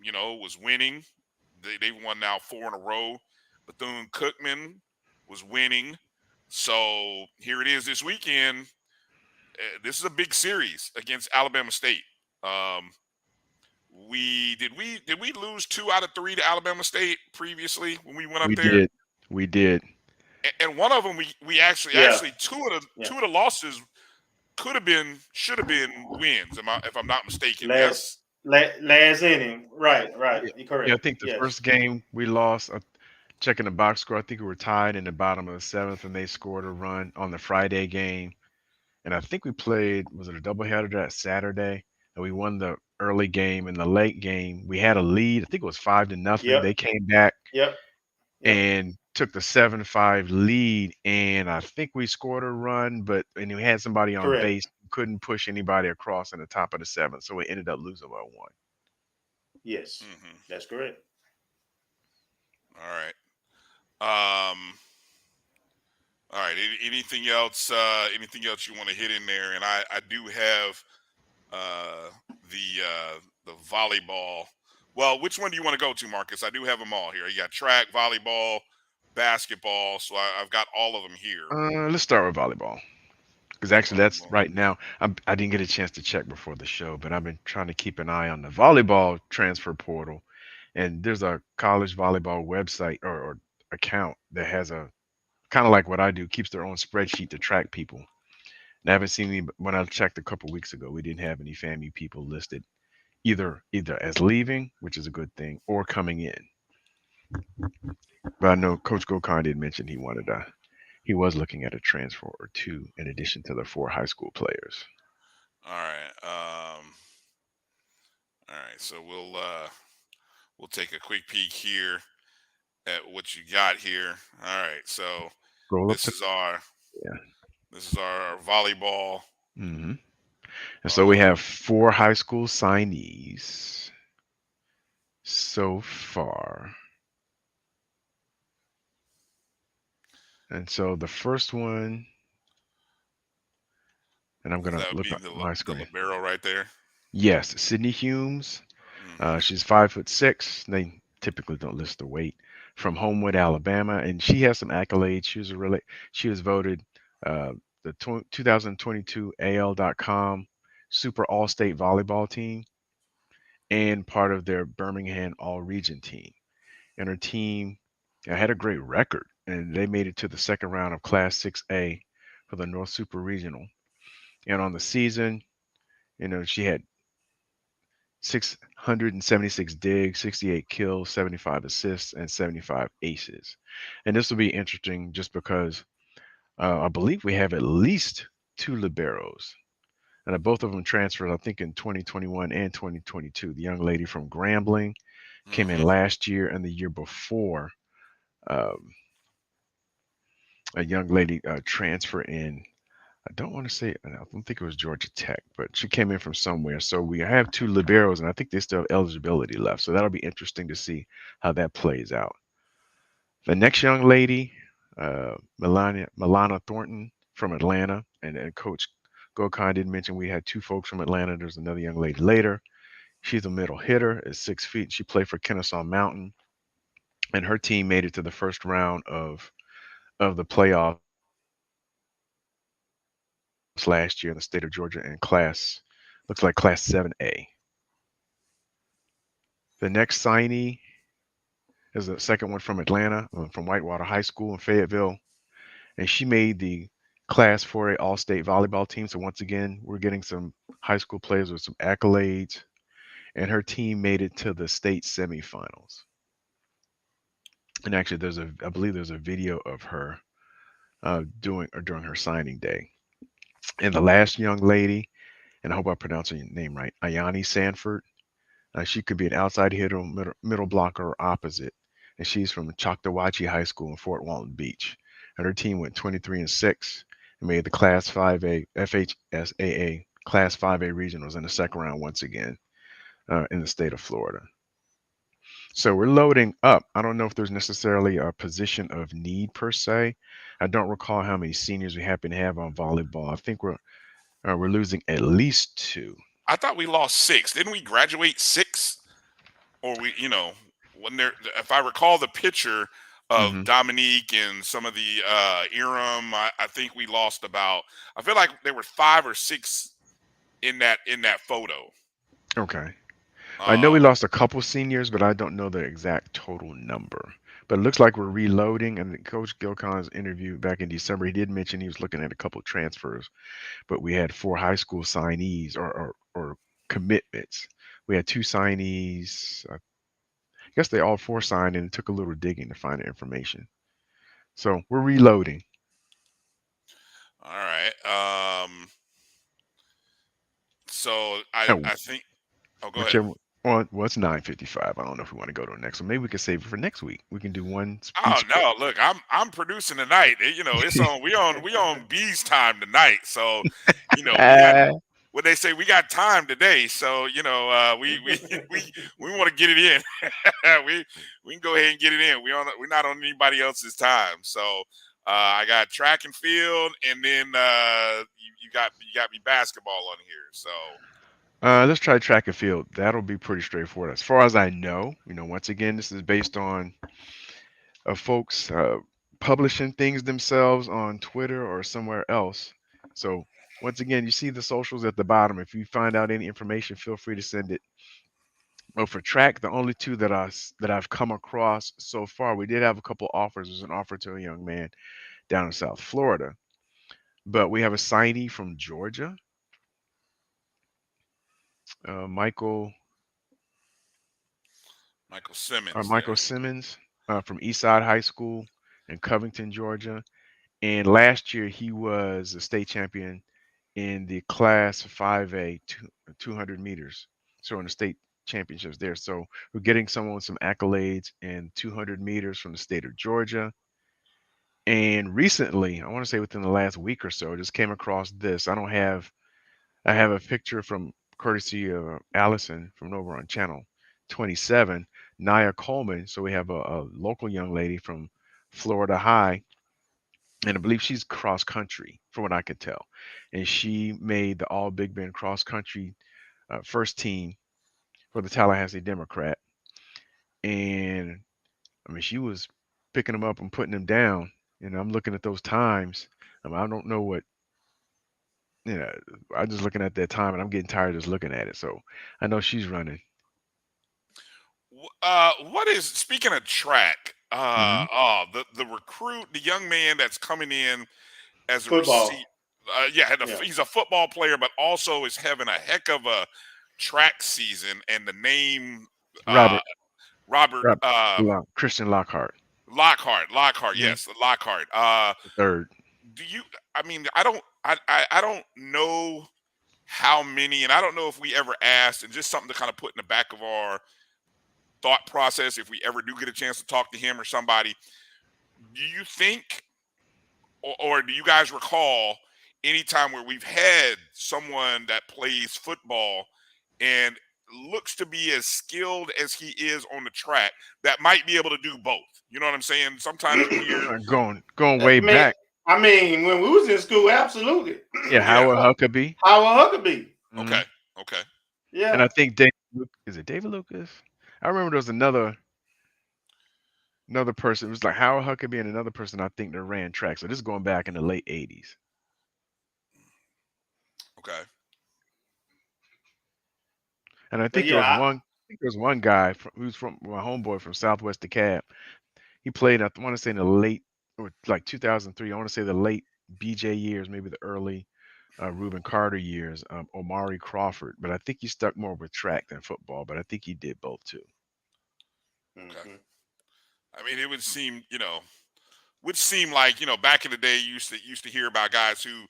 [SPEAKER 15] was winning. They won now 4 in a row. Bethune-Cookman was winning. So here it is this weekend. This is a big series against Alabama State. Did we lose 2 out of 3 to Alabama State previously when we went up there?
[SPEAKER 13] We did.
[SPEAKER 15] And one of them we actually 2 of the losses should have been wins. If I'm not mistaken.
[SPEAKER 14] Last inning, right. You're correct.
[SPEAKER 13] Yeah, I think the first game we lost. Checking the box score, I think we were tied in the bottom of the 7th, and they scored a run on the Friday game. And I think we played, was it a doubleheader that Saturday? And we won the early game. In the late game, we had a lead. I think it was 5-0.
[SPEAKER 14] Yep.
[SPEAKER 13] They came back
[SPEAKER 14] Yep.
[SPEAKER 13] and took the 7-5 lead. And I think we scored a run, and we had somebody on base. Couldn't push anybody across in the top of the 7th. So we ended up losing by 1.
[SPEAKER 14] Yes, that's correct.
[SPEAKER 15] All right. All right. Anything else? Anything else you want to hit in there? And I do have the volleyball. Well, which one do you want to go to, Marcus? I do have them all here. You got track, volleyball, basketball. So I've got all of them here.
[SPEAKER 13] Let's start with volleyball. Because actually, that's right now. I didn't get a chance to check before the show, but I've been trying to keep an eye on the volleyball transfer portal. And there's a college volleyball website or account that has a kind of like what I do, keeps their own spreadsheet to track people. And I haven't seen any. When I checked a couple weeks ago, we didn't have any FAMU people listed either as leaving, which is a good thing, or coming in. But I know Coach Gokhan did mention he was looking at a transfer or 2 in addition to the 4 high school players.
[SPEAKER 15] All right. All right. So we'll take a quick peek here at what you got here. All right. So this is our volleyball.
[SPEAKER 13] And so we have 4 high school signees. so far. And so the first one, and I'm going to
[SPEAKER 15] That would
[SPEAKER 13] look
[SPEAKER 15] be
[SPEAKER 13] at my
[SPEAKER 15] the
[SPEAKER 13] screen.
[SPEAKER 15] libero right there.
[SPEAKER 13] Yes, Sydney Humes.
[SPEAKER 15] Mm-hmm.
[SPEAKER 13] She's 5'6". They typically don't list the weight. From Homewood, Alabama, and she has some accolades. She was voted the 2022 AL.com Super All-State Volleyball Team and part of their Birmingham All-Region team. And her team had a great record, and they made it to the second round of Class 6A for the North Super Regional. And on the season, she had 676 digs, 68 kills, 75 assists, and 75 aces. And this will be interesting just because I believe we have at least two liberos. And both of them transferred, I think, in 2021 and 2022. The young lady from Grambling came in
[SPEAKER 15] Mm-hmm.
[SPEAKER 13] last year, and the year before, um, a young lady transferred in. I don't want to say, I don't think it was Georgia Tech, but she came in from somewhere. So we have two liberos, and I think they still have eligibility left. So that'll be interesting to see how that plays out. The next young lady, Milana Thornton from Atlanta, and Coach Gokhan did mention we had two folks from Atlanta. There's another young lady later. She's a middle hitter at 6 feet. She played for Kennesaw Mountain, and her team made it to the first round of the playoffs last year in the state of Georgia in looks like Class 7A. The next signee is the second one from Atlanta, from Whitewater High School in Fayetteville, and she made the Class 4A All-State volleyball team. So once again, we're getting some high school players with some accolades, and her team made it to the state semifinals. And actually, I believe there's a video of her during her signing day. And the last young lady, and I hope I pronounced her name right, Ayani Sanford. She could be an outside hitter, middle blocker, or opposite. And she's from Choctawhatchee High School in Fort Walton Beach. And her team went 23-6 and made the Class 5A FHSAA Class 5A regionals in the second round once again in the state of Florida. So we're loading up. I don't know if there's necessarily a position of need per se. I don't recall how many seniors we happen to have on volleyball. I think we're losing at least two.
[SPEAKER 15] I thought we lost 6. Didn't we graduate 6? Or when if I recall the picture of Dominique and some of the Iram, I think we lost about. I feel like there were 5 or 6 in that photo.
[SPEAKER 13] Okay. I know we lost a couple seniors, but I don't know the exact total number. But it looks like we're reloading. And Coach Gilcon's interview back in December, he did mention he was looking at a couple transfers, but we had 4 high school signees or commitments. We had 2 signees. I guess they all 4 signed, and it took a little digging to find the information. So we're reloading.
[SPEAKER 15] All right. So I think. Oh, go ahead.
[SPEAKER 13] Well, it's 9:55. I don't know if we want to go to the next one. Maybe we can save it for next week. We can do one.
[SPEAKER 15] Oh no! Look, I'm producing tonight. It's on. We on B's time tonight. So, we got, what they say, we got time today. So we want to get it in. we can go ahead and get it in. We're not on anybody else's time. So I got track and field, and then you got me basketball on here. So.
[SPEAKER 13] Let's try track and field. That'll be pretty straightforward. As far as I know, once again, this is based on folks publishing things themselves on Twitter or somewhere else. So once again, you see the socials at the bottom. If you find out any information, feel free to send it. But for track, the only two that I've come across so far, we did have a couple offers. There's an offer to a young man down in South Florida, but we have a signee from Georgia. Michael
[SPEAKER 15] Simmons.
[SPEAKER 13] Michael Simmons from Eastside High School in Covington, Georgia. And last year he was a state champion in the Class 5A 200 meters. So in the state championships there. So we're getting someone with some accolades in 200 meters from the state of Georgia. And recently, I want to say within the last week or so, I just came across this. I have a picture from courtesy of Allison from over on channel 27. Nia Coleman. So we have a local young lady from Florida High, and I believe she's cross country, from what I could tell. And she made the All Big Bend cross country first team for the Tallahassee Democrat. And I mean, she was picking them up and putting them down. And I'm looking at those times. I don't know what, you know, I'm just looking at that time and I'm getting tired just looking at it. So I know she's running.
[SPEAKER 15] What is, speaking of track?
[SPEAKER 13] Mhm.
[SPEAKER 15] The recruit, the young man that's coming in as a
[SPEAKER 14] Football.
[SPEAKER 15] receiver. Yeah, he's a football player, but also is having a heck of a track season. And the name
[SPEAKER 13] Robert,
[SPEAKER 15] Robert
[SPEAKER 13] Christian Lockhart,
[SPEAKER 15] Lockhart,
[SPEAKER 13] Mhm.
[SPEAKER 15] yes, Lockhart.
[SPEAKER 13] the third.
[SPEAKER 15] Do you? I mean, I don't know how many, and I don't know if we ever asked, and just something to kind of put in the back of our thought process if we ever do get a chance to talk to him or somebody. Do you think, or do you guys recall any time where we've had someone that plays football and looks to be as skilled as he is on the track that might be able to do both? You know what I'm saying? Sometimes you hear
[SPEAKER 13] Going way back.
[SPEAKER 14] I mean, when we was in school, absolutely.
[SPEAKER 13] Yeah, Howard Huckabee.
[SPEAKER 14] Howard Huckabee.
[SPEAKER 15] Okay.
[SPEAKER 14] Yeah.
[SPEAKER 13] And I think is it David Lucas? I remember there was another person. It was like Howard Huckabee and another person I think that ran track. So this is going back in the late 80s.
[SPEAKER 15] Okay.
[SPEAKER 13] And I think there was one guy who's from my homeboy from Southwest DeKalb. He played, I want to say in the late, or like 2003. I want to say the late BJ years, maybe the early Reuben Carter years, Omari Crawford. But I think he stuck more with track than football. But I think he did both too.
[SPEAKER 15] Okay. I mean, it would seem, like, back in the day, you used to hear about guys who,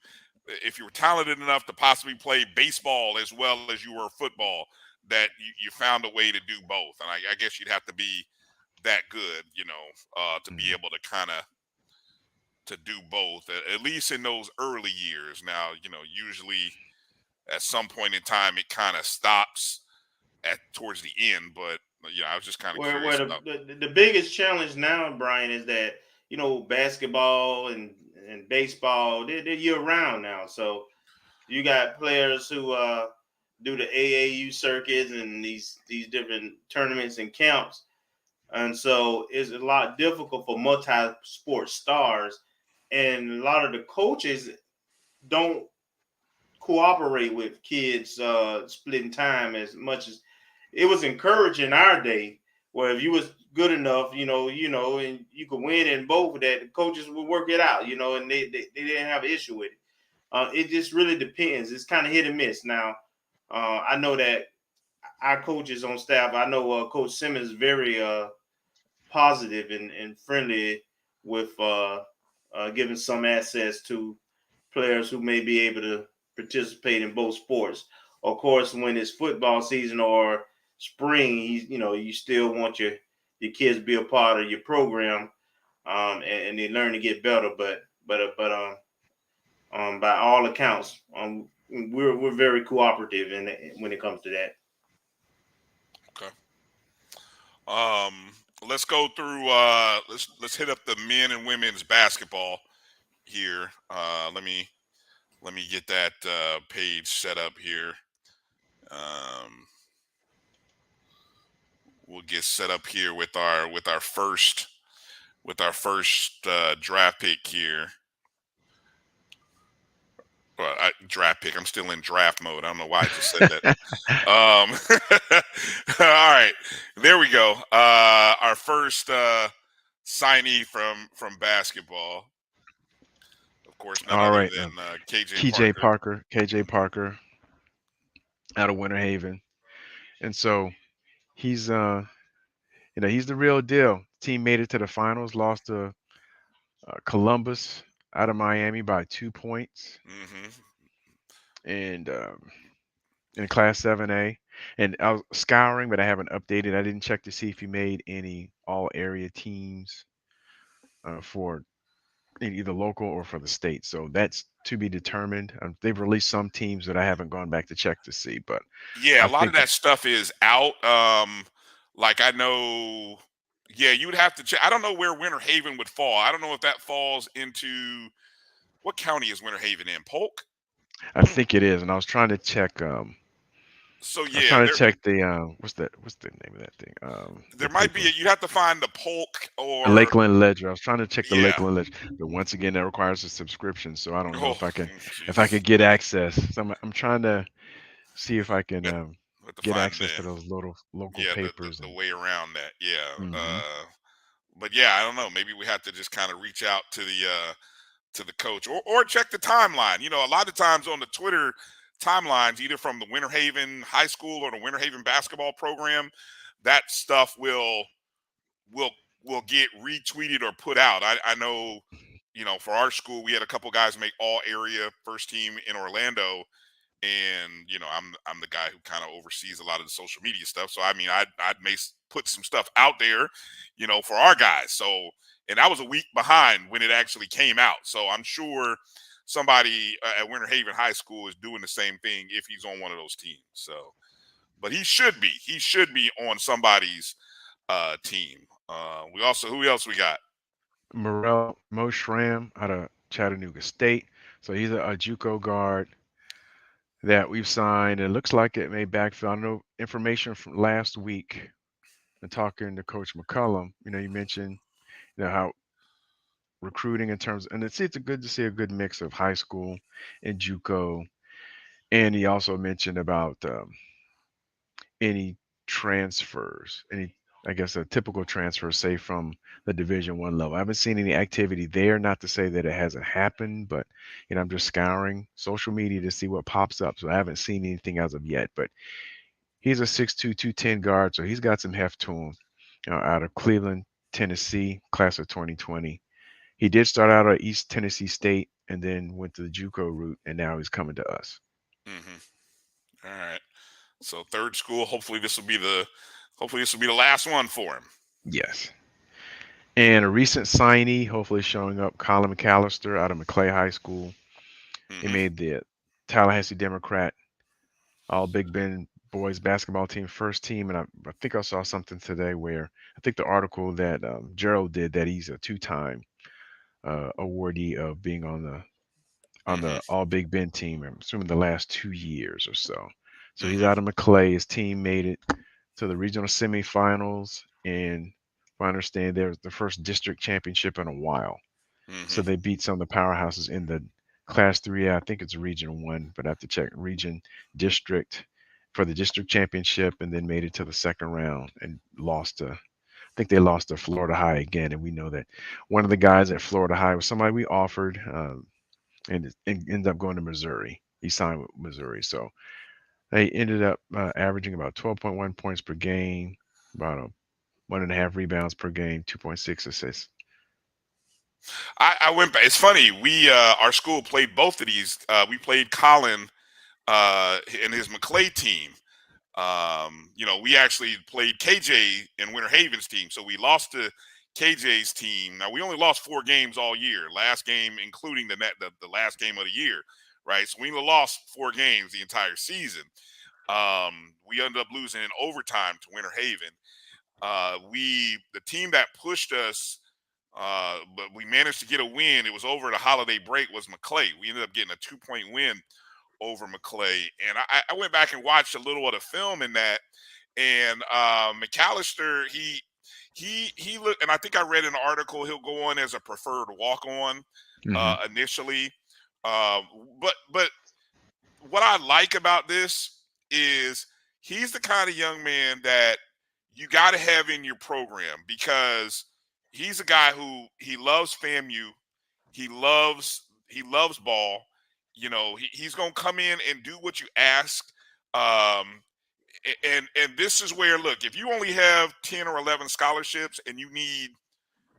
[SPEAKER 15] if you were talented enough to possibly play baseball as well as you were football, that you found a way to do both. And I guess you'd have to be that good, to be able to kind of to do both, at least in those early years. Now, usually at some point in time, it kind of stops towards the end, but I was just kind of curious
[SPEAKER 14] Where
[SPEAKER 15] about.
[SPEAKER 14] the biggest challenge now, Brian, is that basketball and baseball they're year round now. So you got players who do the AAU circuits and these different tournaments and camps, and so it's a lot difficult for multi-sport stars, and a lot of the coaches don't cooperate with kids splitting time as much as it was encouraging in our day, where if you was good enough, and you could win in both of that, the coaches would work it out, and they didn't have an issue with it. It just really depends. It's kind of hit and miss. Now, I know that our coaches on staff, I know Coach Simmons is very positive and friendly with giving some access to players who may be able to participate in both sports. Of course, when it's football season or spring, you still want your kids to be a part of your program, and they learn to get better. But by all accounts, we're very cooperative when it comes to that.
[SPEAKER 15] Okay. Let's go through. Let's hit up the men and women's basketball here. Let me get that page set up here. We'll get set up here with our first draft pick here. Well, draft pick. I'm still in draft mode. I don't know why I just said that. All right, there we go. Our first signee from basketball. Of course, none other than
[SPEAKER 13] KJ Parker out of Winter Haven. And so he's he's the real deal. Team made it to the finals, lost to Columbus out of Miami by 2 points. And in Class 7A. And I was scouring, but I haven't updated. I didn't check to see if he made any all-area teams for either local or for the state. So that's to be determined. They've released some teams that I haven't gone back to check to see. But
[SPEAKER 15] yeah, a lot of that stuff is out. Like I know, yeah, you would have to check. I don't know where Winter Haven would fall. I don't know if that falls into what county is Winter Haven in? Polk.
[SPEAKER 13] I think it is, and I was trying to check.
[SPEAKER 15] So
[SPEAKER 13] I was
[SPEAKER 15] yeah,
[SPEAKER 13] trying to check the what's the name of that thing? The
[SPEAKER 15] there might be.
[SPEAKER 13] paper.
[SPEAKER 15] You'd have to find the Polk
[SPEAKER 13] The
[SPEAKER 15] or
[SPEAKER 13] Lakeland Ledger. I was trying to check the
[SPEAKER 15] yeah.
[SPEAKER 13] Lakeland Ledger, but once again, that requires a subscription, so I don't know
[SPEAKER 15] Oh,
[SPEAKER 13] if I could get access. So I'm trying to see if I can
[SPEAKER 15] have to
[SPEAKER 13] get
[SPEAKER 15] find
[SPEAKER 13] access to those local
[SPEAKER 15] yeah
[SPEAKER 13] papers.
[SPEAKER 15] the way around that. Yeah.
[SPEAKER 13] Hmm.
[SPEAKER 15] But yeah, I don't know. Maybe we have to just kind of reach out to the coach or check the timeline. You know, a lot of times on the Twitter timelines, either from the Winter Haven High School or the Winter Haven basketball program, that stuff will will get retweeted or put out. I know, you know, for our school, we had a couple guys make all area first team in Orlando, and you know, I'm the guy who kind of oversees a lot of the social media stuff. So I mean, I'd put some stuff out there, you know, for our guys. So and I was a week behind when it actually came out. So I'm sure somebody at Winter Haven High School is doing the same thing if he's on one of those teams. So, but he should be on somebody's team. Who else we got?
[SPEAKER 13] Morel Mo Schramm out of Chattanooga State. So he's a JUCO guard that we've signed. It looks like it may backfill. I know information from last week and talking to Coach McCullum. You know, you mentioned how recruiting in terms, and it's a good to see a good mix of high school and JUCO. And he also mentioned about any transfers, any I guess a typical transfer, say from the Division 1 level. I haven't seen any activity there. Not to say that it hasn't happened, but I'm just scouring social media to see what pops up. So I haven't seen anything as of yet. But he's a 6'2", 210 guard, so he's got some heft to him. Out of Cleveland, Tennessee, class of 2020. He did start out at East Tennessee State and then went to the JUCO route, and now he's coming to us.
[SPEAKER 15] Mm-hmm. All right. So third school. Hopefully this will be the last one for him.
[SPEAKER 13] Yes. And a recent signee, hopefully showing up, Colin McAllister out of McClay High School. He made the Tallahassee Democrat All Big Bend boys basketball team first team, and I think I saw something today where I think the article that Gerald did that he's a two-time awardee of being on the All Big Bend team. I'm assuming the last 2 years or so. So he's out of McClay. His team made it to the regional semifinals, and if I understand, they're the first district championship in a while. So they beat some of the powerhouses in the Class 3A. I think it's Region 1, but I have to check region district for the district championship, and then made it to the second round and lost to, I think they lost to Florida High again. And we know that one of the guys at Florida High was somebody we offered, and ended up going to Missouri. He signed with Missouri. So they ended up averaging about 12.1 points per game, about 1.5 rebounds per game, 2.6 assists.
[SPEAKER 15] I went back. It's funny. We our school played both of these. We played Colin and his McClay team. You know, we actually played KJ and Winter Haven's team. So we lost to KJ's team. Now we only lost 4 games all year. Last game, including the last game of the year, right? So we only lost 4 games the entire season. We ended up losing in overtime to Winter Haven. The team that pushed us, but we managed to get a win. It was over the holiday break. Was McClay. We ended up getting a 2-point win over McClay, and I went back and watched a little of the film in that. And McAllister, he looked, and I think I read an article. He'll go on as a preferred walk-on initially, but what I like about this is he's the kind of young man that you got to have in your program, because he's a guy who he loves FAMU, he loves ball. You know, he's gonna come in and do what you ask. And this is where, look, if you only have 10 or 11 scholarships and you need,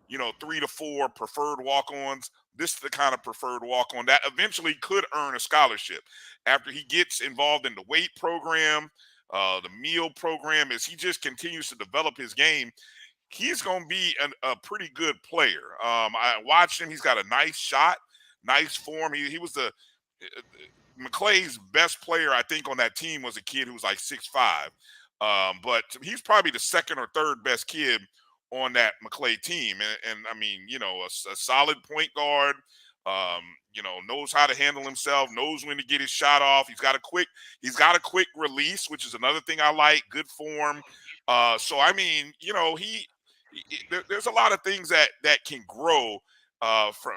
[SPEAKER 15] you know, 3 to 4 preferred walk-ons, this is the kind of preferred walk-on that eventually could earn a scholarship after he gets involved in the weight program, the meal program. As he just continues to develop his game, he's going to be a pretty good player. I watched him. He's got a nice shot, nice form. He was McClay's best player, I think, on that team was a kid who was like 6'5". But he's probably the second or third best kid on that McClay team. And I mean, you know, a solid point guard, you know, knows how to handle himself, knows when to get his shot off. He's got a quick release, which is another thing I like. Good form. So I mean, you know, there's a lot of things that can grow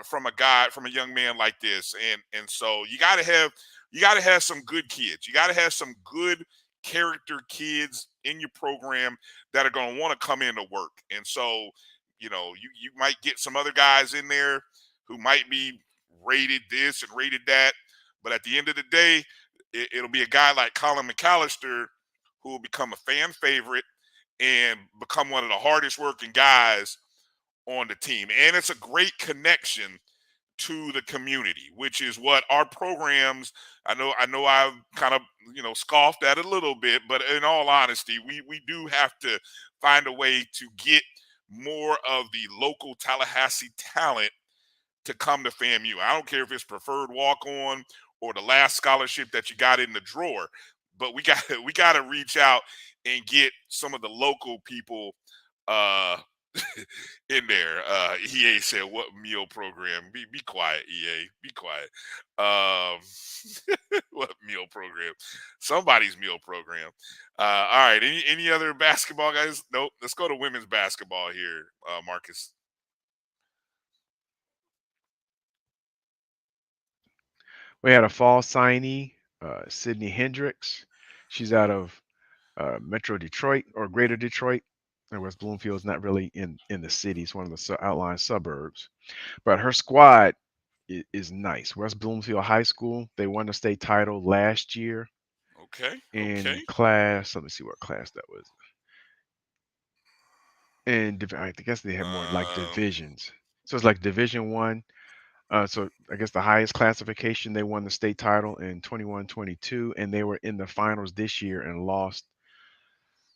[SPEAKER 15] from a young man like this. And so you gotta have some good kids. You gotta have some good character kids in your program that are going to want to come in to work. And so, you know, you might get some other guys in there who might be rated this and rated that, but at the end of the day, it'll be a guy like Colin McAllister who will become a fan favorite and become one of the hardest working guys on the team. And it's a great connection to the community, which is what our programs, I know I've kind of, you know, scoffed at it a little bit, but in all honesty, we do have to find a way to get more of the local Tallahassee talent to come to FAMU. I don't care if it's preferred walk-on or the last scholarship that you got in the drawer, but we got to reach out and get some of the local people in there. EA said, "What meal program?" Be quiet, EA. Be quiet. What meal program? Somebody's meal program. All right. Any other basketball guys? Nope. Let's go to women's basketball here, Marcus.
[SPEAKER 13] We had a fall signee, Sydney Hendricks. She's out of Metro Detroit or Greater Detroit. And West Bloomfield is not really in the city. It's one of the outlying suburbs. But her squad is nice. West Bloomfield High School, they won the state title last year.
[SPEAKER 15] Okay.
[SPEAKER 13] In class, let me see what class that was. And I guess they have more like divisions. So it's like Division 1. So I guess the highest classification, they won the state title in 21-22, and they were in the finals this year and lost,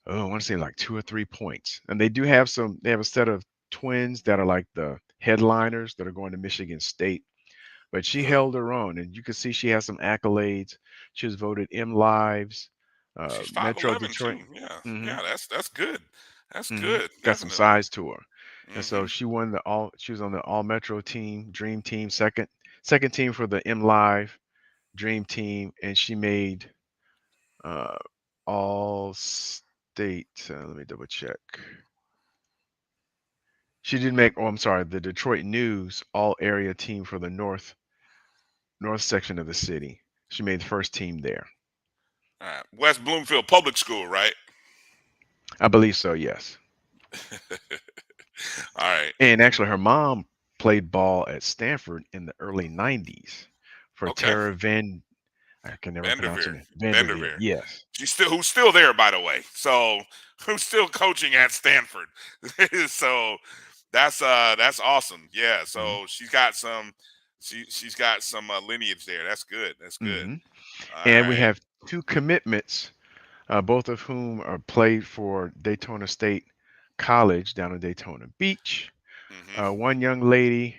[SPEAKER 13] I want to say like 2 or 3 points. And they have a set of twins that are like the headliners that are going to Michigan State. But she held her own, and you can see she has some accolades. She was voted M Lives,
[SPEAKER 15] She's
[SPEAKER 13] Metro
[SPEAKER 15] 5'11"
[SPEAKER 13] Detroit.
[SPEAKER 15] too. Yeah,
[SPEAKER 13] Mhm.
[SPEAKER 15] yeah, that's good. That's
[SPEAKER 13] Mhm.
[SPEAKER 15] good.
[SPEAKER 13] Got some
[SPEAKER 15] Definitely.
[SPEAKER 13] size to her. And so she won she was on the All Metro team, Dream Team, second team for the M Live Dream Team, and she made All State. Let me double check. She did make, I'm sorry, the Detroit News All Area team for the north section of the city. She made the first team there.
[SPEAKER 15] All right. West Bloomfield Public School, right?
[SPEAKER 13] I believe so, yes.
[SPEAKER 15] All right.
[SPEAKER 13] And actually, her mom played ball at Stanford in the early 90s for Tara I can never pronounce her name. Vanderveer. Yes.
[SPEAKER 15] Who's still there, by the way. So who's still coaching at Stanford. So that's awesome. Yeah. So she's got some lineage there. That's good. That's good.
[SPEAKER 13] And we have 2 commitments, both of whom are played for Daytona State College down in Daytona Beach. One young lady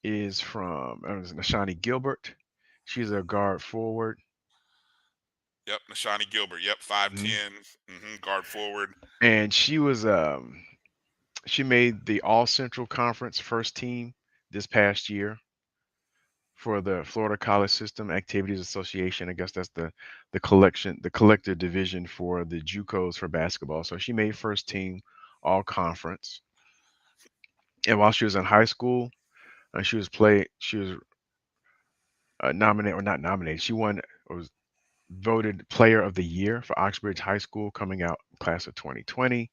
[SPEAKER 13] is from Nashani Gilbert. She's a guard forward.
[SPEAKER 15] Yep, Nashani Gilbert. Yep, 5'10", guard forward.
[SPEAKER 13] And she was she made the All Central Conference first team this past year for the Florida College System Activities Association. I guess that's the collective division for the JUCOs for basketball. So she made first team All Conference. And while she was in high school, she was nominated, or not nominated. She was voted Player of the Year for Oxbridge High School coming out class of 2020.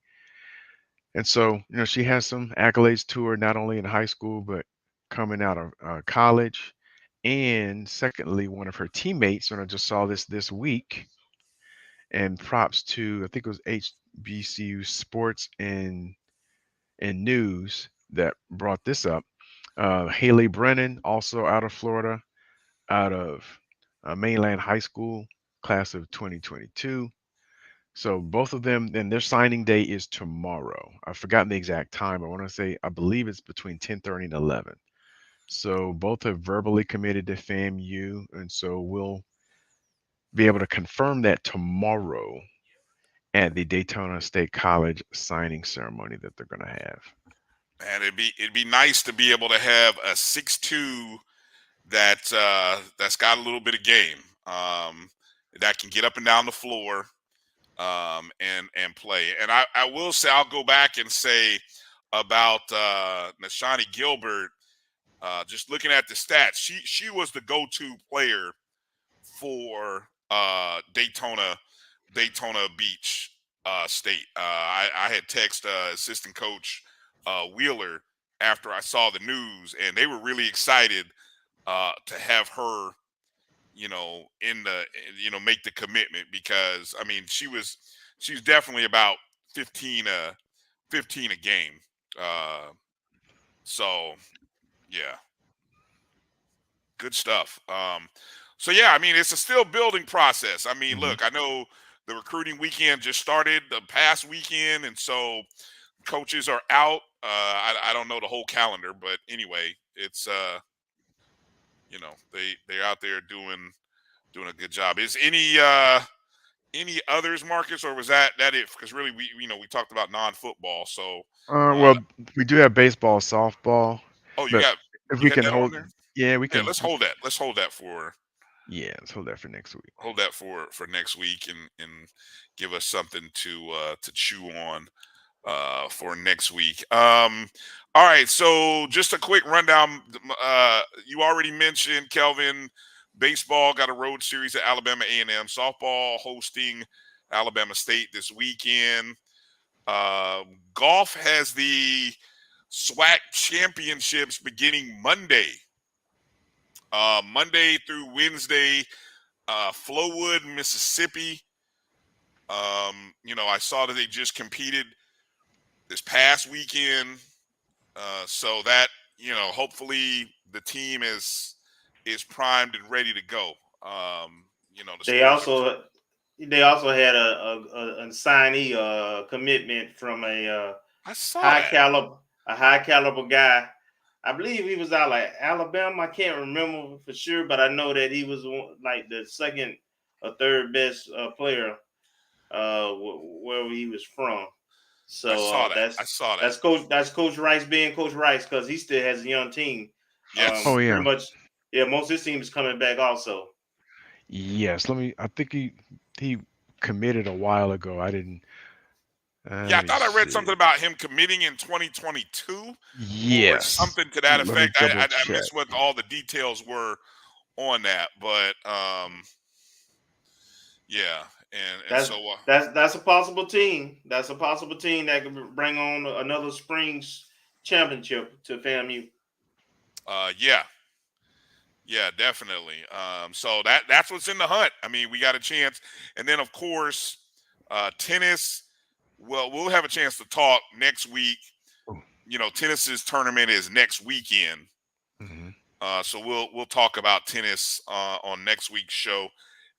[SPEAKER 13] And so, she has some accolades to her, not only in high school, but coming out of college. And secondly, one of her teammates, and I just saw this week, and props to, I think it was HBCU Sports and News that brought this up. Haley Brennan, also out of Florida, out of Mainland High School, class of 2022. So both of them, and their signing day is tomorrow. I've forgotten the exact time. I believe it's between 10:30 and 11. So both have verbally committed to FAMU, and so we'll be able to confirm that tomorrow at the Daytona State College signing ceremony that they're going to have.
[SPEAKER 15] And it'd be nice to be able to have a 6'2" that's got a little bit of game, that can get up and down the floor, and play. And I will say, I'll go back and say about Nashani Gilbert. Just looking at the stats, she was the go-to player for Daytona Beach State. I had texted assistant coach Wheeler after I saw the news, and they were really excited to have her, make the commitment, because I mean she's definitely about 15 a game. So yeah, good stuff. So yeah, I mean it's a still building process. I mean, look, I know the recruiting weekend just started the past weekend, and so coaches are out. I don't know the whole calendar, but anyway, it's they're out there doing a good job. Is any others, Marcus, or was that it? Because really, we talked about non-football. So
[SPEAKER 13] Well, we do have baseball, softball.
[SPEAKER 15] oh, you
[SPEAKER 13] But
[SPEAKER 15] got
[SPEAKER 13] if we can
[SPEAKER 15] that on
[SPEAKER 13] hold,
[SPEAKER 15] there?
[SPEAKER 13] yeah, we
[SPEAKER 15] Yeah,
[SPEAKER 13] can.
[SPEAKER 15] let's hold that. Let's hold that for.
[SPEAKER 13] Yeah, let's hold that for next week.
[SPEAKER 15] Hold that for next week, and give us something to chew on for next week. All right, so just a quick rundown. You already mentioned, Kelvin, baseball got a road series at Alabama A&M. Softball hosting Alabama State this weekend. Golf has the SWAC championships beginning Monday. Monday through Wednesday, Flowood, Mississippi. I saw that they just competed this past weekend. So that, hopefully the team is primed and ready to go.
[SPEAKER 14] They also had a signee commitment from a high caliber guy. I believe he was out like Alabama. I can't remember for sure, but I know that he was like the second or third best player where he was from. So
[SPEAKER 15] I saw that.
[SPEAKER 14] That's Coach Rice being Coach Rice, because he still has a young team.
[SPEAKER 15] Yes.
[SPEAKER 14] Pretty much. Yeah, most of his team is coming back also.
[SPEAKER 13] Yes, I think he committed a while ago. I didn't.
[SPEAKER 15] Yeah, I thought I read something about him committing in 2022.
[SPEAKER 13] Yes.
[SPEAKER 15] Or something to that
[SPEAKER 13] Let me
[SPEAKER 15] effect. I
[SPEAKER 13] double-check.
[SPEAKER 15] missed what all the details were on that, but yeah, and so
[SPEAKER 14] that's a possible team. That's a possible team that could bring on another Springs championship to FAMU.
[SPEAKER 15] Yeah, definitely. So that's what's in the hunt. I mean, we got a chance, and then of course, tennis. Well, we'll have a chance to talk next week. Tennis's tournament is next weekend. So we'll talk about tennis on next week's show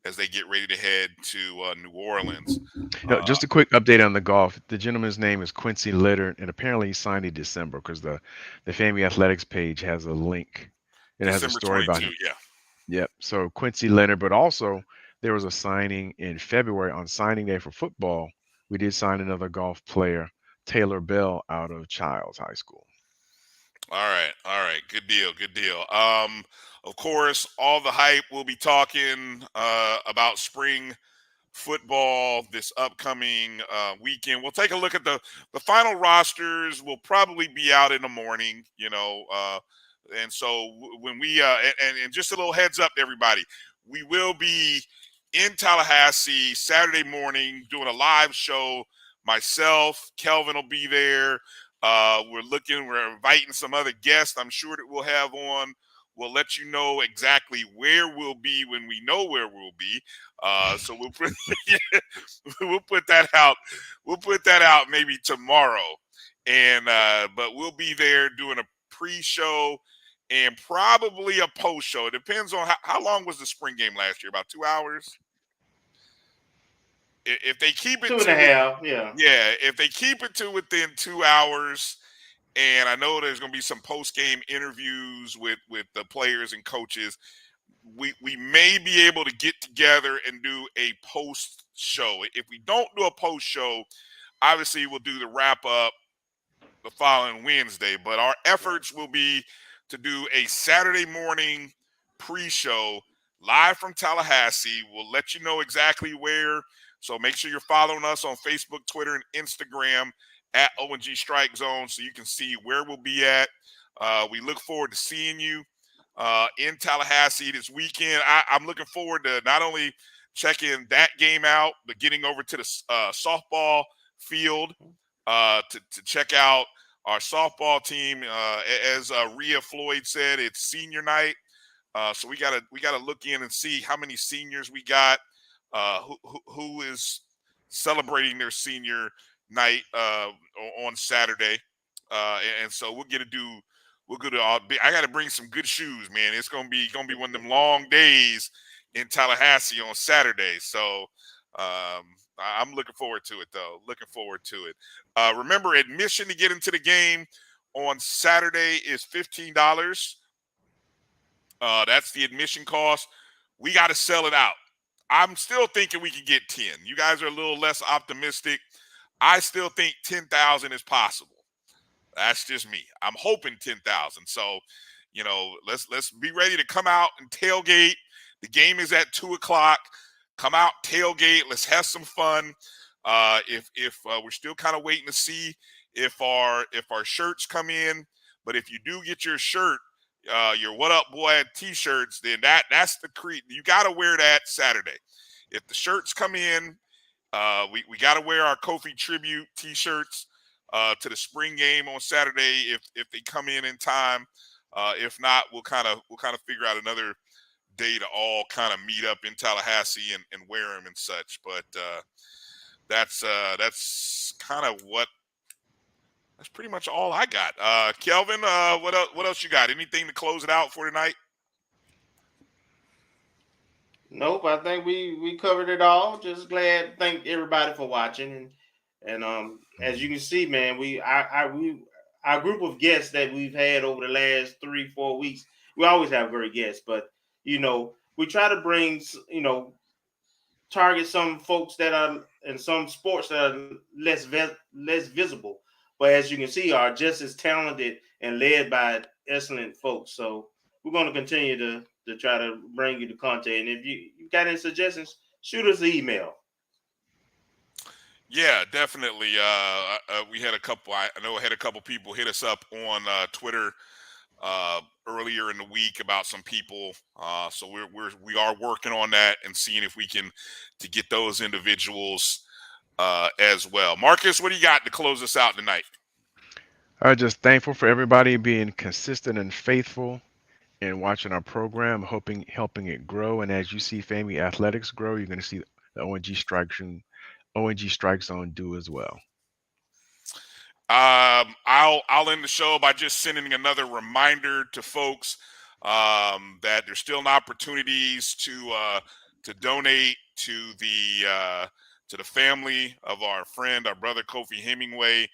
[SPEAKER 15] as they get ready to head to New Orleans.
[SPEAKER 13] Just a quick update on the golf. The gentleman's name is Quincy Leonard, and apparently he signed in December, because the FAMU Athletics page has a link. It has a story about him.
[SPEAKER 15] Yeah.
[SPEAKER 13] Yep. So Quincy Leonard, but also there was a signing in February on signing day for football. We did sign another golf player, Taylor Bell, out of Childs High School.
[SPEAKER 15] All right. Good deal. Of course, all the hype. We'll be talking about spring football this upcoming weekend. We'll take a look at the final rosters. Will probably be out in the morning, and so when we and just a little heads up to everybody, we will be in Tallahassee Saturday morning doing a live show. Myself, Kelvin will be there. We're inviting some other guests I'm sure that we'll have on. We'll let you know exactly where we'll be when we know where we'll be. So we'll put that out. We'll put that out maybe tomorrow. And but we'll be there doing a pre-show and probably a post-show. It depends on how long was the spring game last year? About 2 hours? If they keep it
[SPEAKER 14] 2.5, yeah.
[SPEAKER 15] Yeah, if they keep it to within 2 hours, and I know there's going to be some post-game interviews with the players and coaches, we may be able to get together and do a post show. If we don't do a post show, obviously we'll do the wrap up the following Wednesday. But our efforts will be to do a Saturday morning pre-show live from Tallahassee. We'll let you know exactly where. So make sure you're following us on Facebook, Twitter, and Instagram at O&G StrikeZone so you can see where we'll be at. We look forward to seeing you in Tallahassee this weekend. I'm looking forward to not only checking that game out, but getting over to the softball field to check out our softball team. As Rhea Floyd said, it's senior night, so we gotta look in and see how many seniors we got. Who is celebrating their senior night on Saturday, and so we're gonna do. We're gonna. I got to bring some good shoes, man. It's gonna be one of them long days in Tallahassee on Saturday. So I'm looking forward to it, though. Looking forward to it. Remember, admission to get into the game on Saturday is $15. That's the admission cost. We got to sell it out. I'm still thinking we can get 10. You guys are a little less optimistic. I still think 10,000 is possible. That's just me. I'm hoping 10,000. So, let's be ready to come out and tailgate. The game is at 2:00. Come out, tailgate. Let's have some fun. If we're still kind of waiting to see if our shirts come in, but if you do get your shirt, your What Up Boy t-shirts, then that's the creed. You got to wear that Saturday. If the shirts come in, we got to wear our Kofi tribute t-shirts to the spring game on Saturday if they come in time. If not, we'll kind of figure out another day to all kind of meet up in Tallahassee and wear them and such. But that's kind of that's pretty much all I got. Kelvin, what else you got? Anything to close it out for tonight?
[SPEAKER 14] Nope, I think we covered it all. Just glad. Thank everybody for watching, and as you can see, man, our group of guests that we've had over the last 3-4 weeks, we always have great guests, but we try to bring target some folks that are in some sports that are less visible, but as you can see, are just as talented and led by excellent folks. So we're going to continue to try to bring you the content. And if you got any suggestions, shoot us an email.
[SPEAKER 15] Yeah, definitely. We had a couple. I know I had a couple people hit us up on Twitter earlier in the week about some people. So we are working on that and seeing if we can to get those individuals as well. Marcus, what do you got to close us out tonight?
[SPEAKER 13] I'm just thankful for everybody being consistent and faithful and watching our program, helping it grow. And as you see FAMU Athletics grow, you're going to see the O&G StrikeZone do as well.
[SPEAKER 15] I'll end the show by just sending another reminder to folks that there's still opportunities to donate to the family of our friend, our brother Kofi Hemingway.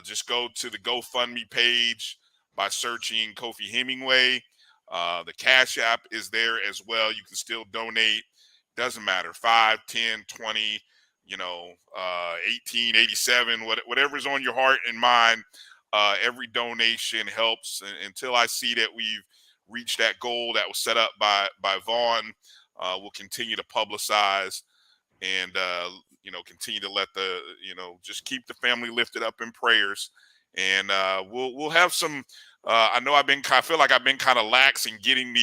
[SPEAKER 15] Just go to the GoFundMe page by searching Kofi Hemingway. The Cash App is there as well. You can still donate. Doesn't matter. 5, 10, 20, 18, 87, whatever's on your heart and mind. Every donation helps. Until I see that we've reached that goal that was set up by Vaughn, we'll continue to publicize and continue to let just keep the family lifted up in prayers. And we'll have some. I know I feel like I've been kind of lax in getting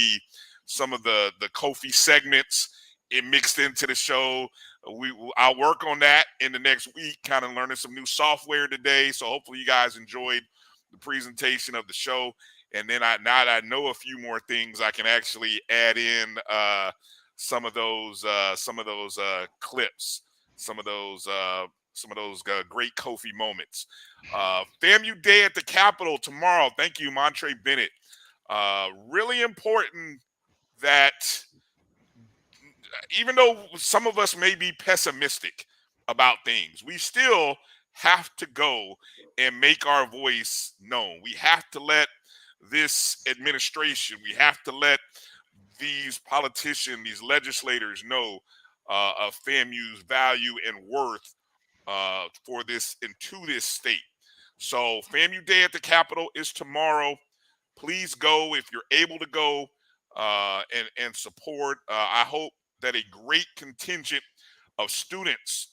[SPEAKER 15] some of the Kofi segments mixed into the show. I'll work on that in the next week, kind of learning some new software today. So hopefully you guys enjoyed the presentation of the show. And then now that I know a few more things, I can actually add in some of those clips, some of those great Kofi moments. FAMU Day at the Capitol tomorrow. Thank you, Montre Bennett. Really important that even though some of us may be pessimistic about things, we still have to go and make our voice known. We have to let this administration, we have to let these politicians, these legislators know of FAMU's value and worth for this and to this state. So FAMU Day at the Capitol is tomorrow. Please go if you're able to go and support. I hope that a great contingent of students,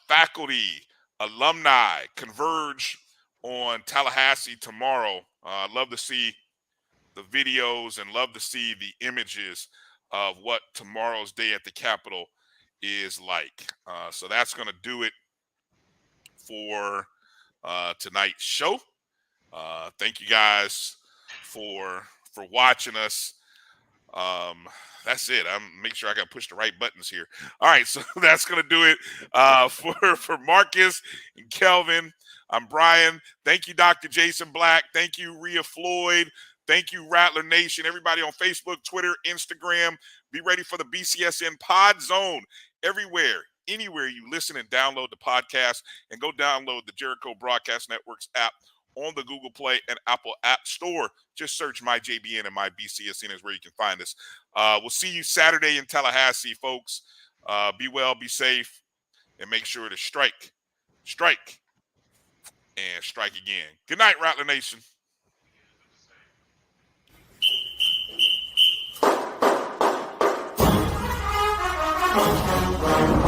[SPEAKER 15] faculty, alumni converge on Tallahassee tomorrow. I'd love to see the videos and love to see the images of what tomorrow's Day at the Capitol is like. So that's going to do it for tonight's show. Thank you guys for watching us. That's it. I'm make sure I got to push the right buttons here. All right, so that's gonna do it for Marcus and Kelvin. I'm Brian. Thank you, Dr. Jason Black. Thank you, Rhea Floyd. Thank you, Rattler Nation. Everybody on Facebook, Twitter, Instagram. Be ready for the BCSN Pod Zone everywhere, anywhere you listen and download the podcast, and go download the Jericho Broadcast Network's app on the Google Play and Apple App Store. Just search My JBN and My BCSN is where you can find us. We'll see you Saturday in Tallahassee, folks. Be well, be safe, and make sure to strike, and strike again. Good night, Rattler Nation.
[SPEAKER 18] Thank you.